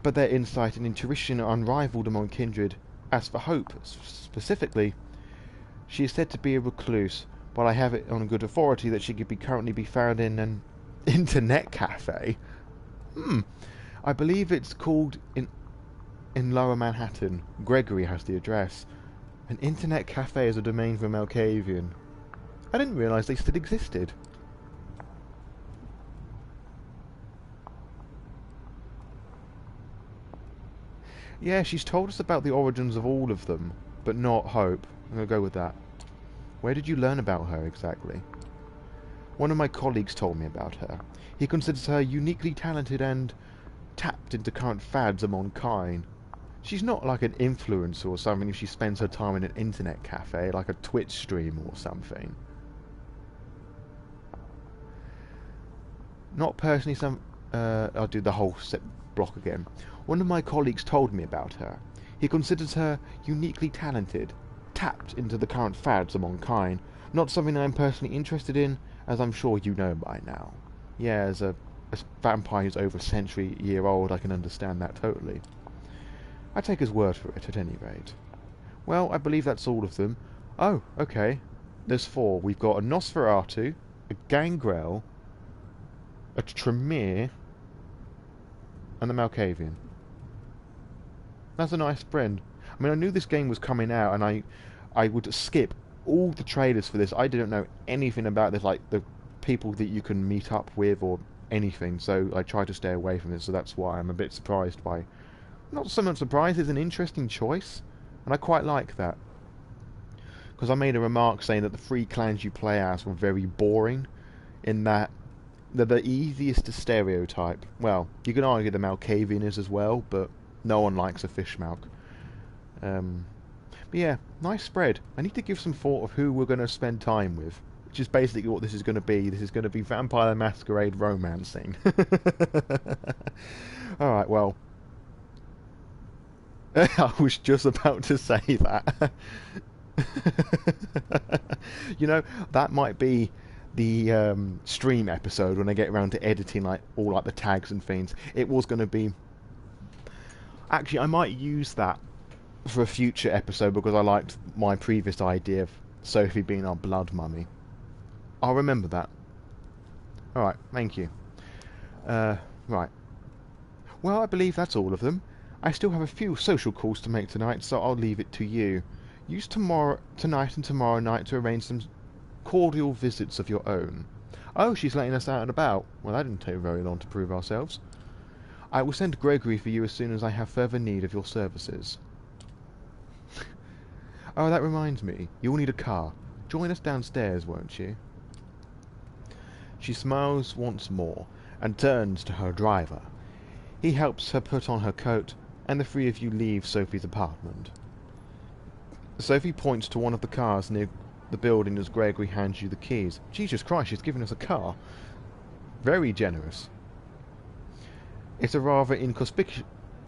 but their insight and intuition are unrivaled among kindred. As for Hope, specifically, she is said to be a recluse, but I have it on good authority that she could currently be found in an internet cafe. I believe it's called in Lower Manhattan. Gregory has the address. An internet cafe is a domain for Malkavian. I didn't realise they still existed. Yeah, she's told us about the origins of all of them, but not Hope. I'm going to go with that. Where did you learn about her exactly? One of my colleagues told me about her. He considers her uniquely talented and tapped into current fads among kind. She's not like an influencer or something if she spends her time in an internet cafe, like a Twitch stream or something. Not personally I'll do the whole set block again. One of my colleagues told me about her. He considers her uniquely talented, tapped into the current fads among kind. Not something I'm personally interested in, as I'm sure you know by now. Yeah, as a vampire who's over a century-year old, I can understand that totally. I take his word for it, at any rate. Well, I believe that's all of them. Oh, okay. There's 4. We've got a Nosferatu, a Gangrel, a Tremere, and the Malkavian. That's a nice spread. I mean, I knew this game was coming out, and I would skip all the trailers for this. I didn't know anything about this, like the people that you can meet up with or anything, so I tried to stay away from it, so that's why I'm a bit surprised by... Not so much surprised, it's an interesting choice, and I quite like that. Because I made a remark saying that the 3 clans you play as were very boring, in that they're the easiest to stereotype. Well, you can argue the Malkavian is as well, but no one likes a fishmalk. But yeah, nice spread. I need to give some thought of who we're going to spend time with, which is basically what this is going to be. This is going to be Vampire the Masquerade romancing. Alright, well... I was just about to say that. You know, that might be the stream episode when I get around to editing like all like the tags and things. It was going to be... Actually, I might use that for a future episode because I liked my previous idea of Sophie being our blood mummy. I'll remember that. Alright, thank you. Right. Well, I believe that's all of them. I still have a few social calls to make tonight, so I'll leave it to you. Use tonight and tomorrow night to arrange some cordial visits of your own. Oh, she's letting us out and about. Well, that didn't take very long to prove ourselves. I will send Gregory for you as soon as I have further need of your services. Oh, that reminds me. You'll need a car. Join us downstairs, won't you? She smiles once more and turns to her driver. He helps her put on her coat, and the 3 of you leave Sophie's apartment. Sophie points to one of the cars near the building as Gregory hands you the keys. Jesus Christ, she's given us a car. Very generous. It's a rather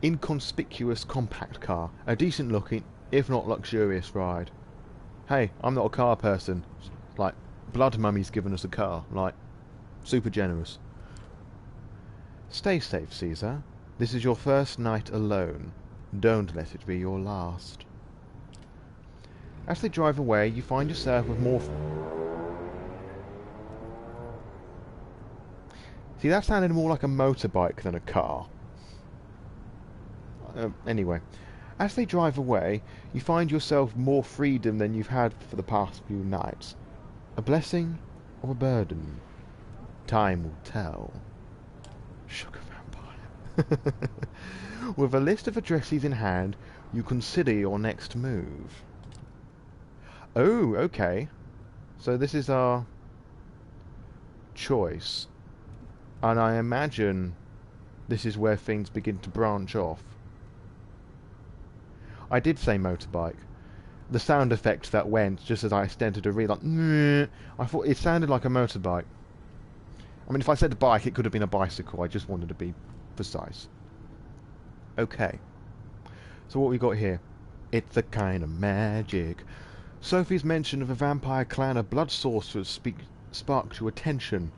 inconspicuous compact car. A decent looking, if not luxurious ride. Hey, I'm not a car person. Like, Blood Mummy's given us a car. Like, super generous. Stay safe, Caesar. This is your first night alone. Don't let it be your last. As they drive away, you find yourself with more... See, that sounded more like a motorbike than a car. Anyway. As they drive away, you find yourself more freedom than you've had for the past few nights. A blessing or a burden? Time will tell. Sugar vampire. With a list of addresses in hand, you consider your next move. Oh, okay. So this is our choice. And I imagine this is where things begin to branch off. I did say motorbike. The sound effect that went just as I started to read, like, I thought it sounded like a motorbike. I mean, if I said a bike, it could have been a bicycle. I just wanted to be precise. Okay. So what we got here? It's a kind of magic. Sophie's mention of a vampire clan of blood sorcerers sparked your attention.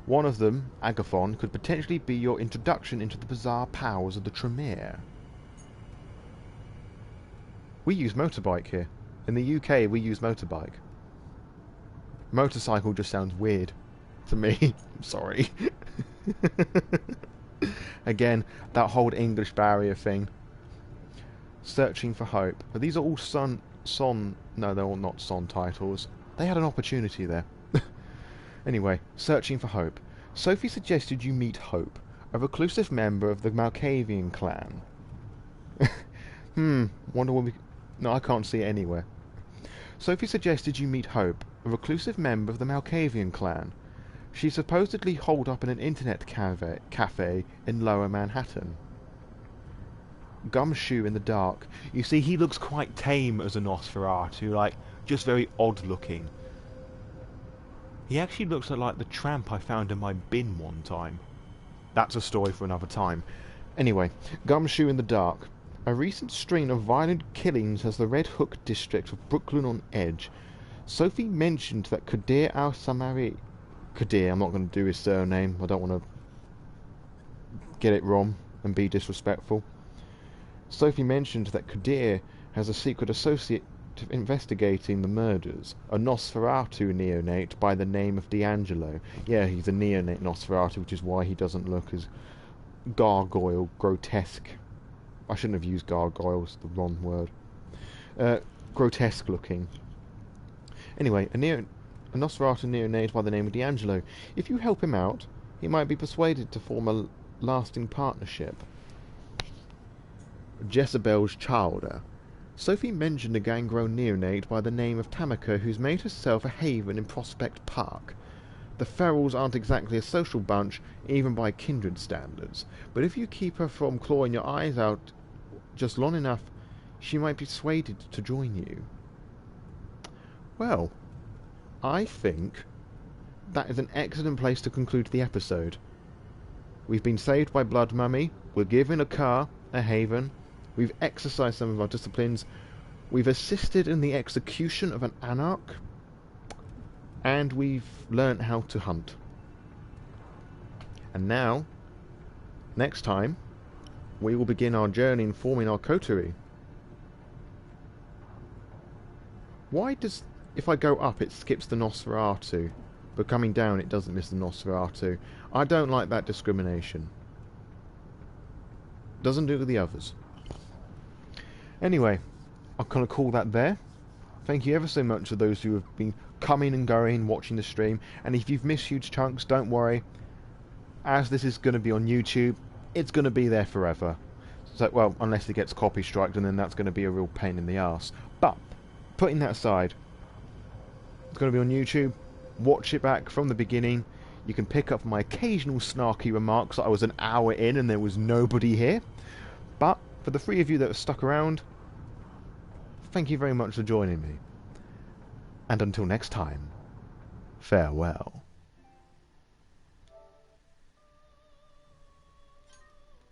One of them, Agathon, could potentially be your introduction into the bizarre powers of the Tremere. We use motorbike here. In the UK, we use motorbike. Motorcycle just sounds weird to me. I'm sorry. Again, that whole English barrier thing. Searching for hope. But these are all no, they're all not Son titles. They had an opportunity there. Anyway, searching for hope. Sophie suggested you meet Hope, a reclusive member of the Malkavian clan. Wonder what we... No, I can't see it anywhere. Sophie suggested you meet Hope, a reclusive member of the Malkavian clan. She supposedly holed up in an internet cafe in Lower Manhattan. Gumshoe in the dark. You see, he looks quite tame as a Nosferatu, like, just very odd looking. He actually looks like the tramp I found in my bin one time. That's a story for another time. Anyway, Gumshoe in the dark. A recent string of violent killings has the Red Hook district of Brooklyn on edge. Sophie mentioned that Kadir al-Samari... Kadir, I'm not going to do his surname. I don't want to get it wrong and be disrespectful. Sophie mentioned that Kadir has a secret associate investigating the murders. A Nosferatu neonate by the name of D'Angelo. Yeah, he's a neonate Nosferatu, which is why he doesn't look as gargoyle, grotesque. I shouldn't have used gargoyles, the wrong word. Grotesque looking. Anyway, a Nosferatu neonate by the name of D'Angelo. If you help him out, he might be persuaded to form a lasting partnership. Jezebel's Childer. Sophie mentioned a gangrel neonate by the name of Tamika who's made herself a haven in Prospect Park. The Ferals aren't exactly a social bunch, even by kindred standards, but if you keep her from clawing your eyes out just long enough, she might be persuaded to join you. Well, I think that is an excellent place to conclude the episode. We've been saved by Blood Mummy, we're given a car, a haven, we've exercised some of our disciplines, we've assisted in the execution of an anarch, and we've learnt how to hunt. And now, next time, we will begin our journey in forming our coterie. Why does, if I go up, it skips the Nosferatu, but coming down it doesn't miss the Nosferatu? I don't like that discrimination. Doesn't do to the others. Anyway, I'm going to call that there. Thank you ever so much to those who have been coming and going, watching the stream. And if you've missed huge chunks, don't worry. As this is going to be on YouTube, it's going to be there forever. So, well, unless it gets copy striked, and then that's going to be a real pain in the arse. But, putting that aside, it's going to be on YouTube. Watch it back from the beginning. You can pick up my occasional snarky remarks that I was an hour in and there was nobody here. But, for the three of you that have stuck around, thank you very much for joining me. And until next time, farewell.